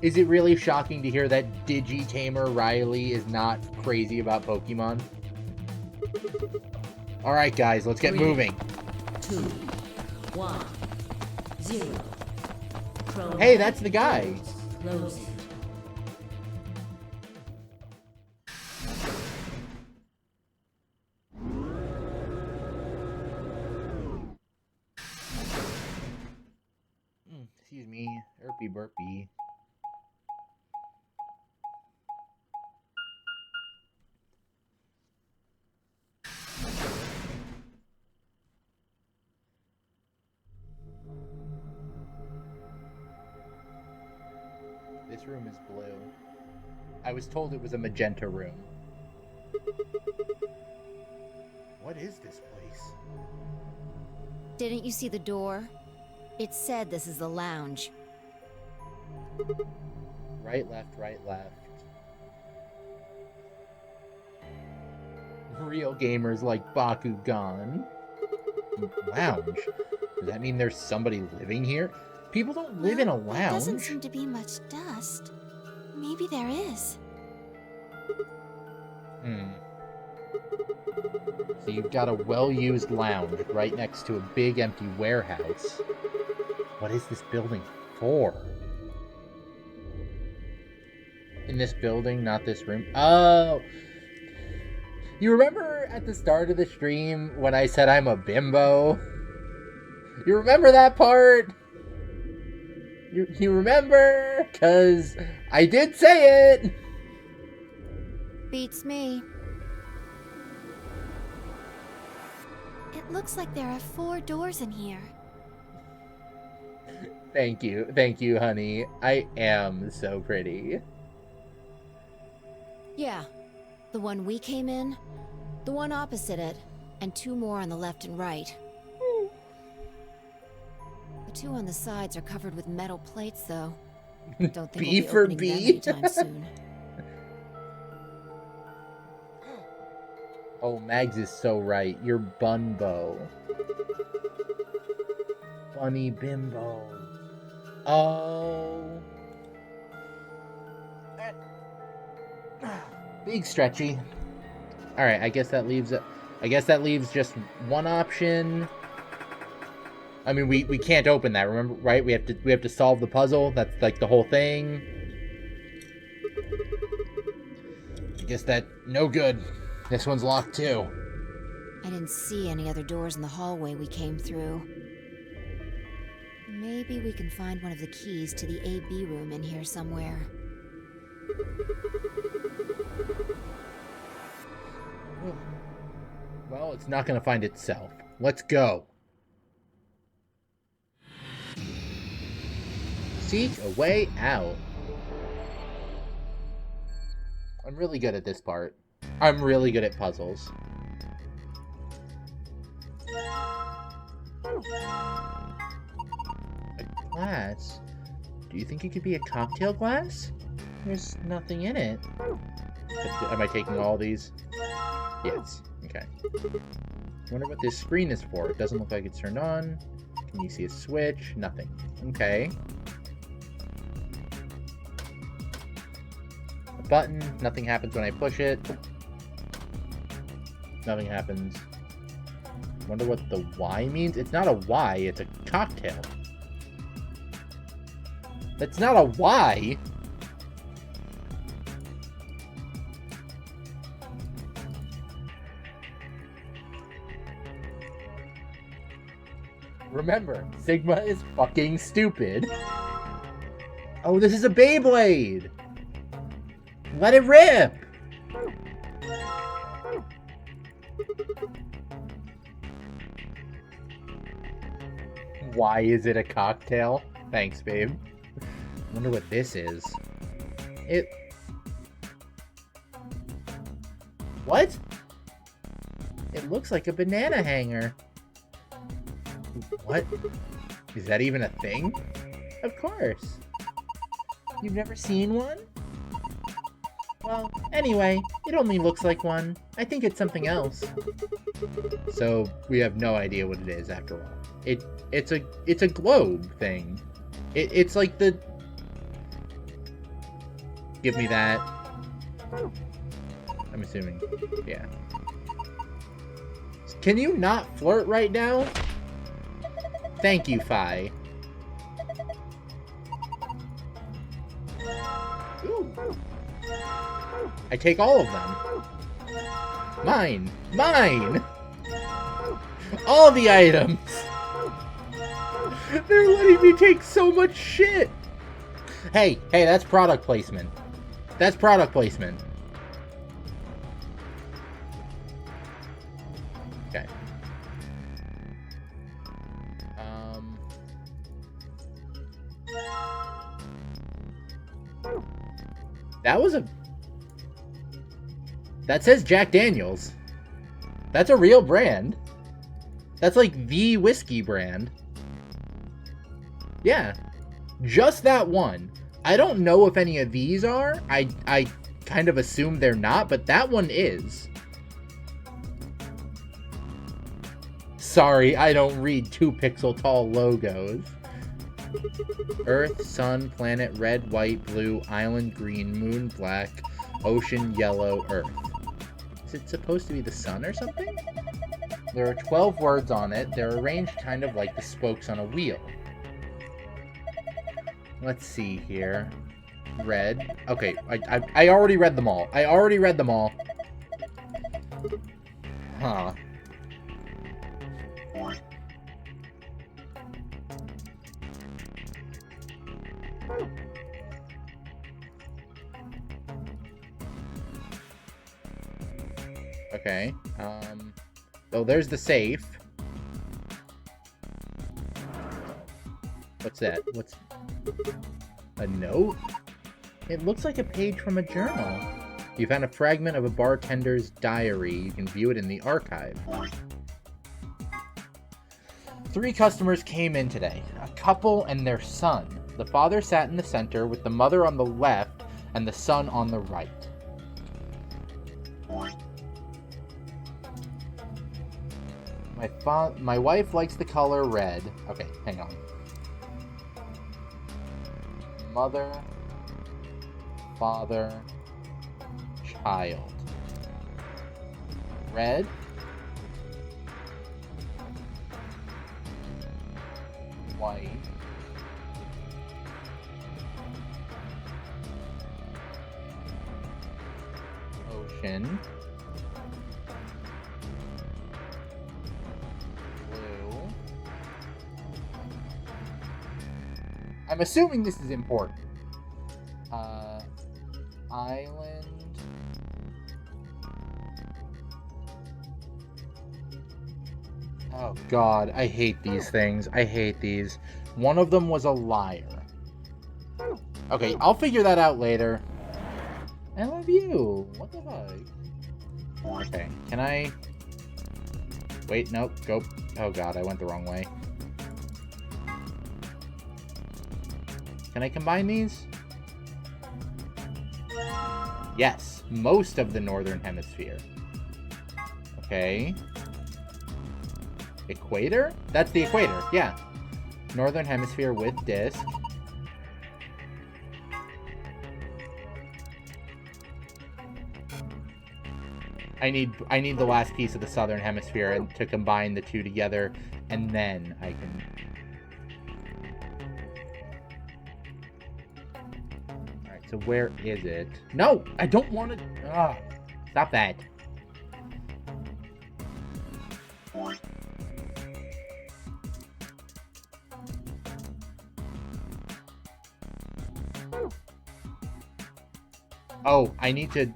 Is it really shocking to hear that Digitamer Riley is not crazy about Pokemon? Alright guys, let's get 3, moving. 2, 1, 0. Hey, that's the guy. Doors closing. Excuse me, Erpy burpy. This room is blue. I was told it was a magenta room. What is this place? Didn't you see the door? It said this is the lounge. Right, left, right, left. Real gamers like Bakugan. Lounge? Does that mean there's somebody living here? People don't live in a There doesn't lounge. seem to be much dust. Maybe there is. So you've got a well-used lounge right next to a big empty warehouse. What is this building for? In this building, not this room. Oh! You remember at the start of the stream when I said I'm a bimbo? You remember that part? You remember? 'Cause I did say it! Beats me. It looks like there are 4 doors in here. Thank you, honey. I am so pretty. Yeah. The one we came in, the one opposite it, and 2 more on the left and right. The 2 on the sides are covered with metal plates, though. Don't think B we'll be for opening them B? anytime soon. Oh, Mags is so right. You're Bunbo. Bunny Bimbo. Oh. Big stretchy. Alright, I guess that leaves just one option. I mean, we can't open that, remember, right? We have to solve the puzzle. That's like the whole thing. I guess that no good. This one's locked too. I didn't see any other doors in the hallway we came through. Maybe we can find one of the keys to the AB room in here somewhere. Well, it's not going to find itself. Let's go. Seek a way out. I'm really good at this part. I'm really good at puzzles. A glass? Do you think it could be a cocktail glass? There's nothing in it. Am I taking all these? Yes. Okay. I wonder what this screen is for. It doesn't look like it's turned on. Can you see a switch? Nothing. Okay. A button. Nothing happens when I push it. Nothing happens. Wonder what the Y means? It's not a Y, it's a cocktail. That's not a Y! Remember, Sigma is fucking stupid. Oh, this is a Beyblade! Let it rip! Why is it a cocktail? Thanks, babe. Wonder what this is. What? It looks like a banana hanger. What? Is that even a thing? Of course. You've never seen one? Well, anyway, it only looks like one. I think it's something else. So, we have no idea what it is after all. It's a globe thing. It's like the... Give me that. I'm assuming. Yeah. Can you not flirt right now? Thank you, Fi. Ooh. I take all of them. Mine! Mine! All the items! They're letting me take so much shit! Hey, that's product placement. That's product placement. Okay. That was a... That says Jack Daniels. That's a real brand. That's like the whiskey brand. Yeah. Just that one. I don't know if any of these are. I kind of assume they're not, but that one is. Sorry, I don't read 2 pixel tall logos. Earth, sun, planet, red, white, blue, island, green, moon, black, ocean, yellow, earth. Is it supposed to be the sun or something? There are 12 words on it. They're arranged kind of like the spokes on a wheel. Let's see here. Red. Okay, I already read them all. I already read them all. Huh. Okay. Oh, there's the safe. What's that? What's... a note? It looks like a page from a journal. You found a fragment of a bartender's diary. You can view it in the archive. 3 customers came in today. A couple and their son. The father sat in the center with the mother on the left and the son on the right. My wife likes the color red. Okay, hang on. Mother, father, child. Red. White. Ocean. Blue. I'm assuming this is important. Island. Oh god, I hate these things. I hate these. One of them was a liar. Okay, I'll figure that out later. I love you. What the fuck? Okay, can I... Wait, nope, go... Oh god, I went the wrong way. Can I combine these? Yes, most of the northern hemisphere. Okay. Equator? That's the equator, yeah. Northern hemisphere with disk. I need the last piece of the southern hemisphere and to combine the two together, and then I can... Alright, so where is it? No! I don't want to... Ah, stop that. Oh, I need to...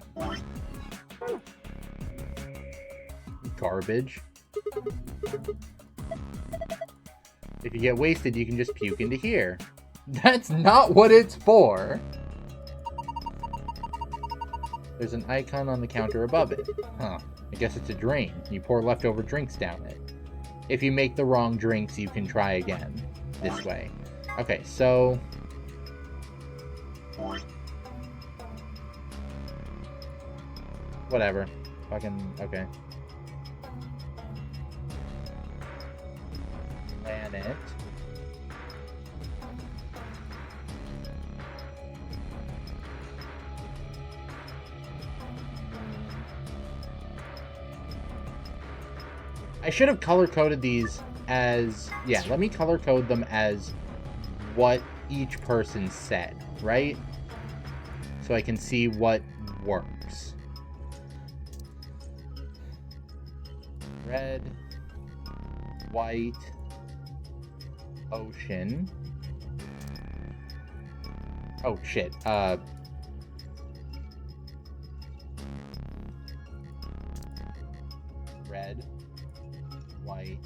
Garbage. If you get wasted, you can just puke into here. That's not what it's for! There's an icon on the counter above it. Huh. I guess it's a drain. You pour leftover drinks down it. If you make the wrong drinks, you can try again. This way. Okay, so... Whatever. Fucking... Okay. Planet. I should have color-coded these as... Yeah, let me color-code them as what each person said, right? So I can see what works. Red, white, ocean. Oh, shit. Red, white,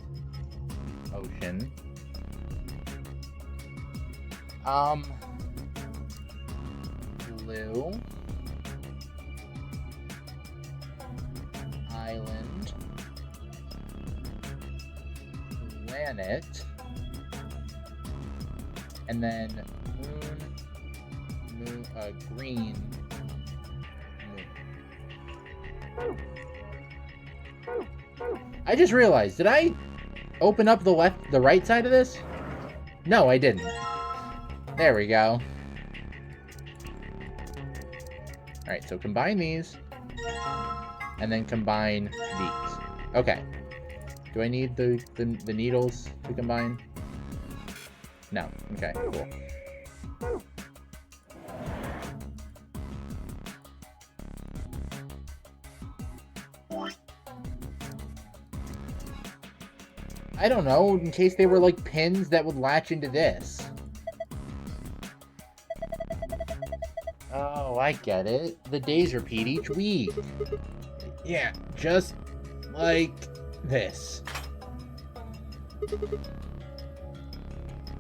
ocean. Blue, island, planet, and then green moon. I just realized, did I open up the right side of this? No, I didn't. There we go. Alright, so combine these. And then combine these. Okay. Do I need the needles to combine? No. Okay, cool. I don't know, in case they were like pins that would latch into this. Oh, I get it. The days repeat each week. Yeah, just like this.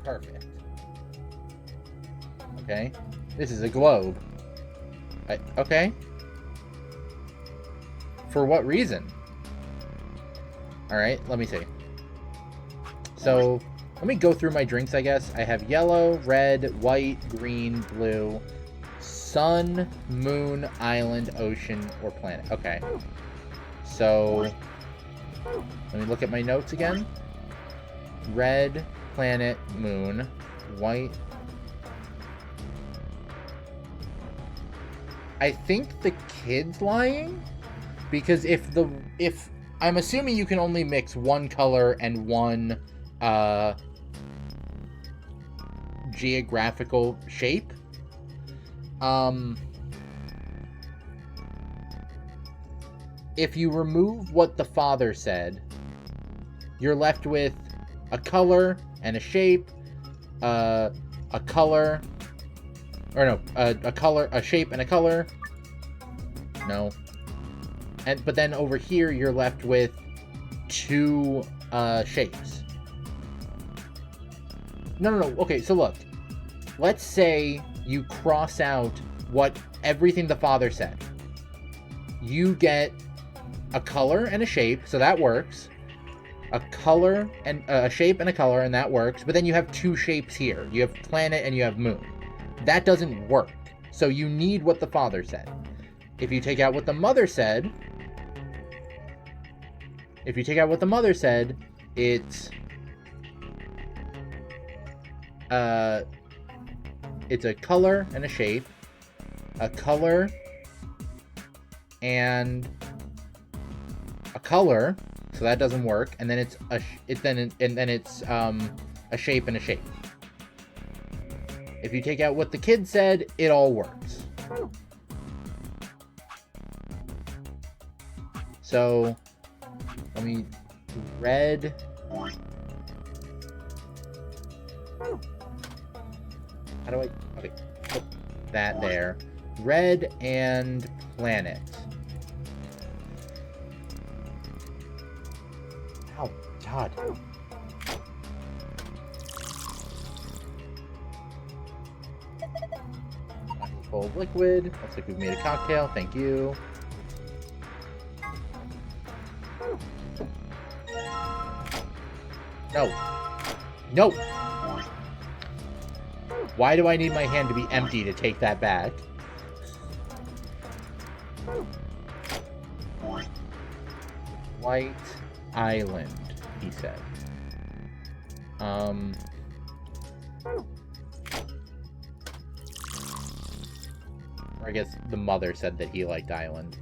Perfect. Okay. This is a globe. Okay. For what reason? Alright, let me see. So, let me go through my drinks, I guess. I have yellow, red, white, green, blue, sun, moon, island, ocean, or planet. Okay. So, let me look at my notes again. Red, planet, moon, white. I think the kid's lying, because if I'm assuming you can only mix one color and one geographical shape. If you remove what the father said, you're left with a color and a shape, a color, or no, a color, a shape and a color. No. But then over here, you're left with two shapes. No. Okay, so look. Let's say you cross out everything the father said. You get a color and a shape, so that works. A color and a shape and a color, and that works. But then you have two shapes here. You have planet and you have moon. That doesn't work. So you need what the father said. If you take out what the mother said, it's a color and a shape, a color and a color, so that doesn't work, and then it's a shape and a shape. If you take out what the kid said, it all works. So let me red. How do I... Okay, put that there. Red and planet. Oh, God. Full of liquid. Looks like we've made a cocktail. Thank you. No. No! Why do I need my hand to be empty to take that back? White Island, he said. Or I guess the mother said that he liked Island.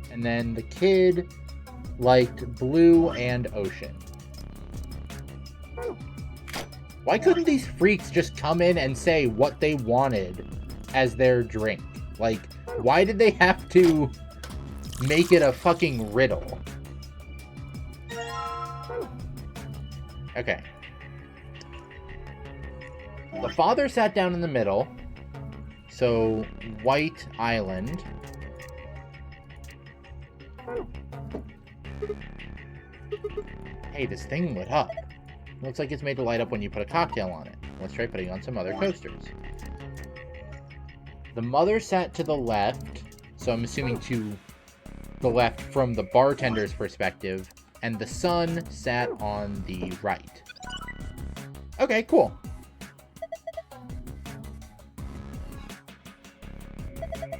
And then the kid liked blue and ocean. Why couldn't these freaks just come in and say what they wanted as their drink? Like, why did they have to make it a fucking riddle? Okay. The father sat down in the middle. So, White Island. Hey, this thing lit up. Looks like it's made to light up when you put a cocktail on it. Let's try putting on some other coasters. The mother sat to the left, so I'm assuming to the left from the bartender's perspective, and the son sat on the right. Okay, cool.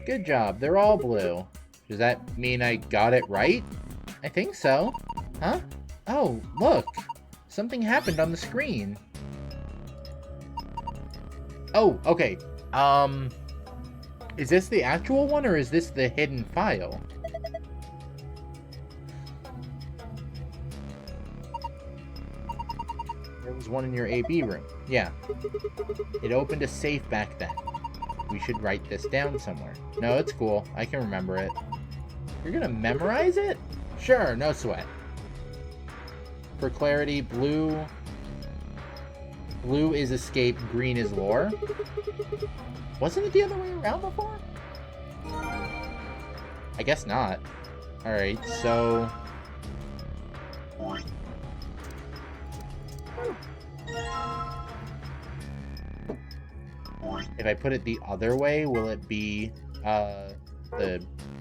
Good job. They're all blue. Does that mean I got it right? I think so. Huh? Oh, look. Something happened on the screen. Oh, okay. Is this the actual one, or is this the hidden file? There was one in your AB room. Yeah. It opened a safe back then. We should write this down somewhere. No, it's cool. I can remember it. You're gonna memorize it? Sure, no sweat. For clarity, blue is escape, green is lore. Wasn't it the other way around before? I guess not. Alright, so... if I put it the other way, will it be,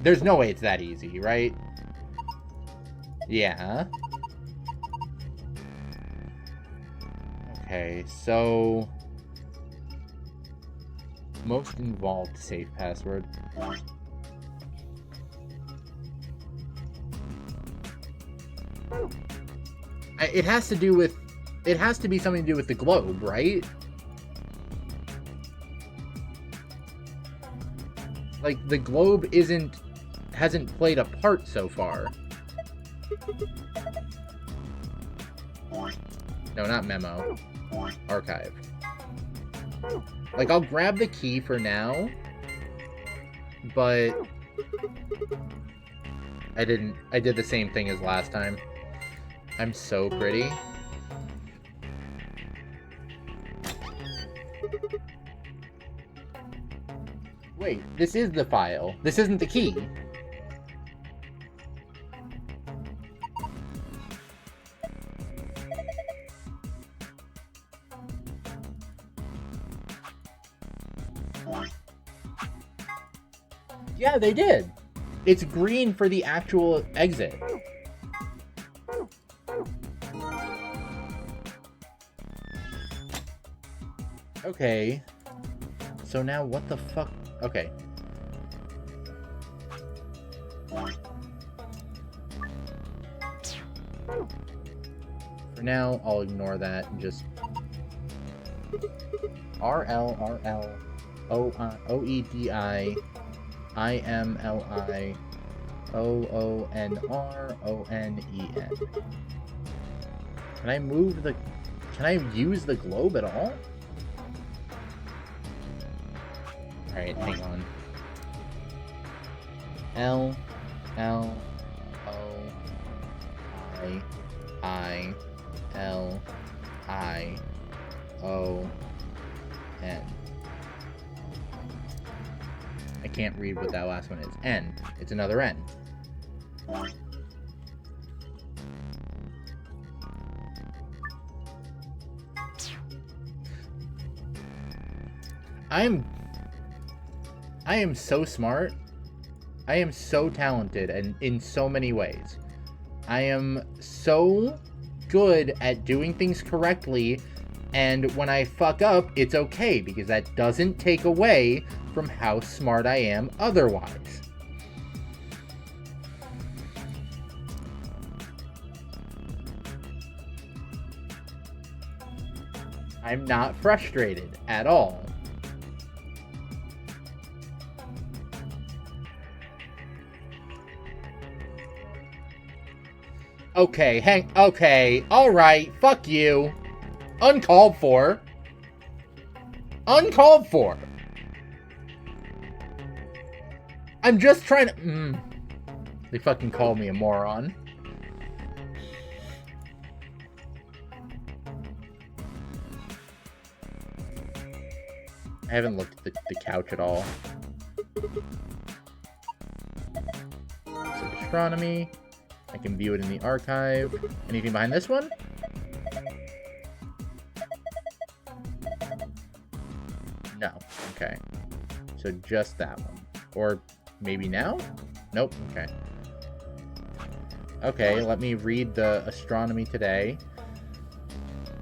There's no way it's that easy, right? Yeah. Okay, so... most involved safe password. It has to do with... it has to be something to do with the globe, right? Like, the globe hasn't played a part so far. No, not memo. Archive. Like, I'll grab the key for now, but I did the same thing as last time. I'm so pretty. Wait, this is the file. This isn't the key. Yeah, they did. It's green for the actual exit. Okay. So now what the fuck? Okay. For now, I'll ignore that and just... RL, OEDI, IMLI, OONR, ONEN. Can I move the... can I use the globe at all? Alright, hang on. L, O, I, L, I, O, N. I can't read what that last one is. N. It's another N. I am so smart. I am so talented and in so many ways. I am so good at doing things correctly, and when I fuck up, it's okay, because that doesn't take away from how smart I am otherwise. I'm not frustrated at all. Okay, okay, alright, fuck you. Uncalled for. Uncalled for. I'm just trying to... They fucking called me a moron. I haven't looked at the couch at all. So, astronomy. I can view it in the archive. Anything behind this one? No. Okay. So just that one. Or maybe now? Nope. Okay. Okay, let me read the astronomy today.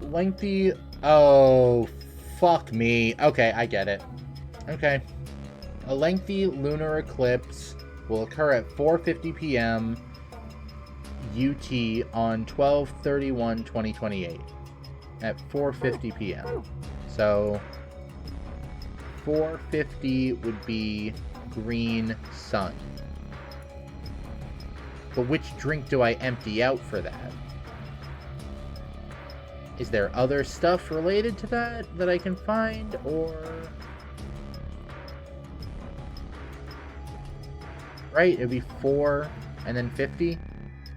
Lengthy... oh, fuck me. Okay, I get it. Okay. A lengthy lunar eclipse will occur at 4:50 p.m. UT on 12/31/2028 at 4:50 p.m. So 4:50 would be green sun. But which drink do I empty out for that? Is there other stuff related to that I can find, or... Right, it would be 4 and then 50.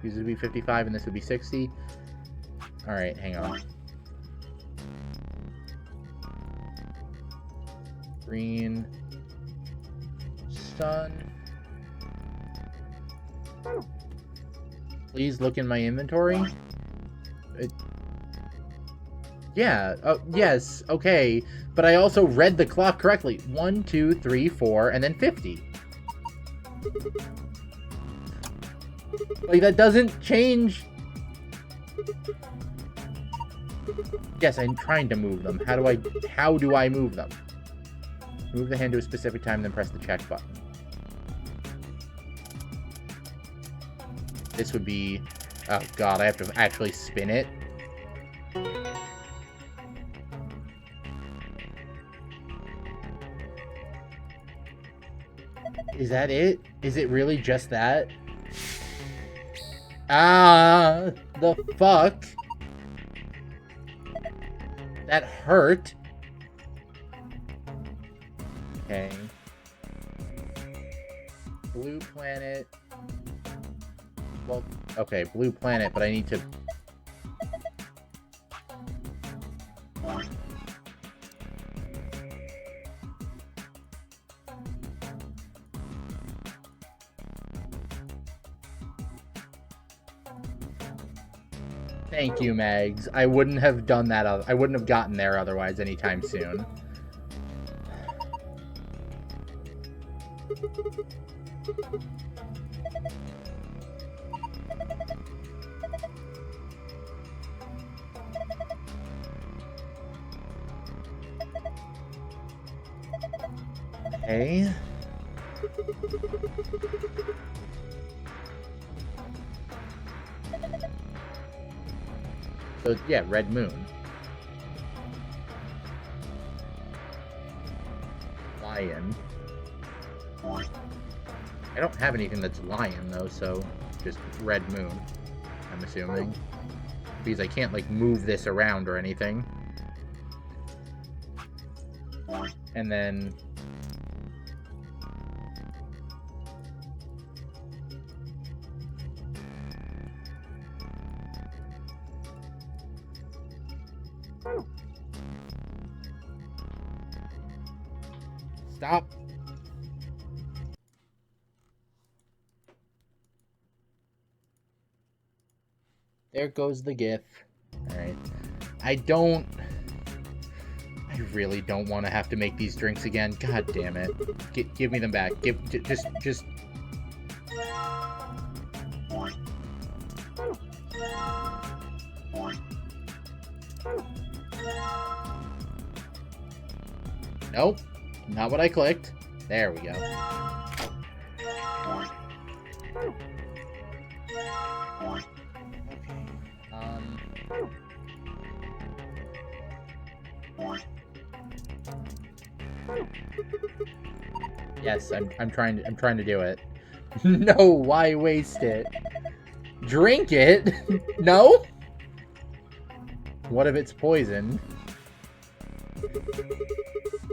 These would be 55 and this would be 60. Alright, hang on. Green sun. Please look in my inventory. Yeah, yes, okay. But I also read the clock correctly. 1, 2, 3, 4, and then 50. Like, that doesn't change. Yes, I'm trying to move them. How do I move them? Move the hand to a specific time, then press the check button. This would be... Oh god, I have to actually spin it. Is that it? Is it really just that? Ah, the fuck? That hurt. Okay. Blue planet. Well, okay, blue planet, but I need to... Thank you, Mags. I wouldn't have done that. I wouldn't have gotten there otherwise anytime soon. Okay. So, yeah, Red Moon. Lion. I don't have anything that's lion, though, so just Red Moon, I'm assuming. Because I can't, like, move this around or anything. And then... Stop. There goes the GIF. Alright. I really don't want to have to make these drinks again. God damn it. Give me them back. Just... Nope. Not what I clicked. There we go. Yes, I'm trying to do it. No, why waste it? Drink it? No? What if it's poison?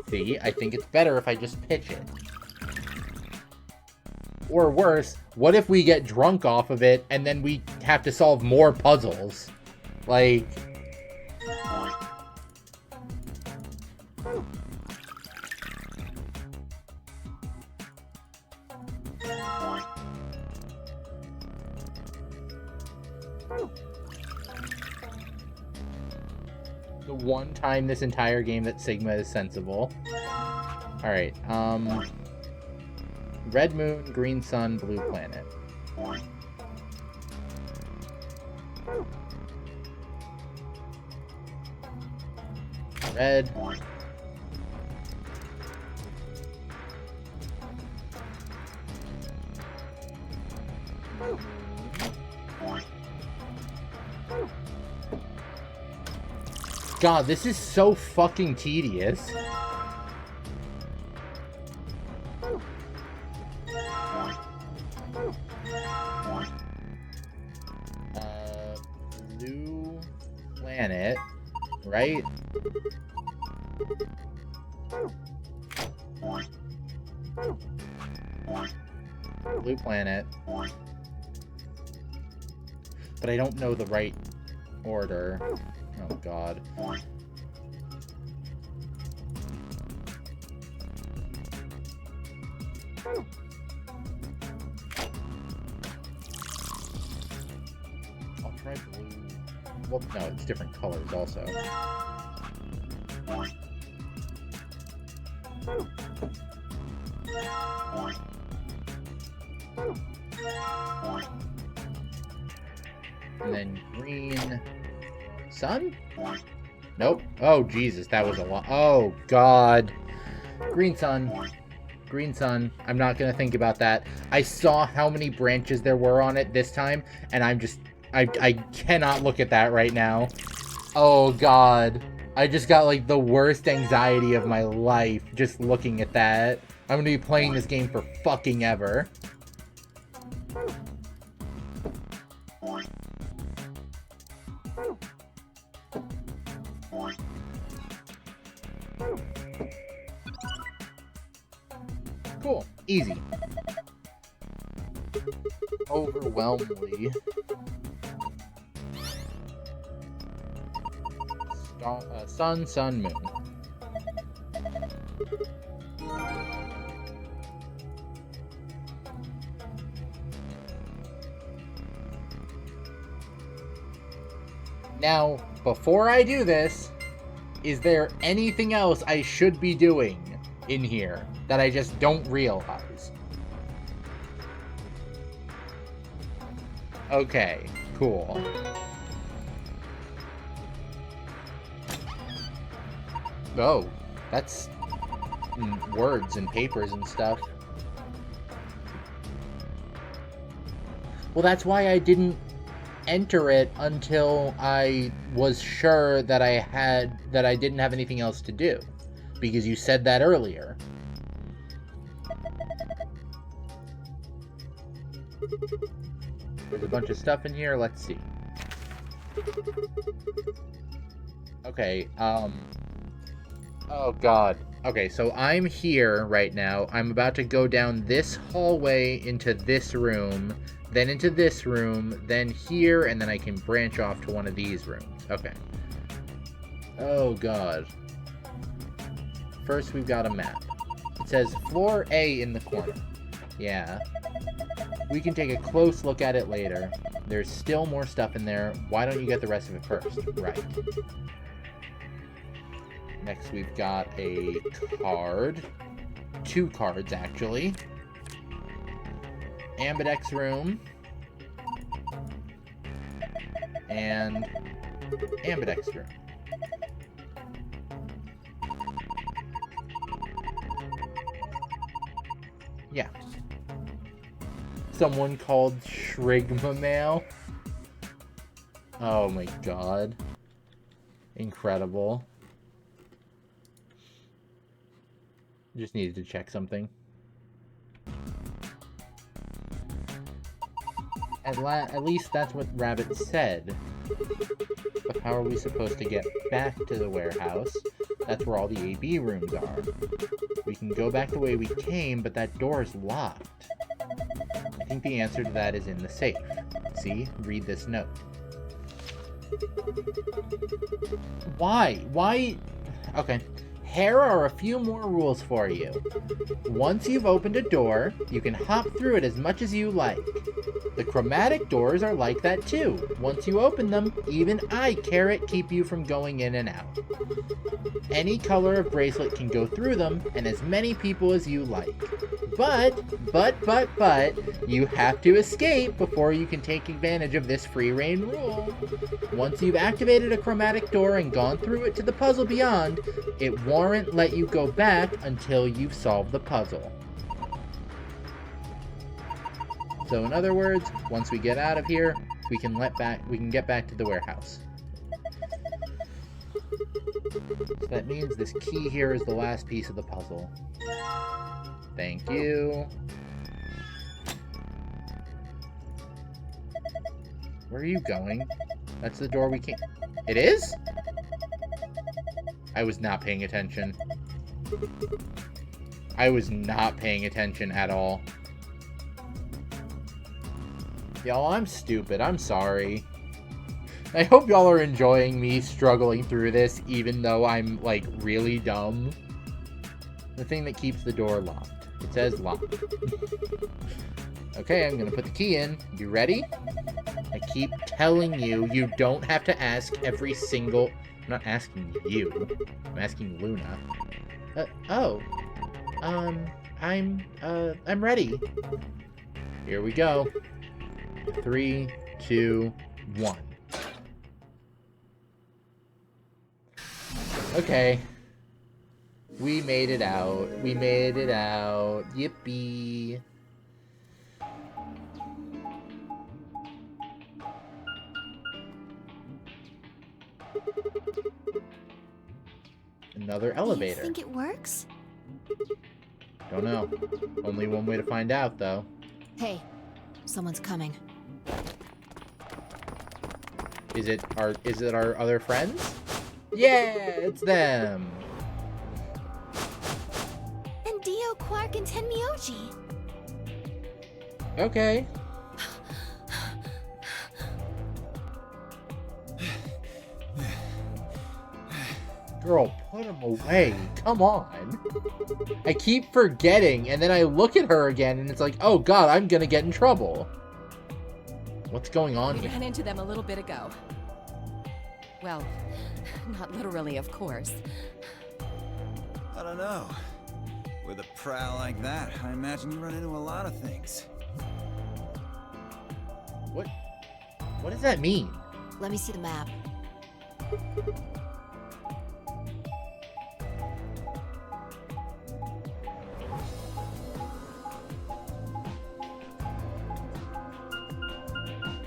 See, I think it's better if I just pitch it. Or worse, what if we get drunk off of it and then we have to solve more puzzles? Like... The one time this entire game that Sigma is sensible. Alright, Red Moon, Green Sun, Blue Planet. Red. God, this is so fucking tedious. Blue planet, right? Blue planet. But I don't know the right order. Oh god. I'll try blue. Well, no, it's different colors also. And then green sun? Nope. Oh, Jesus, that was a lot. Oh, God. Green sun. Green sun. I'm not going to think about that. I saw how many branches there were on it this time, and I'm just... I cannot look at that right now. Oh, God. I just got, like, the worst anxiety of my life just looking at that. I'm going to be playing this game for fucking ever. Cool. Easy. Overwhelmingly. Sun, sun, moon. Now, before I do this, is there anything else I should be doing in here that I just don't realize? Okay, cool. Oh, that's words and papers and stuff. Well, that's why I didn't enter it until I was sure that I didn't have anything else to do, because you said that earlier. There's a bunch of stuff in here. Let's see. Okay, oh god. Okay, so I'm here right now. I'm about to go down this hallway into this room, then into this room, then here, and then I can branch off to one of these rooms. Okay. Oh god. First, we've got a map. It says floor A in the corner. Yeah. We can take a close look at it later. There's still more stuff in there. Why don't you get the rest of it first? Right. Next, we've got a card. 2 cards, actually. Ambidex room. And Ambidex room. Yeah. Someone called Shrigma Mail. Oh my god. Incredible. Just needed to check something. At least that's what Rabbit said. But how are we supposed to get back to the warehouse? That's where all the AB rooms are. We can go back the way we came, but that door is locked. I think the answer to that is in the safe. See? Read this note. Why? Why? Okay. Here are a few more rules for you. Once you've opened a door, you can hop through it as much as you like. The chromatic doors are like that too. Once you open them, even I, Carrot, keep you from going in and out. Any color of bracelet can go through them, and as many people as you like. But, you have to escape before you can take advantage of this free reign rule. Once you've activated a chromatic door and gone through it to the puzzle beyond, it won't let you go back until you've solved the puzzle. So in other words, once we get out of here, we can get back to the warehouse. So that means this key here is the last piece of the puzzle. Thank you. Where are you going? That's the door we can't... It is? I was not paying attention. I was not paying attention at all. Y'all, I'm stupid. I'm sorry. I hope y'all are enjoying me struggling through this, even though I'm, like, really dumb. The thing that keeps the door locked. It says locked. Okay, I'm gonna put the key in. You ready? I keep telling you, you don't have to ask every single... I'm not asking you. I'm asking Luna. I'm ready. Here we go. 3, 2, 1. Okay. We made it out. We made it out. Yippee. Another elevator. Do you think it works? Don't know. Only one way to find out, though. Hey, someone's coming. Is it our other friends? Yeah, it's them. And Dio, Quark, and Tenmyoji. Okay. Girl, put him away. Come on. I keep forgetting, and then I look at her again, and it's like, oh god, I'm gonna get in trouble. What's going on We here? ran into them a little bit ago. Well, not literally, of course. I don't know. With a prowl like that, I imagine you run into a lot of things. What does that mean? Let me see the map.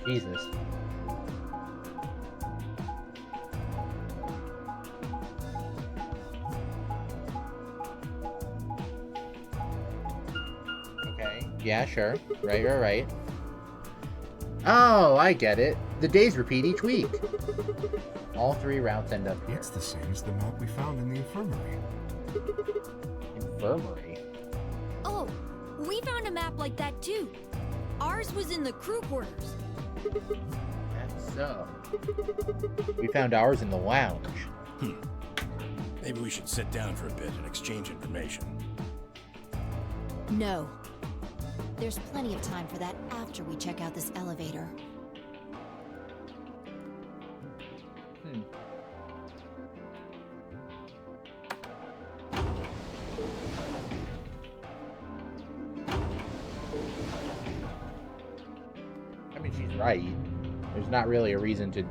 Jesus. Okay. Yeah, sure. Right. Oh, I get it. The days repeat each week. All 3 routes end up here. It's the same as the map we found in the infirmary. Infirmary? Oh, we found a map like that too. Ours was in the crew quarters. That's so. We found ours in the lounge. Maybe we should sit down for a bit and exchange information. No. There's plenty of time for that after we check out this elevator. I mean, she's right. There's not really a reason to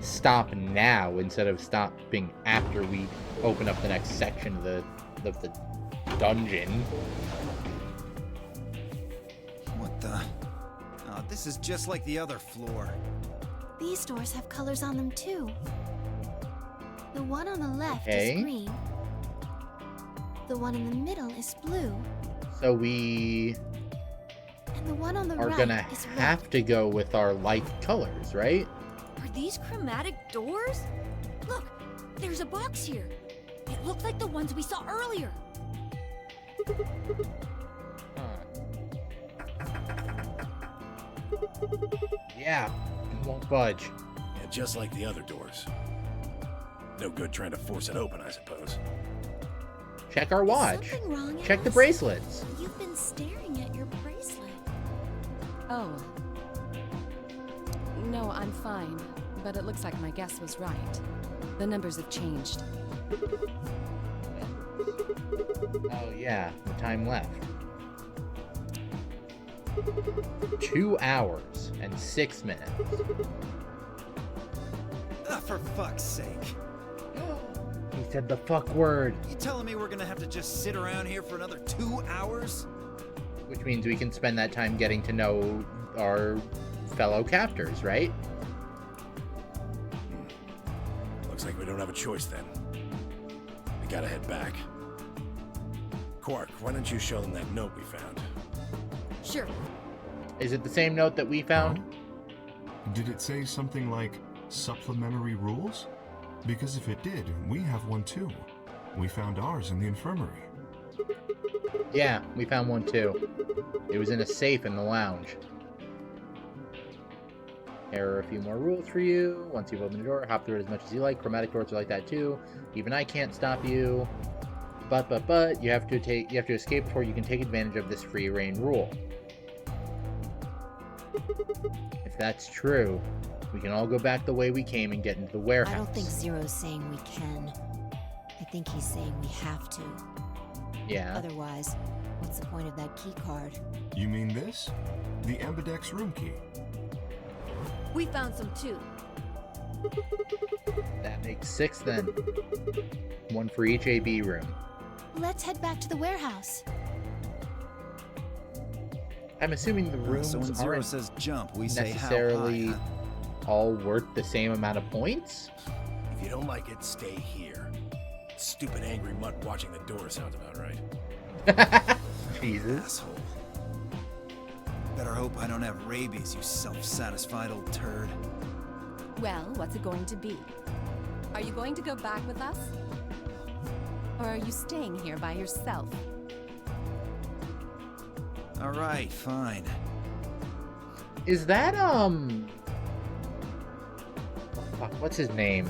stop now instead of stopping after we open up the next section of the dungeon. What the? Oh, this is just like the other floor. These doors have colors on them too. The one on the left Okay. is green. The one in the middle is blue. So we And the one on the are right gonna is red. have to go with our light colors, right? Are these chromatic doors? Look, there's a box here. It looked like the ones we saw earlier. Yeah, it won't budge. Yeah, just like the other doors. No good trying to force it open, I suppose. Check our watch. Something wrong, Check the Alice? bracelets. You've been staring at your bracelet. Oh. No, I'm fine. But it looks like my guess was right. The numbers have changed. Oh yeah, the time left. 2 hours and 6 minutes. Ah, for fuck's sake. He said the fuck word. You telling me we're gonna have to just sit around here for another 2 hours? Which means we can spend that time getting to know our fellow captors, right? Looks like we don't have a choice then. We gotta head back. Quark, why don't you show them that note we found? Sure. Is it the same note that we found? Did it say something like supplementary rules? Because if it did, we have one too. We found ours in the infirmary. Yeah, we found one too. It was in a safe in the lounge. Here are a few more rules for you. Once you've opened the door, hop through it as much as you like. Chromatic doors are like that too. Even I can't stop you. But you have to escape before you can take advantage of this free reign rule. If that's true, we can all go back the way we came and get into the warehouse. I don't think Zero's saying we can. I think he's saying we have to. Yeah. Otherwise, what's the point of that key card? You mean this? The Ambidex room key. We found some too. That makes 6 then. One for each AB room. Let's head back to the warehouse. I'm assuming the rooms So when Zero aren't says jump, we say how necessarily high, huh? all worth the same amount of points. If you don't like it, stay here. Stupid angry mutt watching the door sounds about right. Jesus. Asshole. Better hope I don't have rabies, you self-satisfied old turd. Well, what's it going to be? Are you going to go back with us? Or are you staying here by yourself? All right, fine. Is that, oh, fuck, what's his name?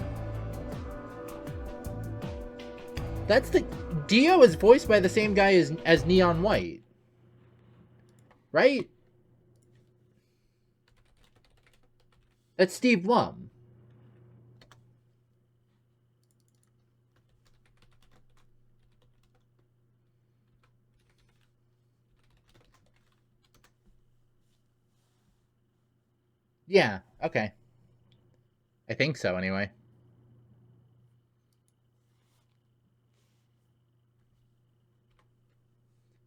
That's the... Dio is voiced by the same guy as Neon White. Right? That's Steve Blum. Yeah, okay. I think so, anyway.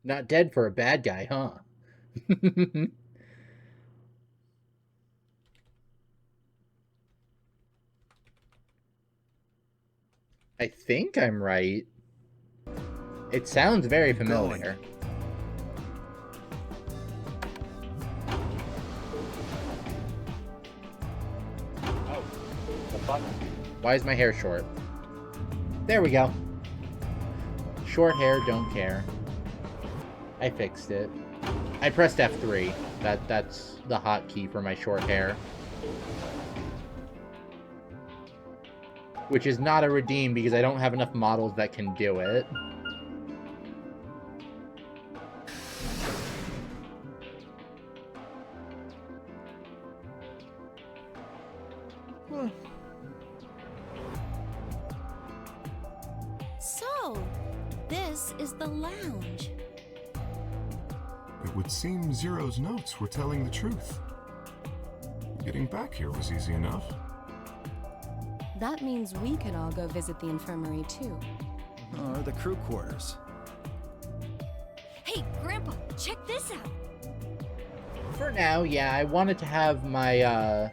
Not dead for a bad guy, huh? I think I'm right. It sounds very familiar. Oh, the fuck? Why is my hair short? There we go. Short hair, don't care. I fixed it. I pressed F3. That's the hotkey for my short hair. Which is not a redeem because I don't have enough models that can do it. So, this is the lounge. It would seem Zero's notes were telling the truth. Getting back here was easy enough. That means we can all go visit the infirmary too. Or the crew quarters. Hey, Grandpa, check this out. For now, yeah, I wanted to have my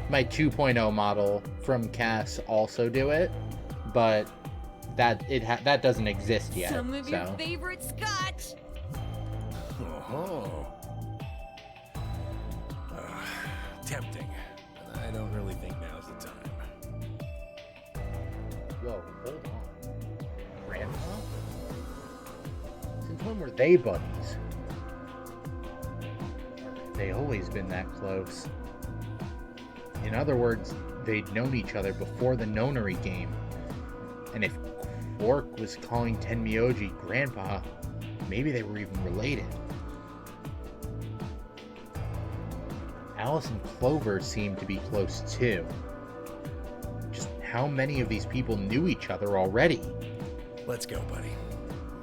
my 2.0 model from Cass also do it, but that doesn't exist yet. Some of your favorite scotch. Oh. Tempting. I don't really think now's the time. Whoa, hold on. Grandpa? Since when were they buddies? They always been that close. In other words, they'd known each other before the Nonary game. And if Quark was calling Tenmyoji Grandpa, maybe they were even related. Alice and Clover seemed to be close too. Just how many of these people knew each other already? Let's go, buddy.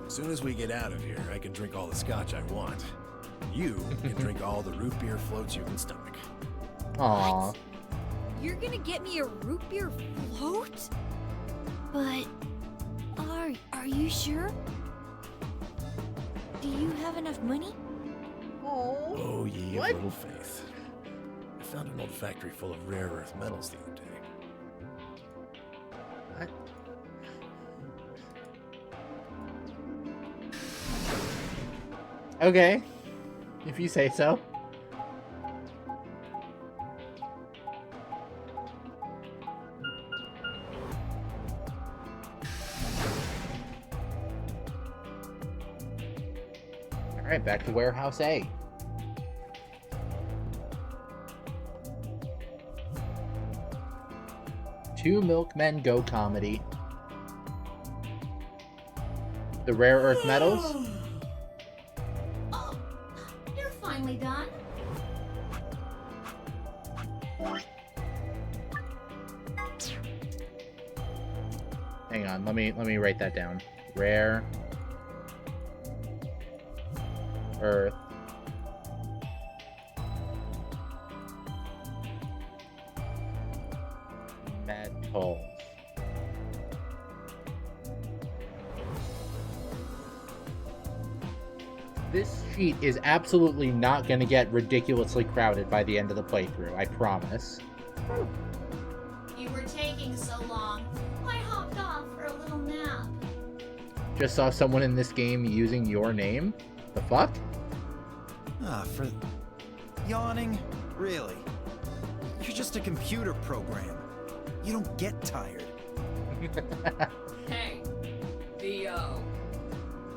As soon as we get out of here, I can drink all the scotch I want. You can drink all the root beer floats you can stomach. Aww. You're gonna get me a root beer float? But are you sure? Do you have enough money? Oh, ye of What? little faith. I found an old factory full of rare earth metals the other day. What? Okay, if you say so. Alright, back to Warehouse A. Two Milkmen Go comedy. The rare earth metals. Oh, you're finally done. Hang on, let me write that down. Rare earth metals. This sheet is absolutely not going to get ridiculously crowded by the end of the playthrough, I promise. You were taking so long. I hopped off for a little nap. Just saw someone in this game using your name? The fuck? For yawning? Really? You're just a computer program. You don't get tired. Hey, VO.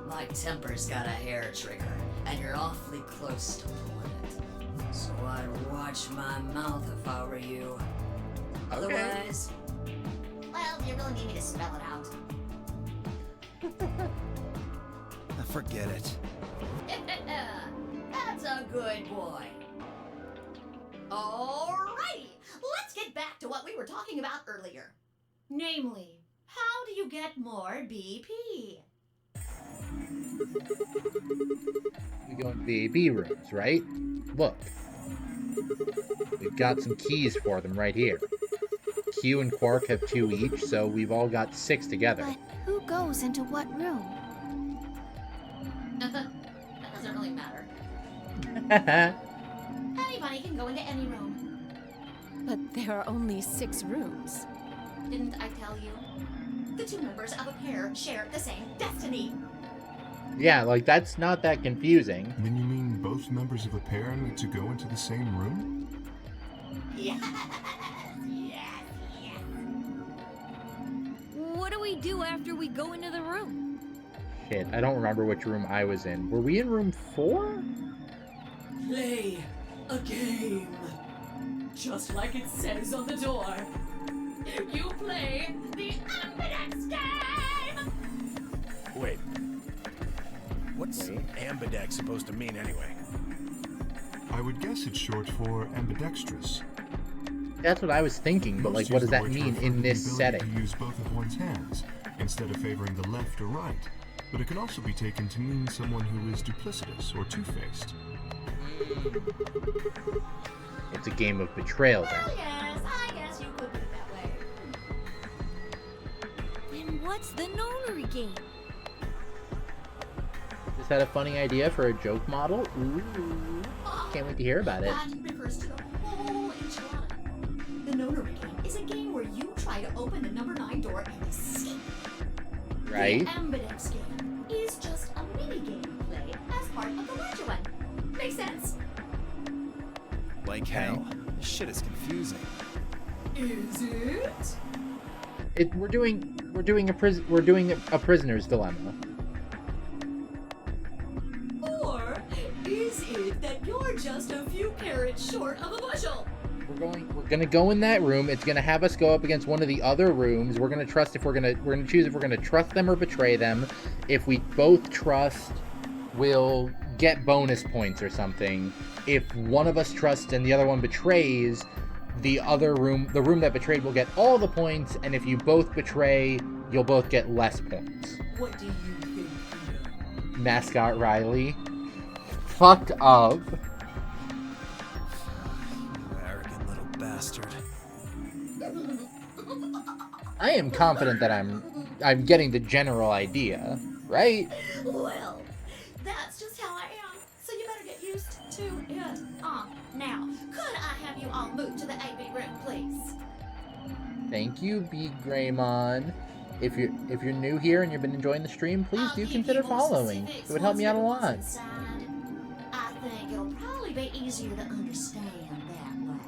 My temper's got a hair trigger, and you're awfully close to pulling it. So I'd watch my mouth if I were you. Otherwise... Well, do you really need me to spell it out? Forget it. That's a good boy. Alrighty, let's get back to what we were talking about earlier. Namely, how do you get more BP? We go in VAB rooms, right? Look. We've got some keys for them right here. Q and Quark have 2 each, so we've all got 6 together. But who goes into what room? That doesn't really matter. Anybody can go into any room. But there are only 6 rooms. Didn't I tell you? The 2 members of a pair share the same destiny. Yeah, like, that's not that confusing. Then you mean both members of a pair need to go into the same room? Yes, yes, yes. What do we do after we go into the room? Shit, I don't remember which room I was in. Were we in room 4? Play a game. Just like it says on the door. You play the Ambidex game! Wait. What's ambidex supposed to mean anyway? I would guess it's short for ambidextrous. That's what I was thinking, but, like, Most what use does the that word to mean refer in to the this ability setting? To use both of one's hands, instead of favoring the left or right. But it can also be taken to mean someone who is duplicitous or two-faced. It's a game of betrayal, then. Well, yes, I guess you could put it that way. Then what's the nonary game? Just had a funny idea for a joke model. Ooh. Can't wait to hear about it. That refers to the whole enchilada. The nonary game is a game where you try to open the number 9 door and escape. Right? The Ambidex game is just a mini game you play as part of the larger one. Make sense? Like hell. This shit is confusing. Is it? We're doing a prisoner's dilemma. Or is it that you're just a few carrots short of a bushel? We're gonna go in that room. It's gonna have us go up against one of the other rooms. We're gonna choose if we're gonna trust them or betray them. If we both trust, we'll get bonus points or something. If one of us trusts and the other one betrays, the room that betrayed will get all the points, and if you both betray, you'll both get less points. What do you think, Theo? Mascot Riley. Fucked up. Arrogant little bastard. I am confident that I'm getting the general idea, right? Well, that's just how I am, so you better get used to to it. Now, could I have you all move to the AB room, please? Thank you, B. Greymon. If you're new here and you've been enjoying the stream, please do consider following. It would help me out a lot. I think it'll probably be easier to understand that way.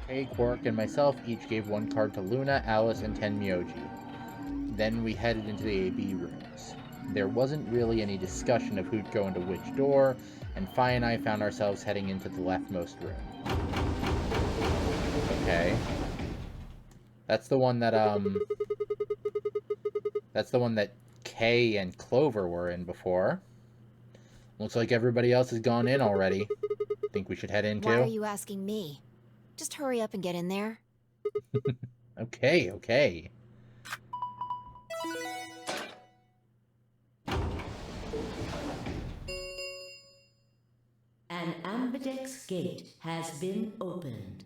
Kay, Quark, and myself each gave 1 card to Luna, Alice, and Tenmyoji. Then we headed into the AB rooms. There wasn't really any discussion of who'd go into which door, and Fi and I found ourselves heading into the leftmost room. Okay. That's the one that, That's the one that Kay and Clover were in before. Looks like everybody else has gone in already. Think we should head in too? Why are you asking me? Just hurry up and get in there. Okay. An ambidex gate has been opened.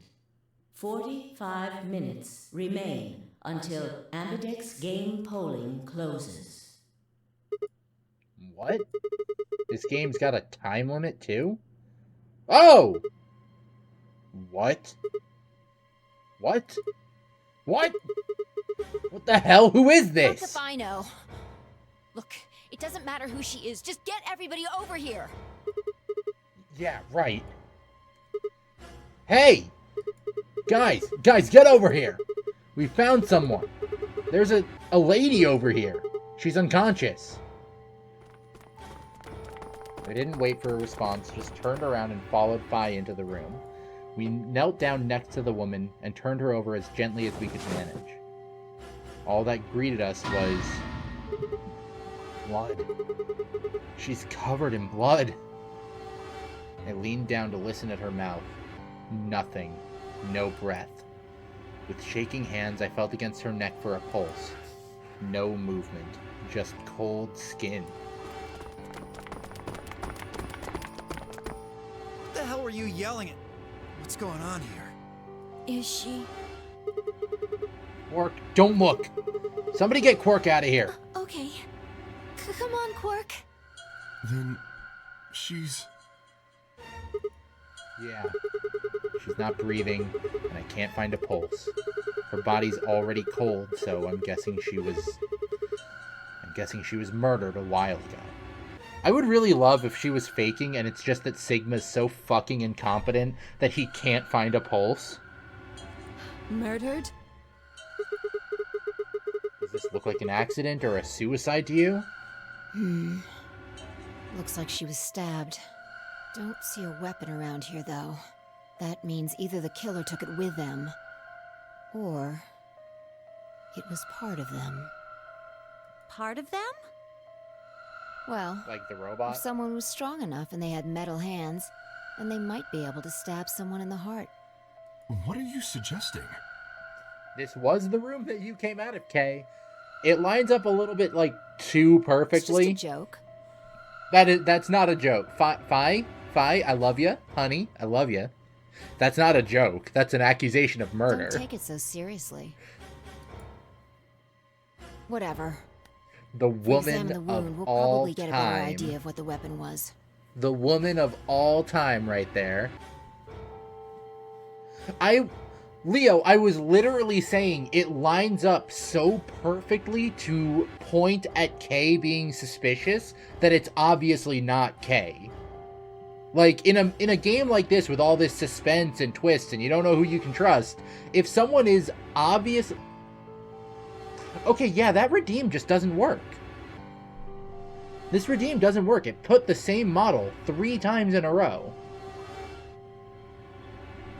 45 minutes remain until ambidex game polling closes. What? This game's got a time limit too? Oh! What? What? What? What the hell? Who is this? Not if I know. Look, it doesn't matter who she is. Just get everybody over here. Yeah, right. Hey! Guys, get over here! We found someone. There's a lady over here. She's unconscious. I didn't wait for a response, just turned around and followed Fi into the room. We knelt down next to the woman and turned her over as gently as we could manage. All that greeted us was blood. She's covered in blood. I leaned down to listen at her mouth. Nothing. No breath. With shaking hands, I felt against her neck for a pulse. No movement. Just cold skin. What the hell were you yelling at? What's going on here? Is she? Quark, don't look! Somebody get Quark out of here! Okay. Come on, Quark. Then she's... Yeah. She's not breathing, and I can't find a pulse. Her body's already cold, so I'm guessing she was murdered a while ago. I would really love if she was faking and it's just that Sigma's so fucking incompetent that he can't find a pulse. Murdered? Does this look like an accident or a suicide to you? Looks like she was stabbed. Don't see a weapon around here, though. That means either the killer took it with them, or it was part of them. Part of them? Well, Like the robot? if someone was strong enough and they had metal hands, then they might be able to stab someone in the heart. What are you suggesting? This was the room that you came out of, Kay. It lines up a little bit, like, too perfectly. It's just a joke. That's not a joke. Fi, I love you. Honey, I love you. That's not a joke. That's an accusation of murder. Don't take it so seriously. Whatever. The If we examine woman the wound, of we'll all probably get a better time. idea of what the weapon was. The woman of all time right there. Leo, I was literally saying it lines up so perfectly to point at Kay being suspicious that it's obviously not Kay. Like, in a game like this with all this suspense and twists and you don't know who you can trust, if someone is obvious... Okay, yeah, that redeem just doesn't work. This redeem doesn't work. It put the same model 3 times in a row.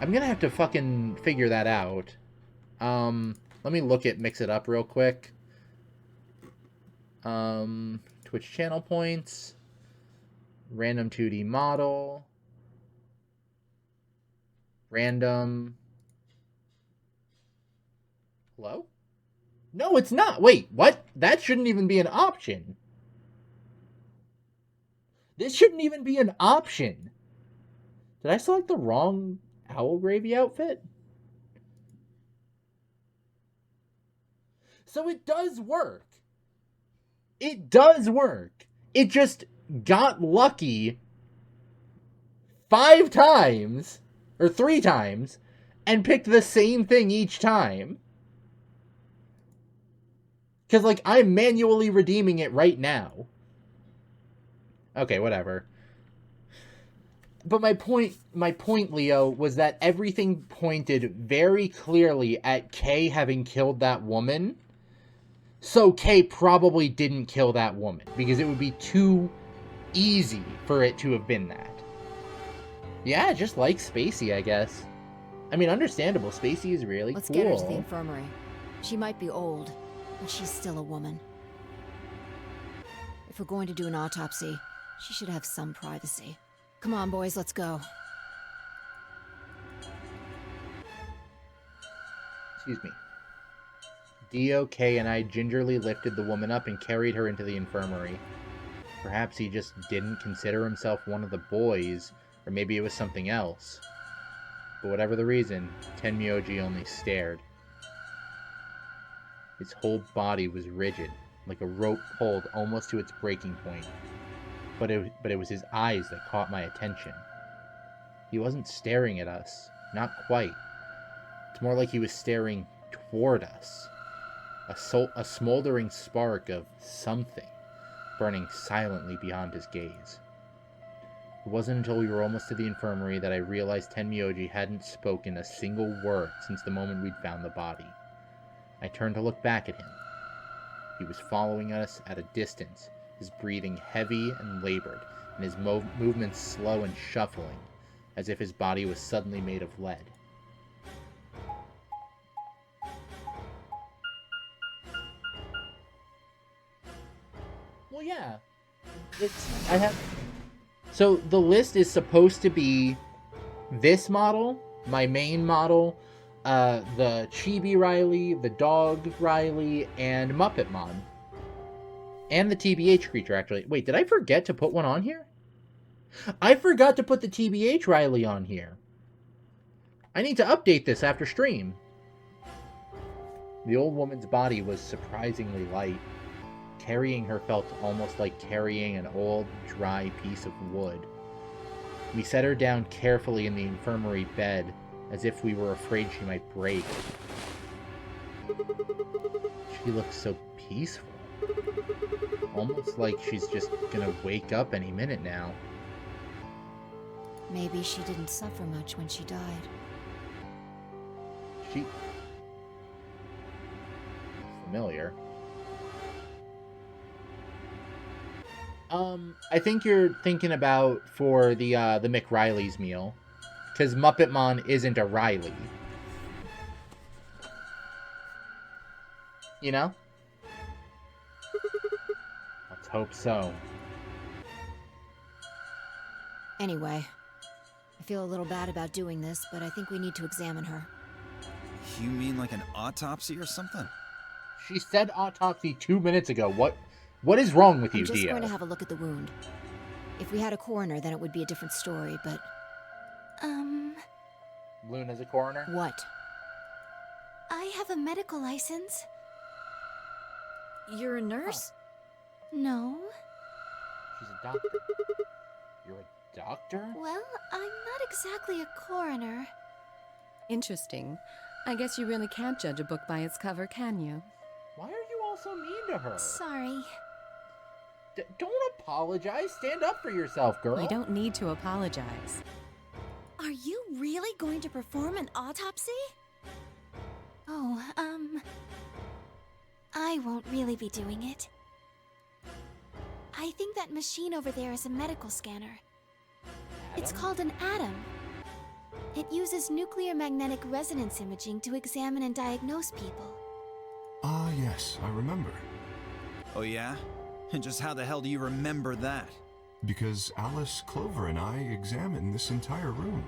I'm gonna have to fucking figure that out. Let me look at Mix It Up real quick. Twitch channel points. Random 2D model. Random. Hello? No, it's not. Wait, what? That shouldn't even be an option. This shouldn't even be an option. Did I select the wrong Owl Gravy outfit? So it does work. It does work. It just, got lucky 5 times, or 3 times, and picked the same thing each time. Because, like, I'm manually redeeming it right now. Okay, whatever. But my point, Leo, was that everything pointed very clearly at Kay having killed that woman. So Kay probably didn't kill that woman, because it would be too easy for it to have been that. Yeah, just like Spacey, I guess. I mean, understandable. Spacey is really Let's cool. get her to the infirmary. She might be old, but she's still a woman. If we're going to do an autopsy, she should have some privacy. Come on, boys, let's go. Excuse me. Dio, Kay, and I gingerly lifted the woman up and carried her into the infirmary. Perhaps he just didn't consider himself one of the boys, or maybe it was something else. But whatever the reason, Tenmyoji only stared. His whole body was rigid, like a rope pulled almost to its breaking point. But it was his eyes that caught my attention. He wasn't staring at us. Not quite. It's more like he was staring toward us. A smoldering spark of something burning silently beyond his gaze. It wasn't until we were almost to the infirmary that I realized Tenmyoji hadn't spoken a single word since the moment we'd found the body. I turned to look back at him. He was following us at a distance, his breathing heavy and labored, and his movements slow and shuffling, as if his body was suddenly made of lead. Well, yeah. So the list is supposed to be this model, my main model, the Chibi Riley, the Dog Riley, and Muppetmon. And the TBH creature, actually. Wait, did I forget to put one on here? I forgot to put the TBH Riley on here. I need to update this after stream. The old woman's body was surprisingly light. Carrying her felt almost like carrying an old, dry piece of wood. We set her down carefully in the infirmary bed, as if we were afraid she might break. She looked so peaceful. Almost like she's just gonna wake up any minute now. Maybe she didn't suffer much when she died. She... familiar. I think you're thinking about for the McRiley's meal. Because Muppetmon isn't a Riley. You know? Let's hope so. Anyway, I feel a little bad about doing this, but I think we need to examine her. You mean like an autopsy or something? She said autopsy 2 minutes ago. What is wrong with you, I'm just Dio? going to have a look at the wound. If we had a coroner, then it would be a different story, but... Luna's a coroner? What? I have a medical license. You're a nurse? No. She's a doctor. You're a doctor? Well, I'm not exactly a coroner. Interesting. I guess you really can't judge a book by its cover, can you? Why are you all so mean to her? Sorry. Don't apologize. Stand up for yourself, girl. You don't need to apologize. Are you really going to perform an autopsy? Oh, I won't really be doing it. I think that machine over there is a medical scanner. It's called an ATOM. It uses nuclear magnetic resonance imaging to examine and diagnose people. Ah, yes, I remember. Oh yeah? And just how the hell do you remember that? Because Alice, Clover, and I examined this entire room.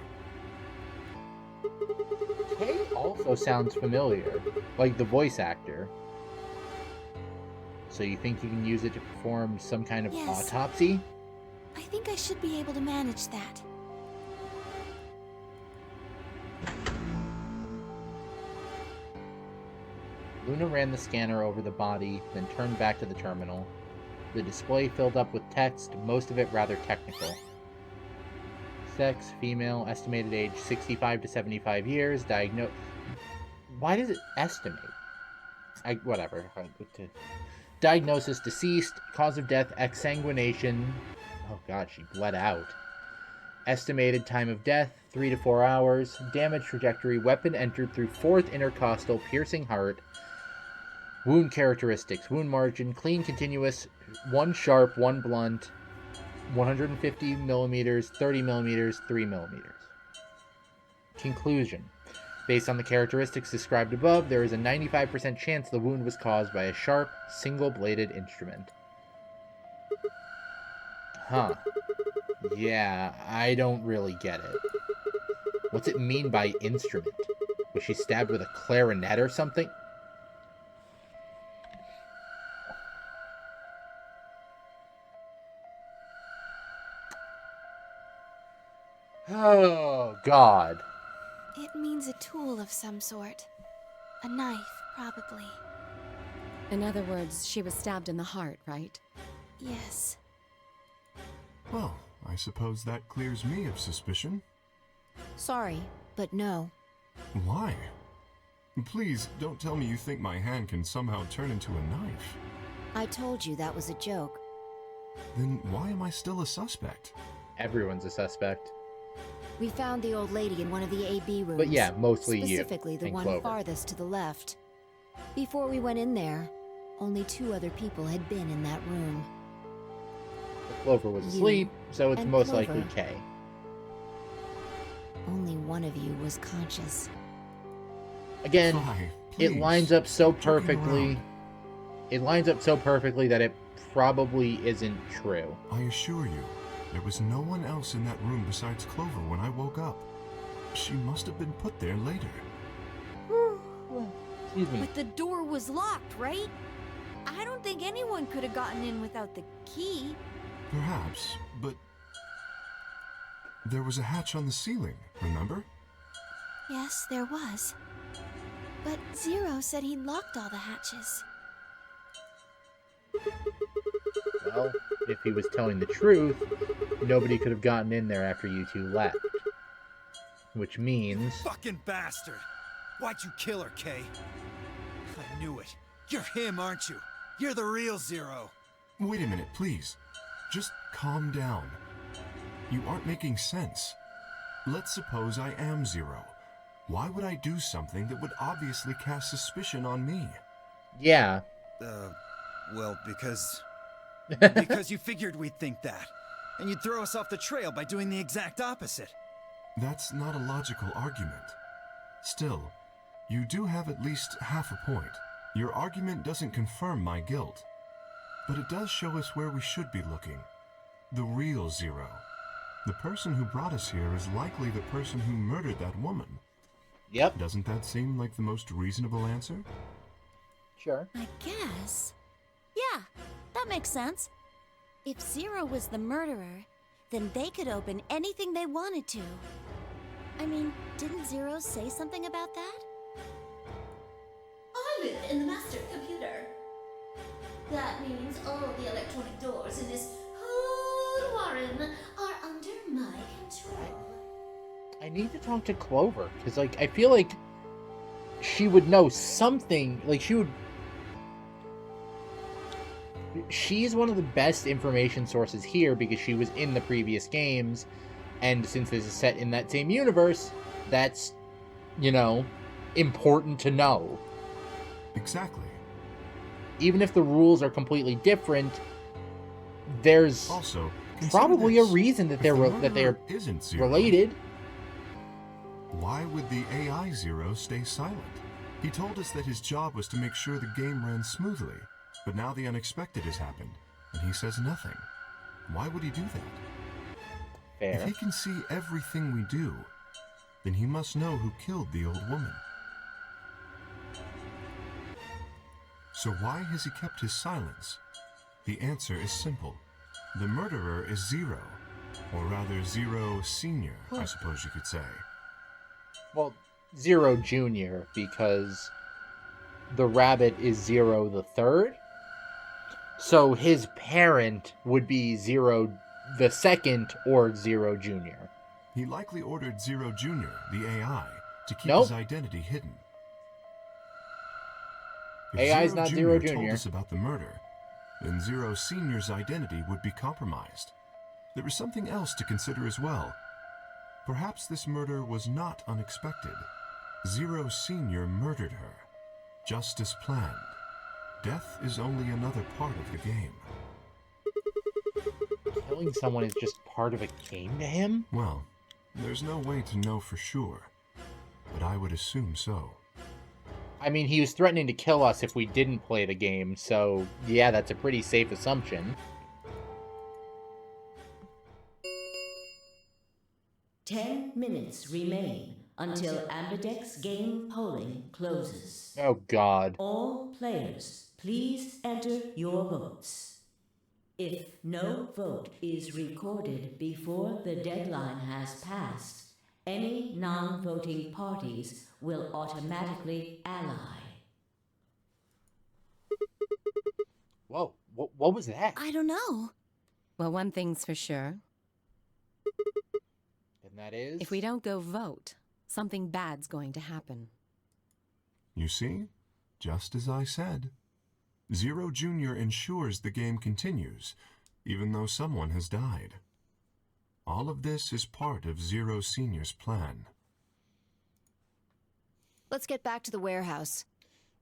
Kay also sounds familiar, like the voice actor. So you think you can use it to perform some kind of autopsy? I think I should be able to manage that. Luna ran the scanner over the body, then turned back to the terminal. The display filled up with text, most of it rather technical. Sex, female, estimated age 65 to 75 years, Why does it estimate? Whatever. Diagnosis, deceased, cause of death, exsanguination. Oh god, she bled out. Estimated time of death, 3 to 4 hours. Damage trajectory, weapon entered through 4th intercostal, piercing heart. Wound characteristics, wound margin, clean continuous, 1 sharp, 1 blunt, 150 millimeters, 30 millimeters, 3 millimeters. Conclusion. Based on the characteristics described above, there is a 95% chance the wound was caused by a sharp, single-bladed instrument. Huh. Yeah, I don't really get it. What's it mean by instrument? Was she stabbed with a clarinet or something? Oh, God. It means a tool of some sort. A knife, probably. In other words, she was stabbed in the heart, right? Yes. Well, I suppose that clears me of suspicion. Sorry, but no. Why? Please, don't tell me you think my hand can somehow turn into a knife. I told you that was a joke. Then why am I still a suspect? Everyone's a suspect. We found the old lady in one of the AB rooms. But yeah, mostly you. Specifically the and one Clover. farthest to the left. Before we went in there, only 2 other people had been in that room. Clover was asleep, so it's and most Clover. likely Kay. Only one of you was conscious. Again, Fly, it please. lines up so Stop joking perfectly. around. It lines up so perfectly that it probably isn't true. I assure you, there was no one else in that room besides Clover when I woke up. She must have been put there later. Excuse me. But the door was locked, right? I don't think anyone could have gotten in without the key. Perhaps, but there was a hatch on the ceiling, remember? Yes, there was. But Zero said he'd locked all the hatches. Well, if he was telling the truth, nobody could have gotten in there after you two left. Which means... Fucking bastard! Why'd you kill her, Kay? I knew it. You're him, aren't you? You're the real Zero. Wait a minute, please. Just calm down. You aren't making sense. Let's suppose I am Zero. Why would I do something that would obviously cast suspicion on me? Yeah. Well, because you figured we'd think that. And you'd throw us off the trail by doing the exact opposite. That's not a logical argument. Still, you do have at least half a point. Your argument doesn't confirm my guilt, but it does show us where we should be looking. The real Zero. The person who brought us here is likely the person who murdered that woman. Yep. Doesn't that seem like the most reasonable answer? Sure. I guess. Yeah, that makes sense. If Zero was the murderer, then they could open anything they wanted to. I mean, didn't Zero say something about that? I live in the master computer. That means all the electronic doors in this whole warren are under my control. I need to talk to Clover, because, like, I feel like she would know something. Like, she's one of the best information sources here because she was in the previous games, and since this is set in that same universe, that's, you know, important to know. Exactly. Even if the rules are completely different, there's Also, probably consider a reason that If they're the that they're murderer isn't Zero, related. Why would the AI Zero stay silent? He told us that his job was to make sure the game ran smoothly, but now the unexpected has happened, and he says nothing. Why would he do that? Fair. If he can see everything we do, then he must know who killed the old woman. So why has he kept his silence? The answer is simple. The murderer is Zero, or rather Zero Senior, I suppose you could say. Well, Zero Junior, because the rabbit is Zero the Third. So his parent would be Zero the Second or Zero Jr. He likely ordered Zero Jr., the AI, to keep Nope. his identity hidden. If AI is Zero not Jr. Zero told Jr. us about the murder, then Zero Sr.'s identity would be compromised. There is something else to consider as well. Perhaps this murder was not unexpected. Zero Sr. murdered her, just as planned. Death is only another part of the game. Killing someone is just part of a game to him? Well, there's no way to know for sure, but I would assume so. I mean, he was threatening to kill us if we didn't play the game, so yeah, that's a pretty safe assumption. 10 minutes remain until Ambidex game polling closes. Oh, God. All players, please enter your votes. If no vote is recorded before the deadline has passed, any non-voting parties will automatically ally. Whoa, what was that? I don't know. Well, one thing's for sure. And that is? If we don't go vote, something bad's going to happen. You see? Just as I said. Zero Jr. ensures the game continues, even though someone has died. All of this is part of Zero Sr.'s plan. Let's get back to the warehouse.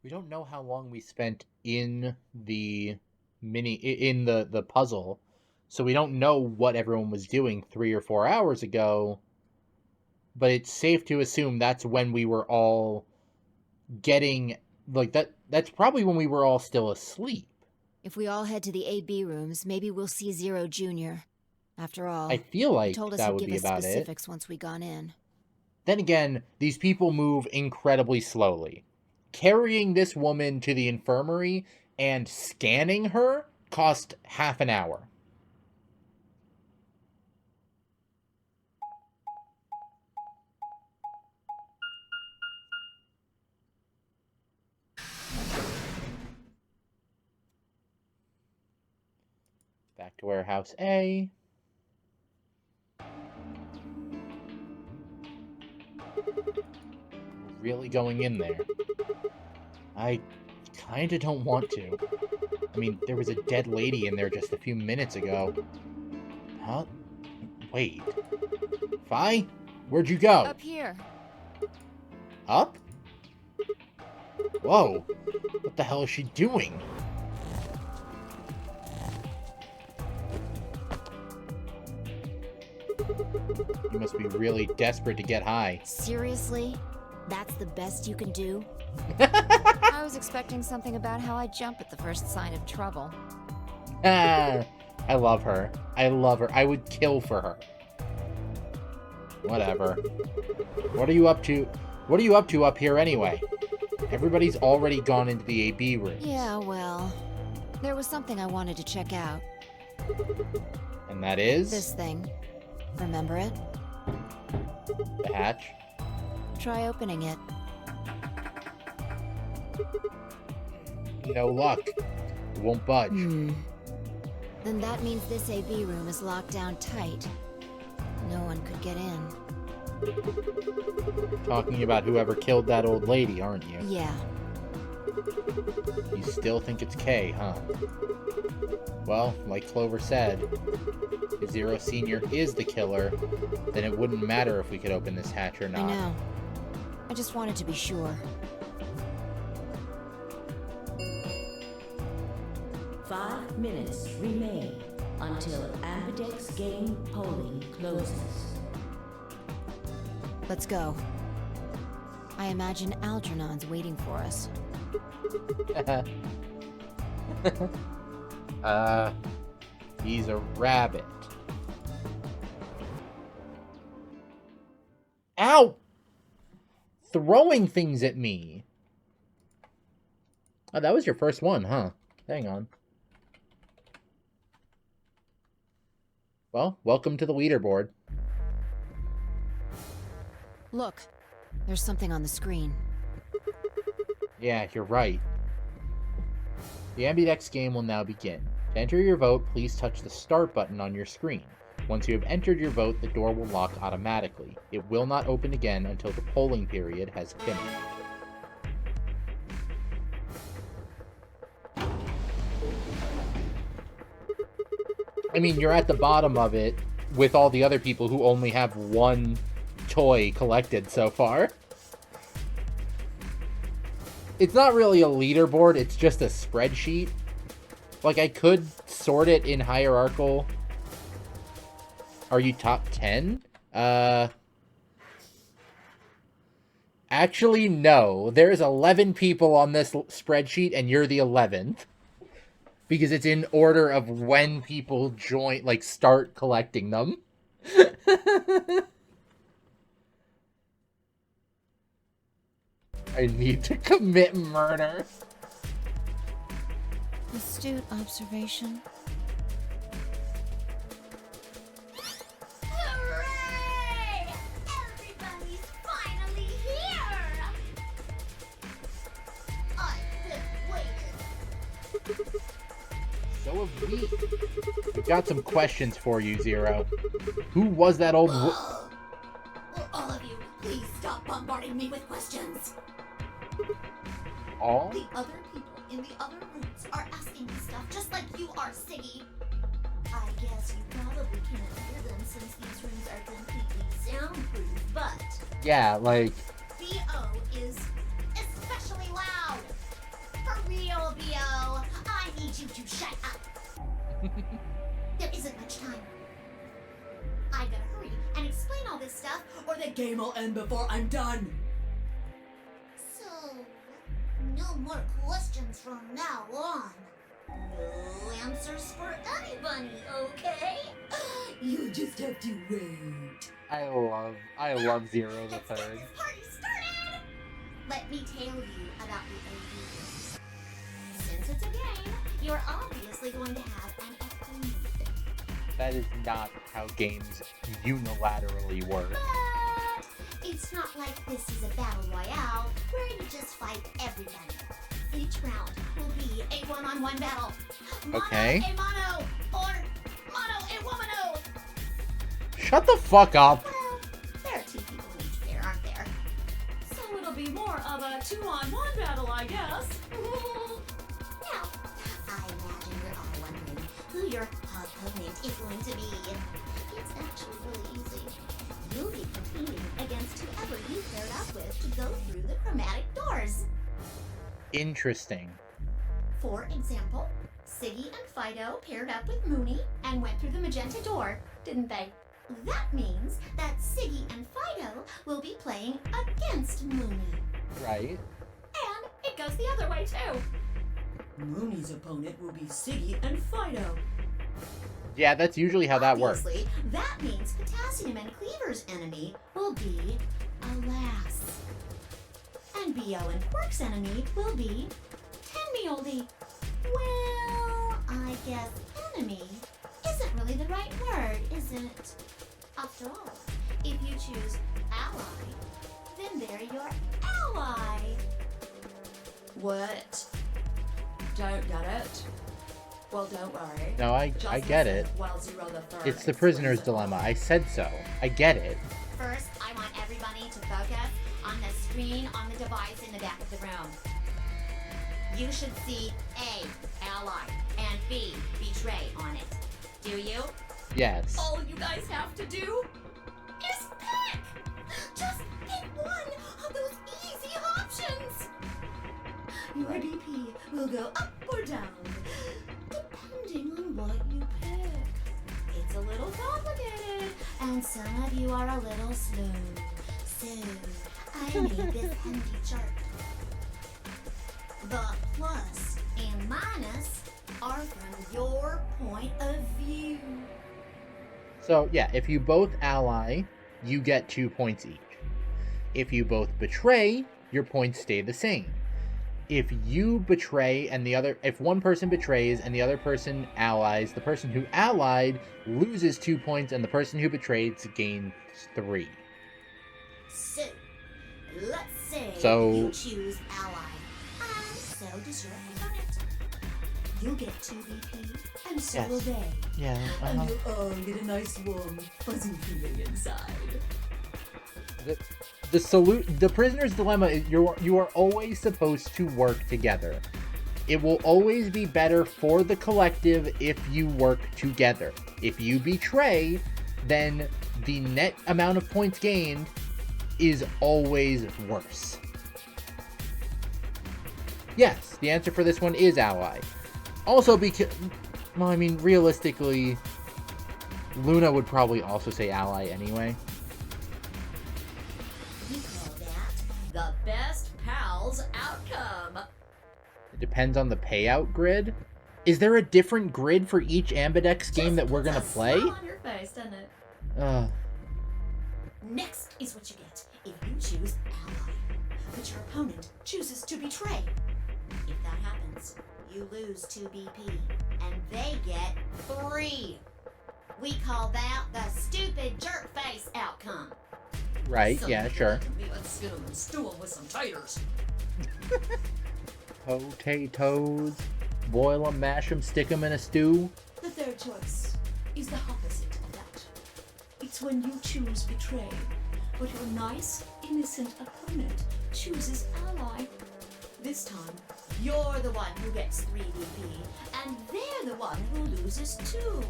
We don't know how long we spent in the the puzzle, so we don't know what everyone was doing 3 or 4 hours ago, but it's safe to assume that's when we were all getting, like, that's probably when we were all still asleep. If we all head to the AB rooms, maybe we'll see Zero Jr. After all, I feel like he told us that he'd would give be us about specifics once we gone in. Then again, these people move incredibly slowly. Carrying this woman to the infirmary and scanning her cost half an hour. Back to warehouse A. Really going in there. I kinda don't want to. I mean, there was a dead lady in there just a few minutes ago. Huh? Wait. Fi? Where'd you go? Up here. Up? Whoa. What the hell is she doing? You must be really desperate to get high. Seriously? That's the best you can do? I was expecting something about how I jump at the first sign of trouble. Ah, I love her. I love her. I would kill for her. Whatever. What are you up to? What are you up to up here anyway? Everybody's already gone into the AB room. Yeah, well, there was something I wanted to check out. And that is? This thing. Remember it? The hatch. Try opening it. No luck. It won't budge. Then that means this AB room is locked down tight. No one could get in. Talking about whoever killed that old lady, aren't you? Yeah. You still think it's Kay, huh? Well, like Clover said, if Zero Sr. is the killer, then it wouldn't matter if we could open this hatch or not. I know. I just wanted to be sure. 5 minutes remain until Ambidex game polling closes. Let's go. I imagine Algernon's waiting for us. He's a rabbit. Ow! Throwing things at me. Oh, that was your first one, huh? Hang on. Well, welcome to the leaderboard. Look, there's something on the screen. Yeah, you're right. The Ambidex game will now begin. To enter your vote, please touch the start button on your screen. Once you have entered your vote, the door will lock automatically. It will not open again until the polling period has finished. I mean, you're at the bottom of it with all the other people who only have one toy collected so far. It's not really a leaderboard, it's just a spreadsheet. Like, I could sort it in hierarchical. Are you top 10? Actually, no. There's 11 people on this spreadsheet, and you're the 11th. Because it's in order of when people join, like, start collecting them. I need to commit murder. Astute observation. Hooray! Everybody's finally here! I've been waiting. So have we. We've got some questions for you, Zero. Who was that old Will all of you please stop bombarding me with questions? all? The other people in the other rooms are asking me stuff just like you are, Siggy. I guess you probably can't hear them since these rooms are completely soundproof, but Yeah, like, BO is especially loud. For real, BO, I need you to shut up. There isn't much time. I gotta hurry and explain all this stuff, or the game will end before I'm done. So, no more questions from now on. No answers for anybody, okay? You just have to wait. I love Zero the Let's get Third. this party started! Let me tell you about the OU. Since it's a game, you're obviously going to have an opponent. That is not how games unilaterally work. But it's not like this is a battle royale where you just fight everybody. Each round will be a one-on-one battle. Okay. Mono a mono, or mono a womano. Shut the fuck up. Well, there are two people in each pair, aren't there? So it'll be more of a 2-on-1 battle, I guess. Now, I imagine you're all wondering who your opponent is going to be. It's actually really easy. You'll be competing against whoever you paired up with to go through the chromatic doors. Interesting. For example, Siggy and Fido paired up with Mooney and went through the magenta door, didn't they? That means that Siggy and Fido will be playing against Mooney. Right. And it goes the other way too. Mooney's opponent will be Siggy and Fido. Yeah, that's usually how that works. Obviously, that means Potassium and Cleaver's enemy will be Alas. And B.O. and Quark's enemy will be Tenmeoldy. Well, I guess enemy isn't really the right word, is it? After all, if you choose ally, then they're your ally. What? Don't get it? Well, don't worry. No, I get it. While Zero the Third It's the prisoner's dilemma. I said so. I get it. First, I want everybody to focus on the screen on the device in the back of the room. You should see A, ally, and B, betray on it. Do you? Yes. All you guys have to do Is pick! Just pick one of those easy options! Your BP will go up or down, depending on what you pick. It's a little complicated, and some of you are a little slow. So, I made this handy chart. The plus and minus are from your point of view. So, yeah, if you both ally, you get 2 points each. If you both betray, your points stay the same. If you betray and if one person betrays and the other person allies, the person who allied loses 2 points and the person who betrayed gains 3. So, let's say So- you choose ally, and so does your opponent. You'll get 2 BP, and so Yes. will they. Yeah. And you'll all get a nice warm, fuzzy feeling inside. The prisoner's dilemma is you are always supposed to work together. It will always be better for the collective if you work together. If you betray, then the net amount of points gained is always worse. Yes, the answer for this one is ally. Also because, well, I mean, realistically, Luna would probably also say ally anyway. We call that the best pals outcome. It depends on the payout grid. Is there a different grid for each Ambidex game that we're gonna play? Smile on your face, doesn't it? Next is what you get if you choose ally, but your opponent chooses to betray. If that happens, you lose 2 BP, and they get 3. We call that the stupid jerk face outcome. Right, yeah, sure. Let's skin 'em and stew 'em with some taters. Potatoes. Boil them, mash them, stick them in a stew. The third choice is the opposite of that. It's when you choose betray, but your nice, innocent opponent chooses ally. This time, you're the one who gets 3 BP, and they're the one who loses 2.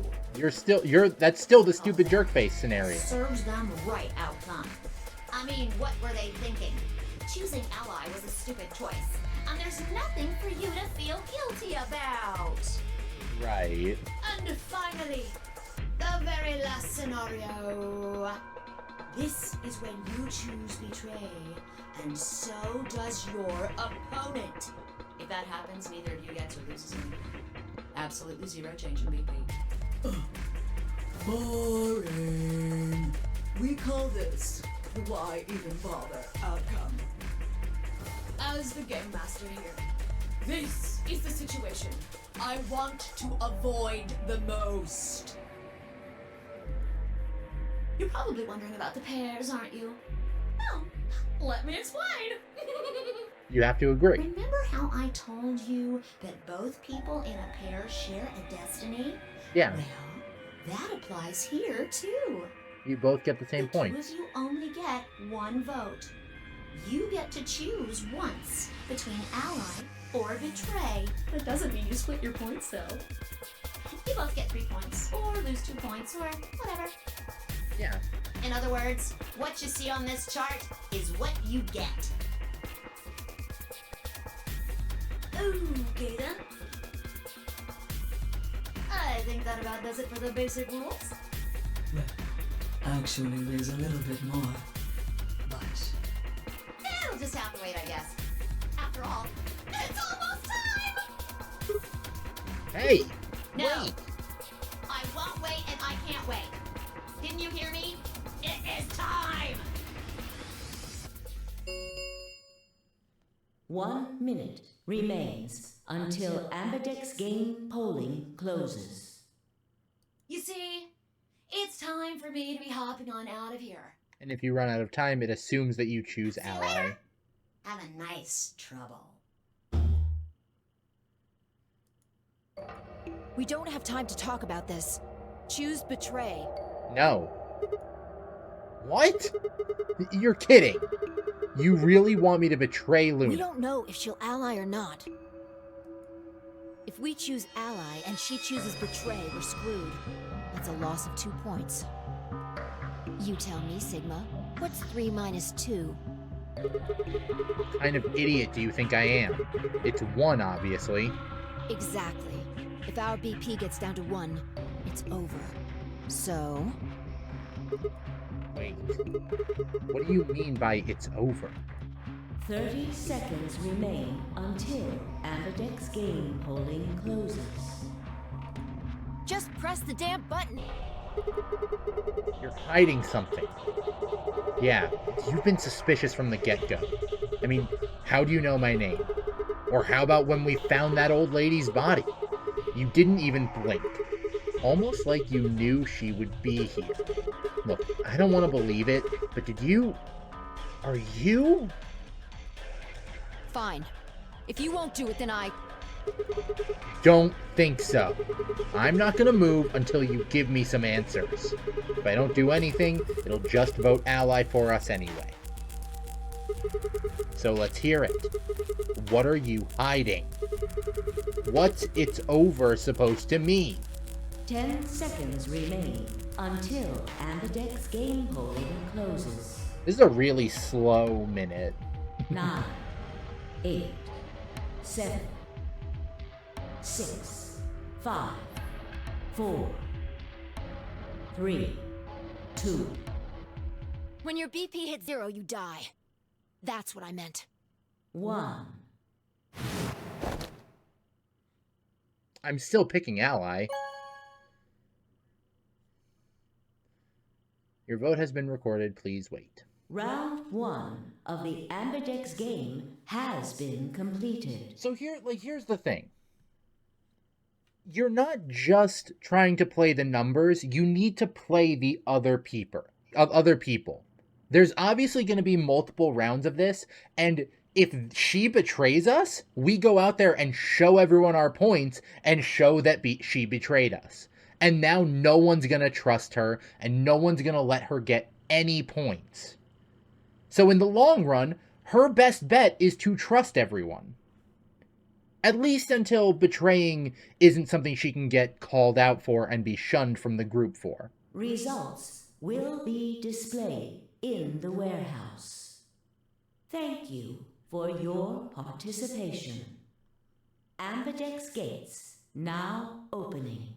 That's still the stupid jerk face scenario. Serves them right, outcome. I mean, what were they thinking? Choosing ally was a stupid choice, and there's nothing for you to feel guilty about. Right. And finally, the very last scenario. This is when you choose betray, and so does your opponent. If that happens, neither of you gets or loses anything. Absolutely 0 change in BP. Boring. We call this the why even bother outcome. As the game master here, this is the situation I want to avoid the most. You're probably wondering about the pairs, aren't you? Well, let me explain. You have to agree. Remember how I told you that both people in a pair share a destiny? Yeah. Well, that applies here too. You both get the same The two points. of you only get 1 vote. You get to choose once between ally or betray. That doesn't mean you split your points though. You both get 3 points, or lose 2 points, or whatever. Yeah. In other words, what you see on this chart is what you get. Okay then. I think that about does it for the basic rules. Actually, there's a little bit more. But It'll just have to wait, I guess. After all, it's almost time! Hey! No! I won't wait and I can't wait. Didn't you hear me? It is time! 1 minute remains until Ambidex game polling closes. You see, it's time for me to be hopping on out of here. And if you run out of time, it assumes that you choose ally. Have a nice trouble. We don't have time to talk about this. Choose betray. No. What? You're kidding. You really want me to betray Luna? We don't know if she'll ally or not. If we choose ally and she chooses betray, we're screwed. That's a loss of 2 points. You tell me, Sigma. What's 3 minus 2? What kind of idiot do you think I am? It's 1, obviously. Exactly. If our BP gets down to 1, it's over. So... Wait. What do you mean by it's over? 30 seconds remain until Ambidex game polling closes. Just press the damn button! You're hiding something. Yeah, you've been suspicious from the get-go. I mean, how do you know my name? Or how about when we found that old lady's body? You didn't even blink. Almost like you knew she would be here. Look, I don't want to believe it, but did you... Are you... Fine. If you won't do it, then I... Don't think so. I'm not gonna move until you give me some answers. If I don't do anything, it'll just vote ally for us anyway. So let's hear it. What are you hiding? What's "it's over" supposed to mean? 10 seconds remain until Ambidex game holder closes. This is a really slow minute. 9, 8, 7, 6, 5, 4, 3, 2. When your BP hits 0, you die. That's what I meant. 1. I'm still picking ally. Your vote has been recorded. Please wait. Round 1 of the Ambidex game has been completed. So here's the thing. You're not just trying to play the numbers, you need to play the other people. There's obviously going to be multiple rounds of this, and if she betrays us, we go out there and show everyone our points and show that she betrayed us. And now no one's going to trust her, and no one's going to let her get any points. So in the long run, her best bet is to trust everyone. At least until betraying isn't something she can get called out for and be shunned from the group for. Results will be displayed in the warehouse. Thank you for your participation. Ambidex gates now opening.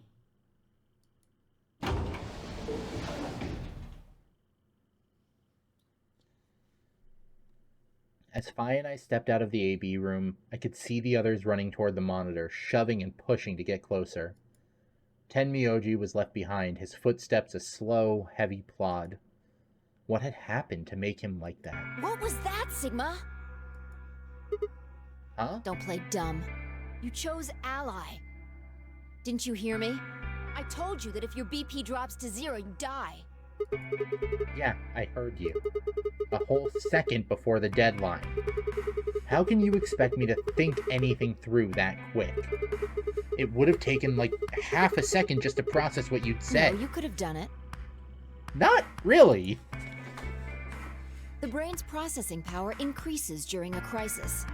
As Fi and I stepped out of the AB room, I could see the others running toward the monitor, shoving and pushing to get closer. Tenmyoji was left behind, his footsteps a slow, heavy plod. What had happened to make him like that? What was that, Sigma? Huh? Don't play dumb. You chose ally. Didn't you hear me? I told you that if your BP drops to 0, you die. Yeah, I heard you. A whole second before the deadline. How can you expect me to think anything through that quick? It would have taken like half a second just to process what you'd said. No, you could have done it. Not really. The brain's processing power increases during a crisis.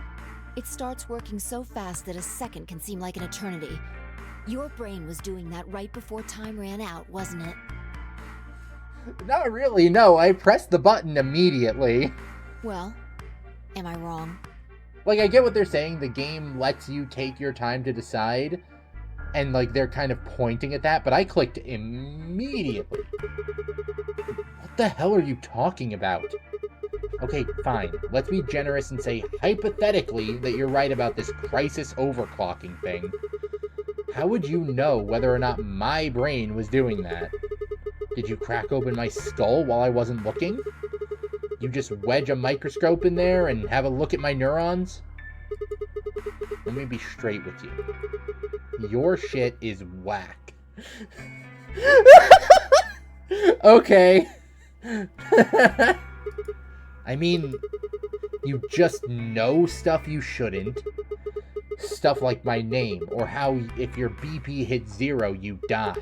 It starts working so fast that a second can seem like an eternity. Your brain was doing that right before time ran out, wasn't it? Not really, no. I pressed the button immediately. Well, am I wrong? Like, I get what they're saying. The game lets you take your time to decide. And, like, they're kind of pointing at that. But I clicked immediately. What the hell are you talking about? Okay, fine. Let's be generous and say, hypothetically, that you're right about this crisis overclocking thing. How would you know whether or not my brain was doing that? Did you crack open my skull while I wasn't looking? You just wedge a microscope in there and have a look at my neurons? Let me be straight with you. Your shit is whack. Okay. I mean, you just know stuff you shouldn't. Stuff like my name, or how if your BP hits 0, you die.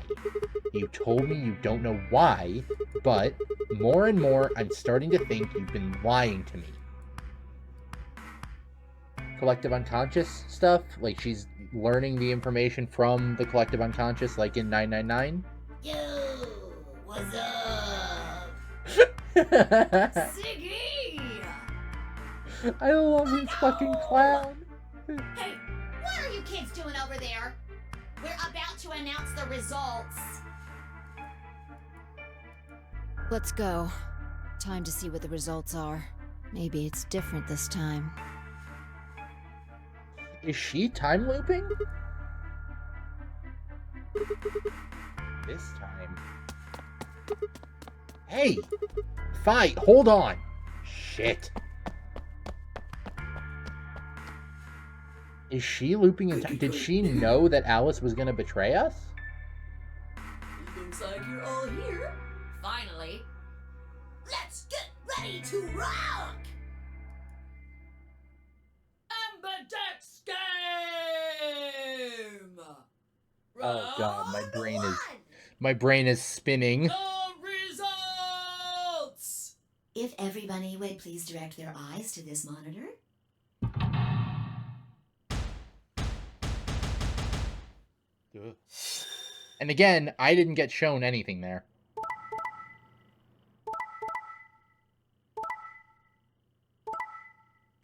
You told me you don't know why, but more and more, I'm starting to think you've been lying to me. Collective unconscious stuff? Like she's learning the information from the collective unconscious, like in 999? Yo, what's up? Siggy! I love this fucking clown. Hey, what are you kids doing over there? We're about to announce the results. Let's go. Time to see what the results are. Maybe it's different this time. Is she time looping? This time. Hey! Fight! Hold on! Shit. Is she looping in time? Did she know that Alice was gonna betray us? Looks like you're all here. Finally. Let's get ready to rock! Ambidex game! Oh god, Round my brain is spinning. the results! If everybody would please direct their eyes to this monitor. Ugh. And again, I didn't get shown anything there.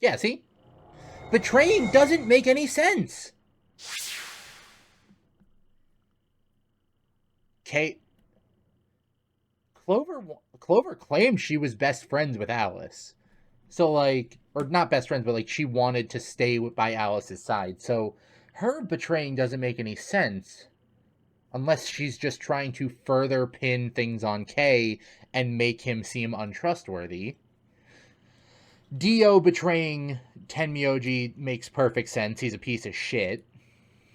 Yeah, see? Betraying doesn't make any sense. Kate. Clover claimed she was best friends with Alice. So, like, or not best friends, but, like, she wanted to stay by Alice's side. So, her betraying doesn't make any sense. Unless she's just trying to further pin things on Kay and make him seem untrustworthy. Dio betraying Tenmyoji makes perfect sense. He's a piece of shit.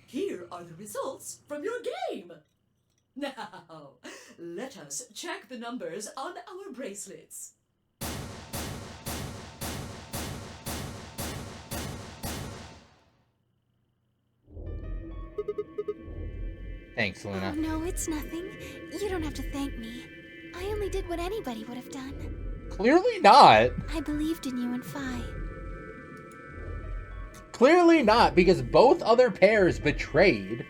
Here are the results from your game. Now, let us check the numbers on our bracelets. Thanks, Luna. Oh, no, it's nothing. You don't have to thank me. I only did what anybody would have done. Clearly not. I believed in you and Phi. Clearly not, because both other pairs betrayed.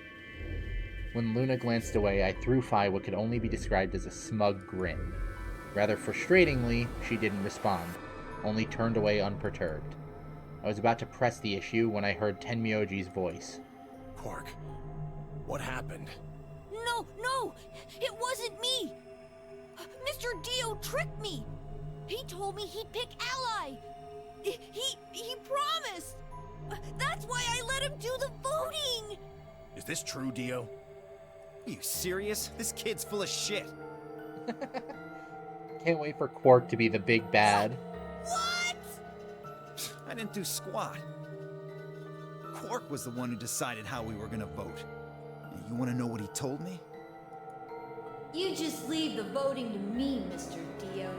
When Luna glanced away, I threw Phi what could only be described as a smug grin. Rather frustratingly, she didn't respond, only turned away unperturbed. I was about to press the issue when I heard Tenmyoji's voice. Quark, what happened? No! It wasn't me! Mr. Dio tricked me! He told me he'd pick Ally! He promised! That's why I let him do the voting! Is this true, Dio? Are you serious? This kid's full of shit. Can't wait for Quark to be the big bad. What? I didn't do squat. Quark was the one who decided how we were gonna vote. And you wanna know what he told me? You just leave the voting to me, Mr. Dio.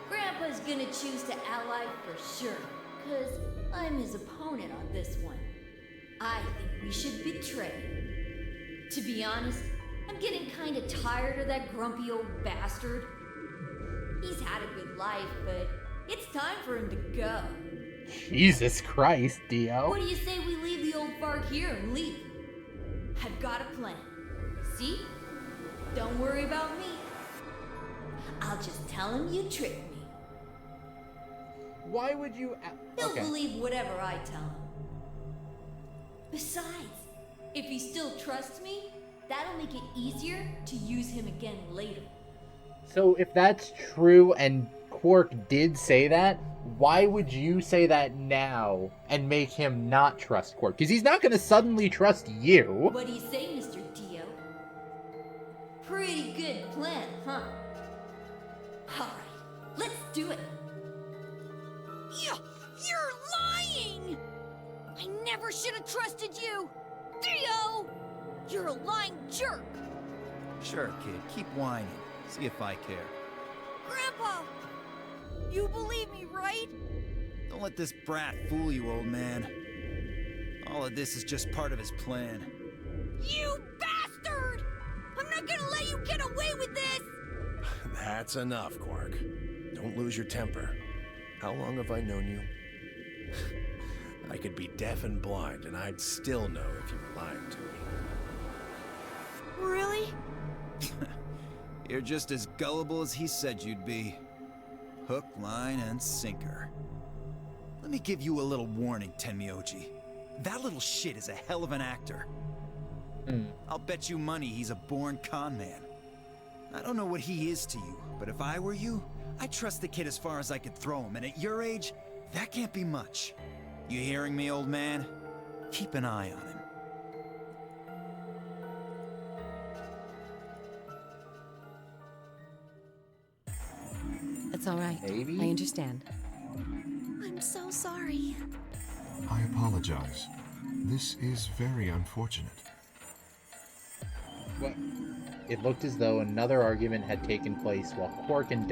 Grandpa's gonna choose to ally for sure, 'cause I'm his opponent on this one. I think we should betray. To be honest, I'm getting kinda tired of that grumpy old bastard. He's had a good life, but it's time for him to go. Jesus Christ, Dio. What do you say we leave the old fart here and leave? I've got a plan. See? Don't worry about me. I'll just tell him you tricked me. Why would you... He'll believe whatever I tell him. Besides, if he still trusts me, that'll make it easier to use him again later. So if that's true and Quark did say that, why would you say that now and make him not trust Quark? Because he's not going to suddenly trust you. What do you say, Mr. Dio? Pretty good plan, huh? Alright, let's do it. You're lying! I never should have trusted you! Dio! You're a lying jerk! Sure, kid. Keep whining. See if I care. Grandpa! You believe me, right? Don't let this brat fool you, old man. All of this is just part of his plan. You bastard! I'm not gonna let you get away with this! That's enough, Quark. Don't lose your temper. How long have I known you? I could be deaf and blind, and I'd still know if you were lying to me. Really? You're just as gullible as he said you'd be. Hook, line, and sinker. Let me give you a little warning, Tenmyoji. That little shit is a hell of an actor. I'll bet you money he's a born con man. I don't know what he is to you, but if I were you, I'd trust the kid as far as I could throw him, and at your age, that can't be much. You hearing me, old man? Keep an eye on him. It's all right. Maybe? I understand. I'm so sorry. I apologize. This is very unfortunate. What? It looked as though another argument had taken place while Quark and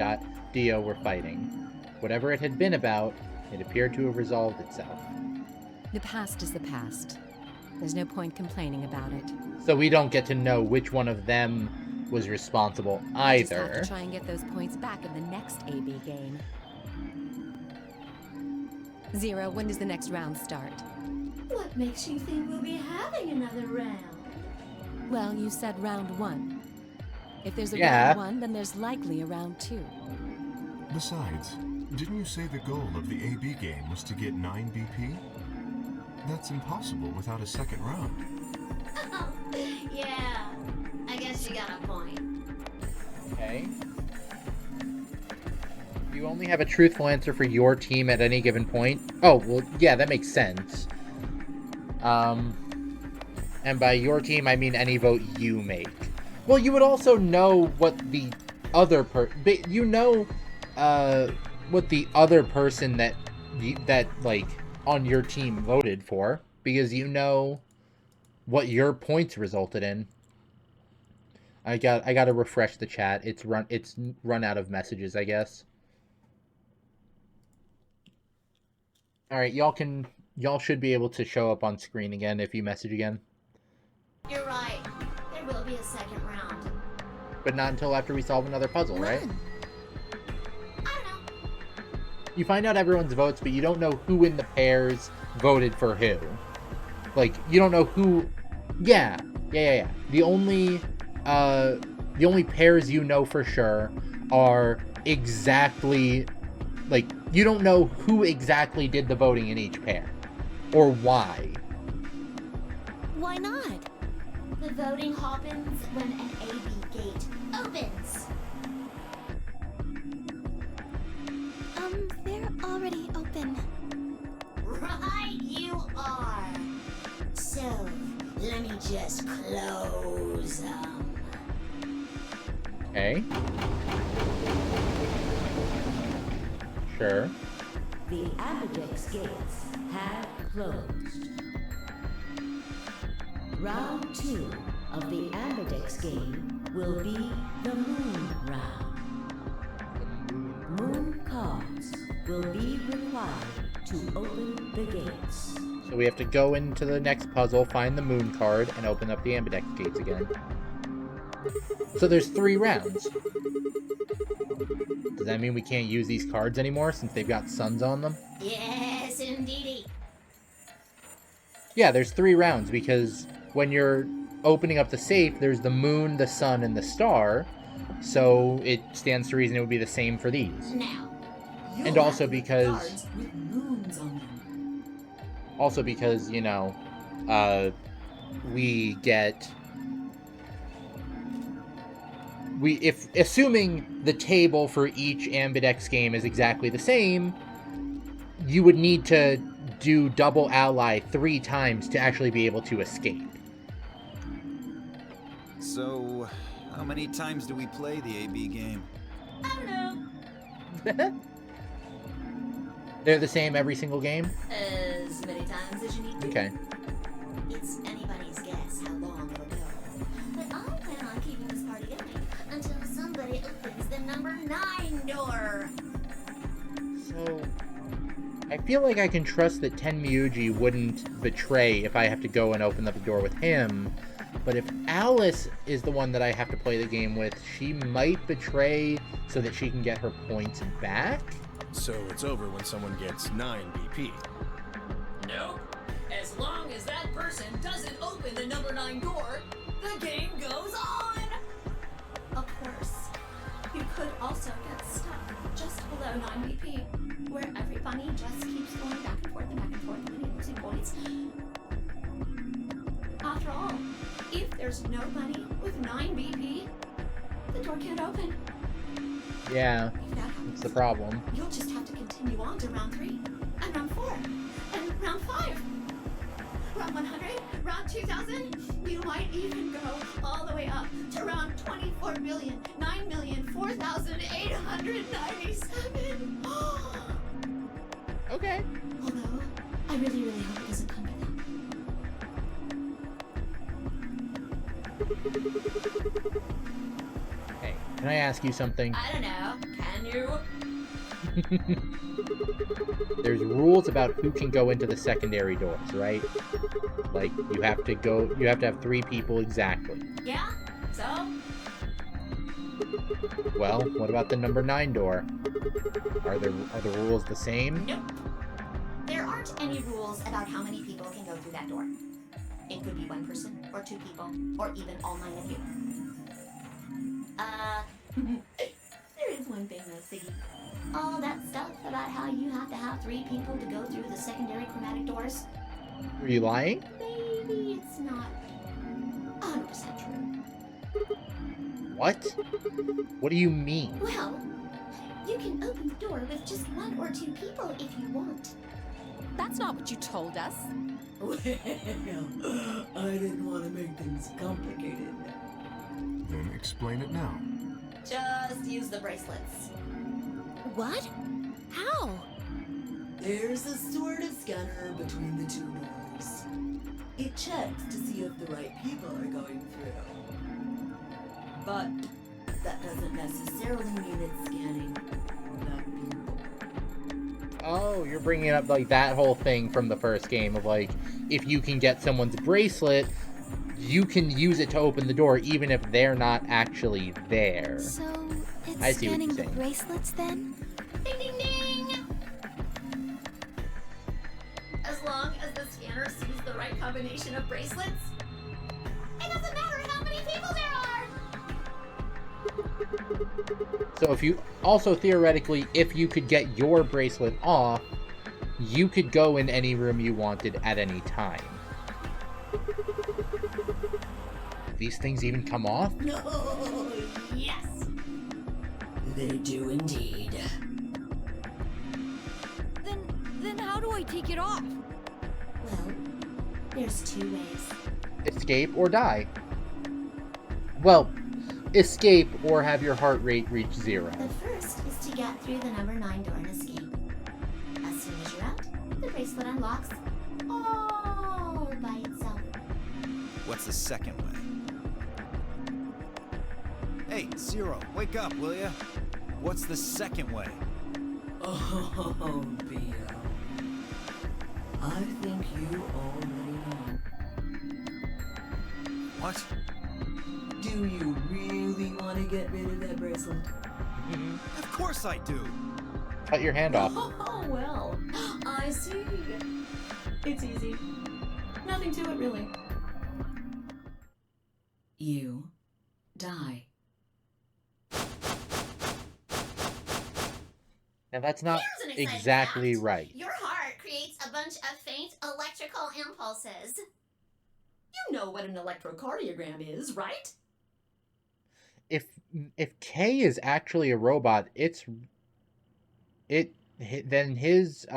Dio were fighting. Whatever it had been about, it appeared to have resolved itself. The past is the past. There's no point complaining about it. So we don't get to know which one of them was responsible I just have either. to try and get those points back in the next AB game. Zero, when does the next round start? What makes you think we'll be having another round? Well, you said round 1. If there's a Yeah. round 1, then there's likely a round 2. Besides, didn't you say the goal of the AB game was to get 9 BP? That's impossible without a second round. Yeah, I guess you got a point. Okay. You only have a truthful answer for your team at any given point. Oh, well, yeah, that makes sense. And by your team, I mean any vote you make. Well, you would also know what the other what the other person that like on your team voted for, because you know what your points resulted in. I got to refresh the chat. It's run out of messages, I guess. All right, y'all should be able to show up on screen again if you message again. You're right. There will be a second round. But not until after we solve another puzzle, right? I don't know. You find out everyone's votes, but you don't know who in the pairs voted for who. Like, you don't know who... Yeah. The only pairs you know for sure are exactly... Like, you don't know who exactly did the voting in each pair. Or why. Why not? The voting happens when an AB gate opens. They're already open. Right, you are. So, let me just close them. Okay. Sure. The Ambidex gates have closed. Round 2 of the Ambidex game will be the Moon Round. Moon cards will be required to open the gates. So we have to go into the next puzzle, find the moon card, and open up the Ambidex gates again. So there's 3 rounds. Does that mean we can't use these cards anymore since they've got suns on them? Yes, indeedy. Yeah, there's 3 rounds because when you're opening up the safe, there's the moon, the sun, and the star. So it stands to reason it would be the same for these. Now, And also because... Cards with moons on them. Also because, you know, we get... If assuming the table for each Ambidex game is exactly the same, you would need to do double ally 3 times to actually be able to escape. So, how many times do we play the AB game? I don't know. They're the same every single game? As many times as you need to. Okay. It's anybody's guess how long it'll go. But I plan on keeping this party going until somebody opens the number 9 door. So, I feel like I can trust that Tenmyuji wouldn't betray if I have to go and open up the door with him. But if Alice is the one that I have to play the game with, she might betray so that she can get her points back? So it's over when someone gets 9 BP. Nope. As long as that person doesn't open the number 9 door, the game goes on! Of course, you could also get stuck just below 9 BP, where every bunny just keeps going back and forth and back and forth, winning losing points. After all, if there's no bunny with 9 BP, the door can't open. Yeah, If that happens, that's the problem. you'll just have to continue on to round 3, and round 4, and round 5. Round 100, round 2000, you might even go all the way up to round 24,009,004,897. Okay. Although, I really, really hope it doesn't come to that. Hey, can I ask you something? I don't know. Can you? there's rules about who can go into the secondary doors, right? Like, you have to have 3 people exactly. Yeah? So? Well, what about the number 9 door? Are the rules the same? Nope. There aren't any rules about how many people can go through that door. It could be 1 person, or 2 people, or even all 9 of you. There is one thing though, Siggy. All that stuff about how you have to have 3 people to go through the secondary chromatic doors. Were you lying? Maybe it's not 100% true. What? What do you mean? Well, you can open the door with just 1 or 2 people if you want. That's not what you told us. Well, I didn't want to make things complicated. Then explain it now. Just use the bracelets. What? How? There's a sort of scanner between the 2 doors. It checks to see if the right people are going through. But that doesn't necessarily mean it's scanning the people. Oh, you're bringing up like that whole thing from the first game of like, if you can get someone's bracelet, you can use it to open the door even if they're not actually there. So, it's I see what scanning you're the saying. bracelets then? Ding ding ding! As long as the scanner sees the right combination of bracelets, it doesn't matter how many people there are! So if you also theoretically, if you could get your bracelet off, you could go in any room you wanted at any time. These things even come off? No, yes! They do indeed. Then how do I take it off? Well, there's 2 ways. Escape or die. Well, escape or have your heart rate reach 0. The first is to get through the number 9 door and escape. As soon as you're out, the bracelet unlocks all by itself. What's the second way? Hey, Zero, wake up, will ya? What's the second way? Oh, Theo. I think you already know. What? Do you really want to get rid of that bracelet? Of course I do! Cut your hand off. Oh, well. I see. It's easy. Nothing to it, really. You die. Now that's not Here's an exciting exactly fact. right. Your heart creates a bunch of faint electrical impulses. You know what an electrocardiogram is, right? If Kay is actually a robot, then his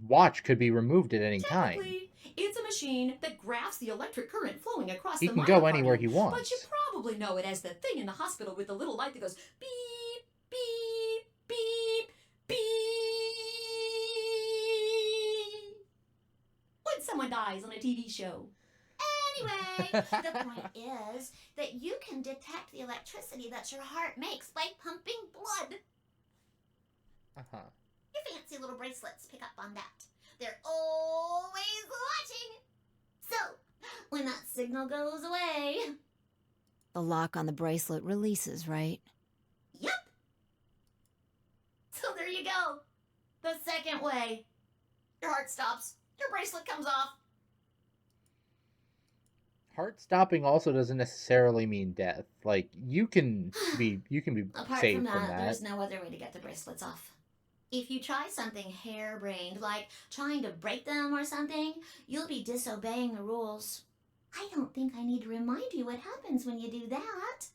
watch could be removed at any time. Technically, it's a machine that graphs the electric current flowing across He the can go myocardium, anywhere he wants. But you probably know it as the thing in the hospital with the little light that goes beep, beep, beep, beep. When someone dies on a TV show. Anyway, the point is that you can detect the electricity that your heart makes by pumping blood. Uh-huh. Your fancy little bracelets pick up on that. They're always watching. So, when that signal goes away... The lock on the bracelet releases, right? Yep. So there you go. The second way. Your heart stops. Your bracelet comes off. Heart stopping also doesn't necessarily mean death. Like you can be Apart saved from from that, that. there's no other way to get the bracelets off. If you try something harebrained, like trying to break them or something, you'll be disobeying the rules. I don't think I need to remind you what happens when you do that.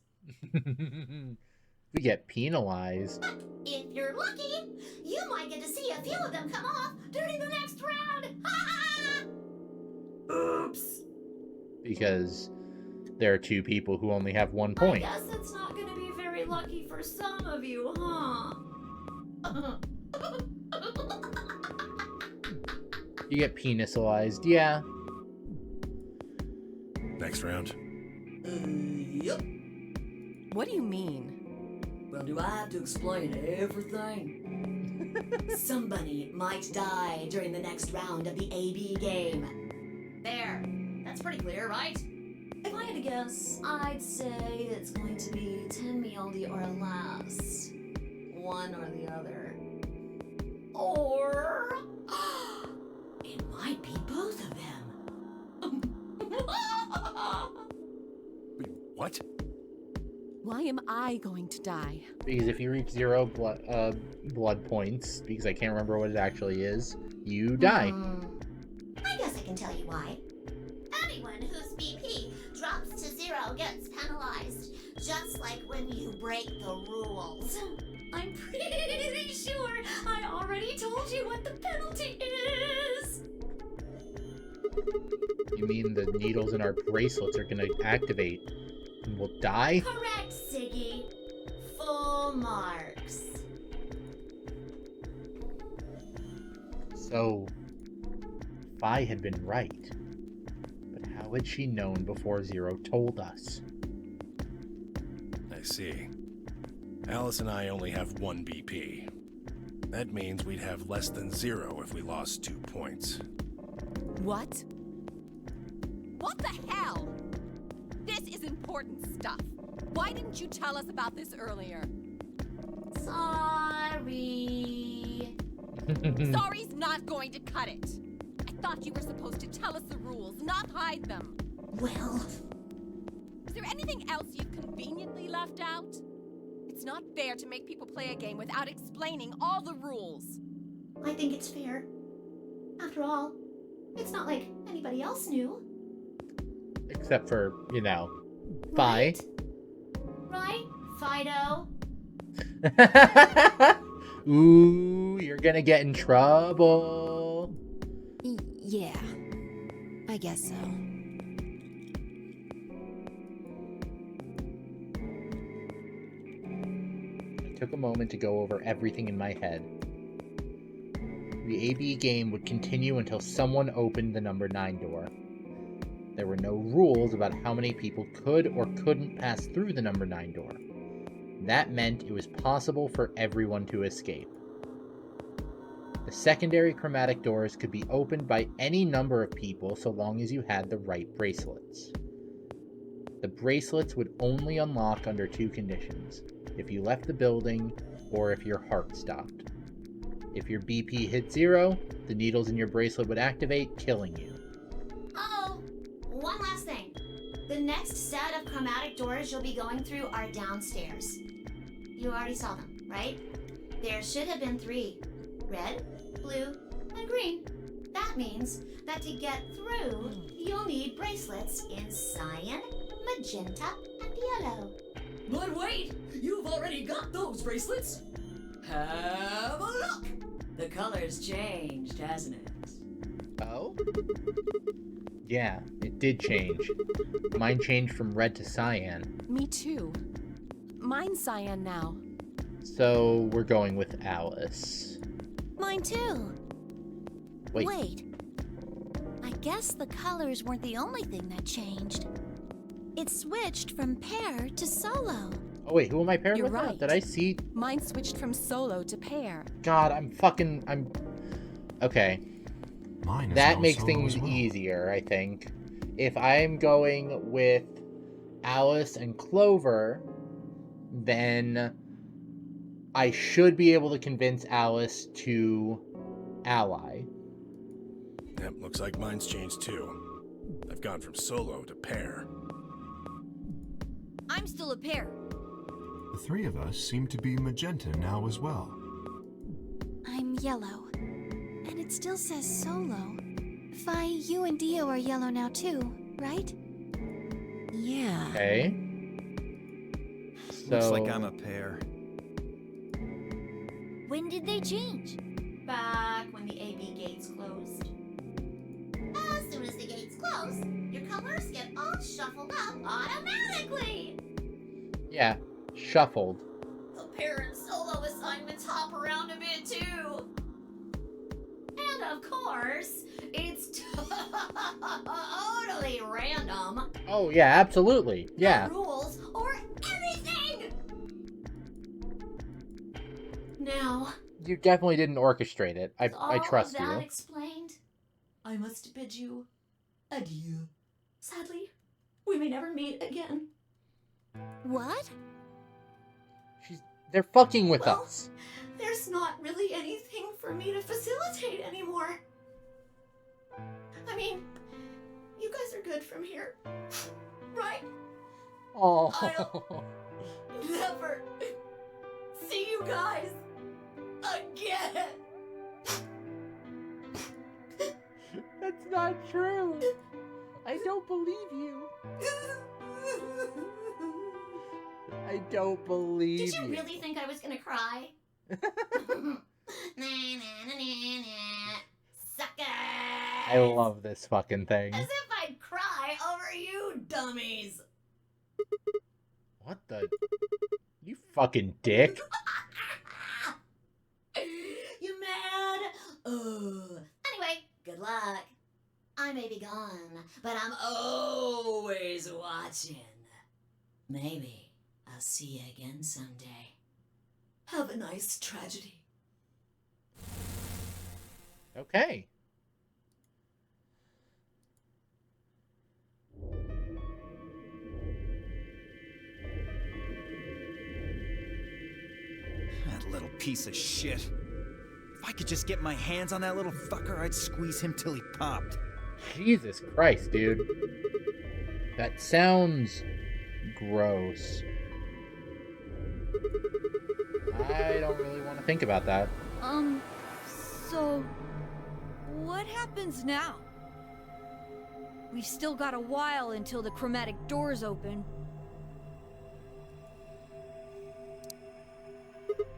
We get penalized. But if you're lucky, you might get to see a few of them come off during the next round. Ha ha! Oops. Because there are 2 people who only have 1 point. I guess it's not going to be very lucky for some of you, huh? You get penisalized, yeah. Next round. Yep. What do you mean? Well, do I have to explain everything? Somebody might die during the next round of the AB game. There. That's pretty clear, right? If I had to guess, I'd say it's going to be 10 Mjolnir or less. One or the other. Or... it might be both of them. Wait, what? Why am I going to die? Because if you reach 0 blood points, because I can't remember what it actually is, you die. I guess I can tell you why. Anyone whose BP drops to 0 gets penalized, just like when you break the rules. I'm pretty sure I already told you what the penalty is. You mean the needles in our bracelets are gonna activate and we'll die? Correct, Siggy. Full marks. So, Fi had been right. But how had she known before Zero told us? I see. Alice and I only have 1 BP. That means we'd have less than 0 if we lost 2 points. What? What the hell? This is important stuff. Why didn't you tell us about this earlier? Sorry. Sorry's not going to cut it. I thought you were supposed to tell us the rules, not hide them. Well... is there anything else you've conveniently left out? It's not fair to make people play a game without explaining all the rules. I think it's fair. After all, it's not like anybody else knew. Except for, you know, Fi. Right, Fido? Ooh, you're gonna get in trouble. Yeah, I guess so. I took a moment to go over everything in my head. The AB game would continue until someone opened the number 9 door. There were no rules about how many people could or couldn't pass through the number 9 door. That meant it was possible for everyone to escape. The secondary chromatic doors could be opened by any number of people so long as you had the right bracelets. The bracelets would only unlock under 2 conditions: if you left the building or if your heart stopped. If your BP hit 0, the needles in your bracelet would activate, killing you. Oh, one last thing. The next set of chromatic doors you'll be going through are downstairs. You already saw them, right? There should have been 3. Red, blue, and green. That means that to get through, you'll need bracelets in cyan, magenta, and yellow. But wait! You've already got those bracelets! Have a look! The color's changed, hasn't it? Oh? Yeah, it did change. Mine changed from red to cyan. Me too. Mine's cyan now. So we're going with Alice. Mine too. Wait. I guess the colors weren't the only thing that changed. It switched from pair to solo. Oh wait, who am I paired You're with now? right. Did I see? Mine switched from solo to pair. God, I'm... Okay. Mine is That now makes solo things as well. easier, I think. If I'm going with Alice and Clover, then I should be able to convince Alice to ally. Yep, looks like mine's changed too. I've gone from solo to pair. I'm still a pair. The 3 of us seem to be magenta now as well. I'm yellow. And it still says solo. Fi, you and Dio are yellow now too, right? Yeah. Okay. So... Looks like I'm a pair. When did they change? Back when the AB gates closed. As soon as the gates close, your colors get all shuffled up automatically. Yeah, shuffled. The pair and solo assignments hop around a bit too. And of course, it's totally random. Oh yeah, absolutely. Yeah. No rules or anything. Now, You definitely didn't orchestrate it. with I all of trust that you. explained, I must bid you adieu. Sadly, we may never meet again. What? They're fucking with Well, us. there's not really anything for me to facilitate anymore. I mean, you guys are good from here, right? Oh. I'll never see you guys again. That's not true. I don't believe you. I don't believe Did you you. really think I was gonna cry? Nah, nah, nah, nah, nah. Suckers! I love this fucking thing. As if I'd cry over you dummies! What the? You fucking dick. You mad? Anyway, good luck. I may be gone, but I'm always watching. Maybe I'll see you again someday. Have a nice tragedy. Okay. That little piece of shit. If I could just get my hands on that little fucker, I'd squeeze him till he popped. Jesus Christ, dude. That sounds gross. I don't really want to think about that. So what happens now? We've still got a while until the chromatic doors open.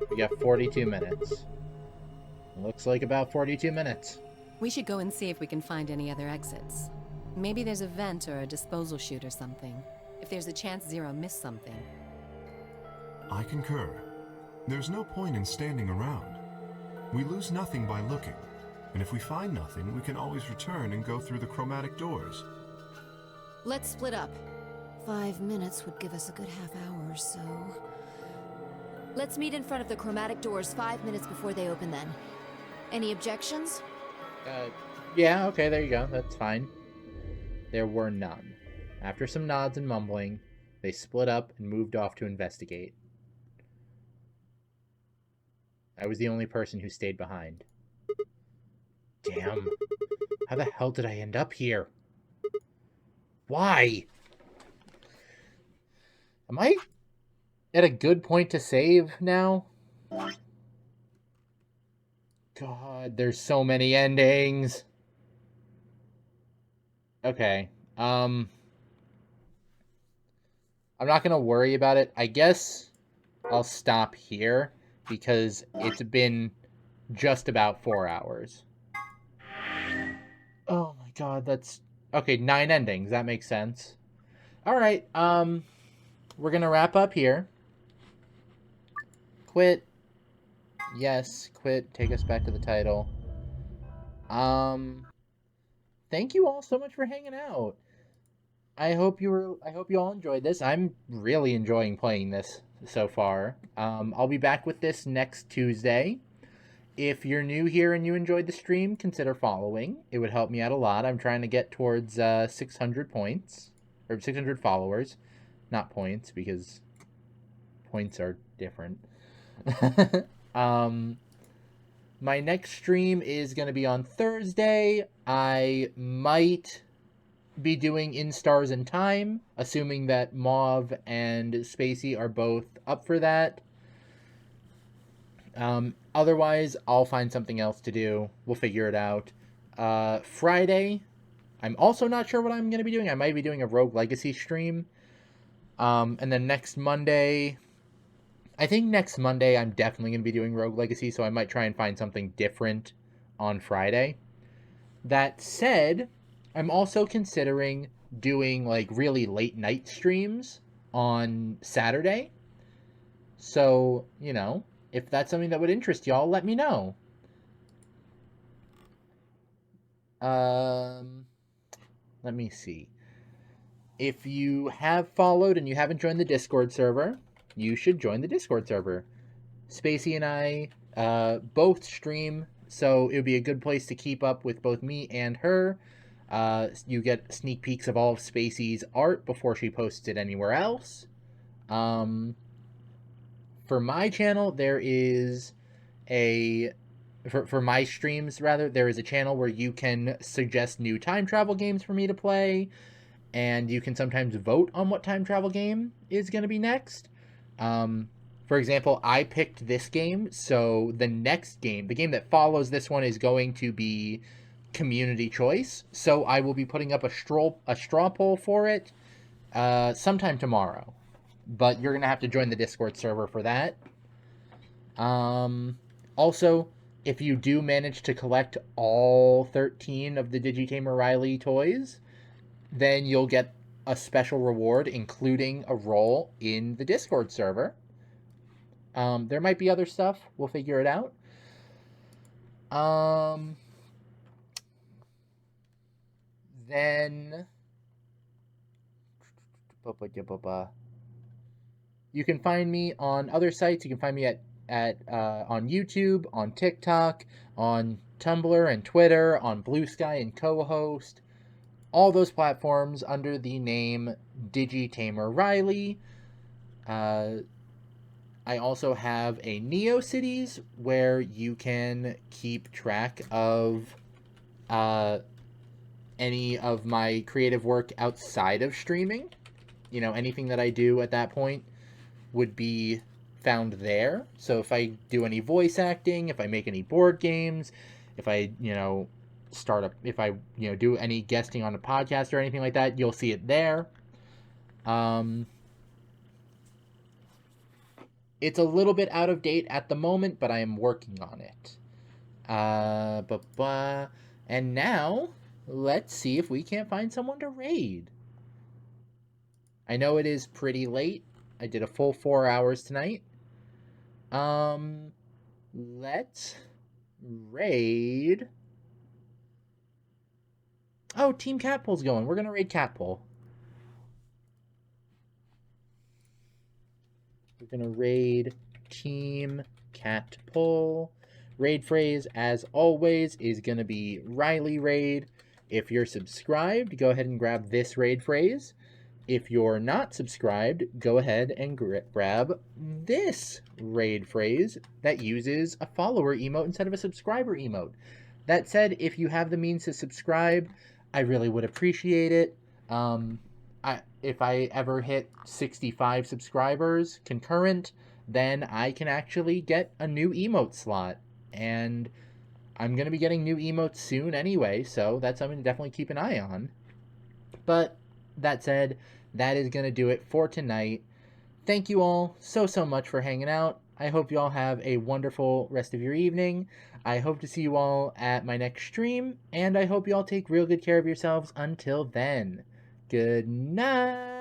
We got 42 minutes. Looks like about 42 minutes. We should go and see if we can find any other exits. Maybe there's a vent or a disposal chute or something. If there's a chance Zero missed something. I concur. There's no point in standing around. We lose nothing by looking, and if we find nothing, we can always return and go through the chromatic doors. Let's split up. 5 minutes would give us a good half hour or so. Let's meet in front of the chromatic doors 5 minutes before they open then. Any objections? Yeah, okay, there you go. That's fine. There were none. After some nods and mumbling, they split up and moved off to investigate. I was the only person who stayed behind. Damn. How the hell did I end up here? Why? Am I at a good point to save now? God, there's so many endings. Okay. I'm not gonna worry about it. I guess I'll stop here because it's been just about 4 hours. Oh my god, that's... Okay, 9 endings. That makes sense. Alright, we're gonna wrap up here. Quit. Yes, quit. Take us back to the title. Thank you all so much for hanging out. I hope you all enjoyed this. I'm really enjoying playing this so far. I'll be back with this next Tuesday. If you're new here and you enjoyed the stream, consider following. It would help me out a lot. I'm trying to get towards 600 points. Or 600 followers. Not points, because points are different. My next stream is going to be on Thursday. I might be doing In Stars and Time, assuming that Mauve and Spacey are both up for that. Otherwise, I'll find something else to do. We'll figure it out. Friday, I'm also not sure what I'm going to be doing. I might be doing a Rogue Legacy stream. And then next Monday... I think next Monday I'm definitely going to be doing Rogue Legacy, so I might try and find something different on Friday. That said, I'm also considering doing, like, really late night streams on Saturday. So, you know, if that's something that would interest y'all, let me know. Let me see. If you have followed and you haven't joined the Discord server, you should join the Discord server. Spacey and I both stream, so it would be a good place to keep up with both me and her. You get sneak peeks of all of Spacey's art before she posts it anywhere else. For my channel, there is for my streams, rather, there is a channel where you can suggest new time travel games for me to play, and you can sometimes vote on what time travel game is going to be next. For example, I picked this game, so the next game, the game that follows this one, is going to be community choice. So I will be putting up a straw poll for it sometime tomorrow. But you're going to have to join the Discord server for that. Also, if you do manage to collect all 13 of the Digitamer Riley toys, then you'll get a special reward, including a role in the Discord server. There might be other stuff. We'll figure it out. Then you can find me on other sites. You can find me at on YouTube, on TikTok, on Tumblr and Twitter, on Blue Sky and Co-host. All those platforms under the name Digitamer Riley. I also have a NeoCities where you can keep track of any of my creative work outside of streaming. You know, anything that I do at that point would be found there. So if I do any voice acting, if I make any board games, if I, if I, do any guesting on a podcast or anything like that, you'll see it there. It's a little bit out of date at the moment, but I am working on it. And now, let's see if we can't find someone to raid. I know it is pretty late. I did a full 4 hours tonight. Let's raid. Oh, Team Catpole's going. We're gonna raid Catpole. We're gonna raid Team Catpole. Raid phrase, as always, is gonna be Riley Raid. If you're subscribed, go ahead and grab this raid phrase. If you're not subscribed, go ahead and grab this raid phrase that uses a follower emote instead of a subscriber emote. That said, if you have the means to subscribe, I really would appreciate it. If I ever hit 65 subscribers concurrent, then I can actually get a new emote slot. And I'm going to be getting new emotes soon anyway, so that's something to definitely keep an eye on. But that said, that is going to do it for tonight. Thank you all so much for hanging out. I hope you all have a wonderful rest of your evening. I hope to see you all at my next stream, and I hope you all take real good care of yourselves until then. Good night!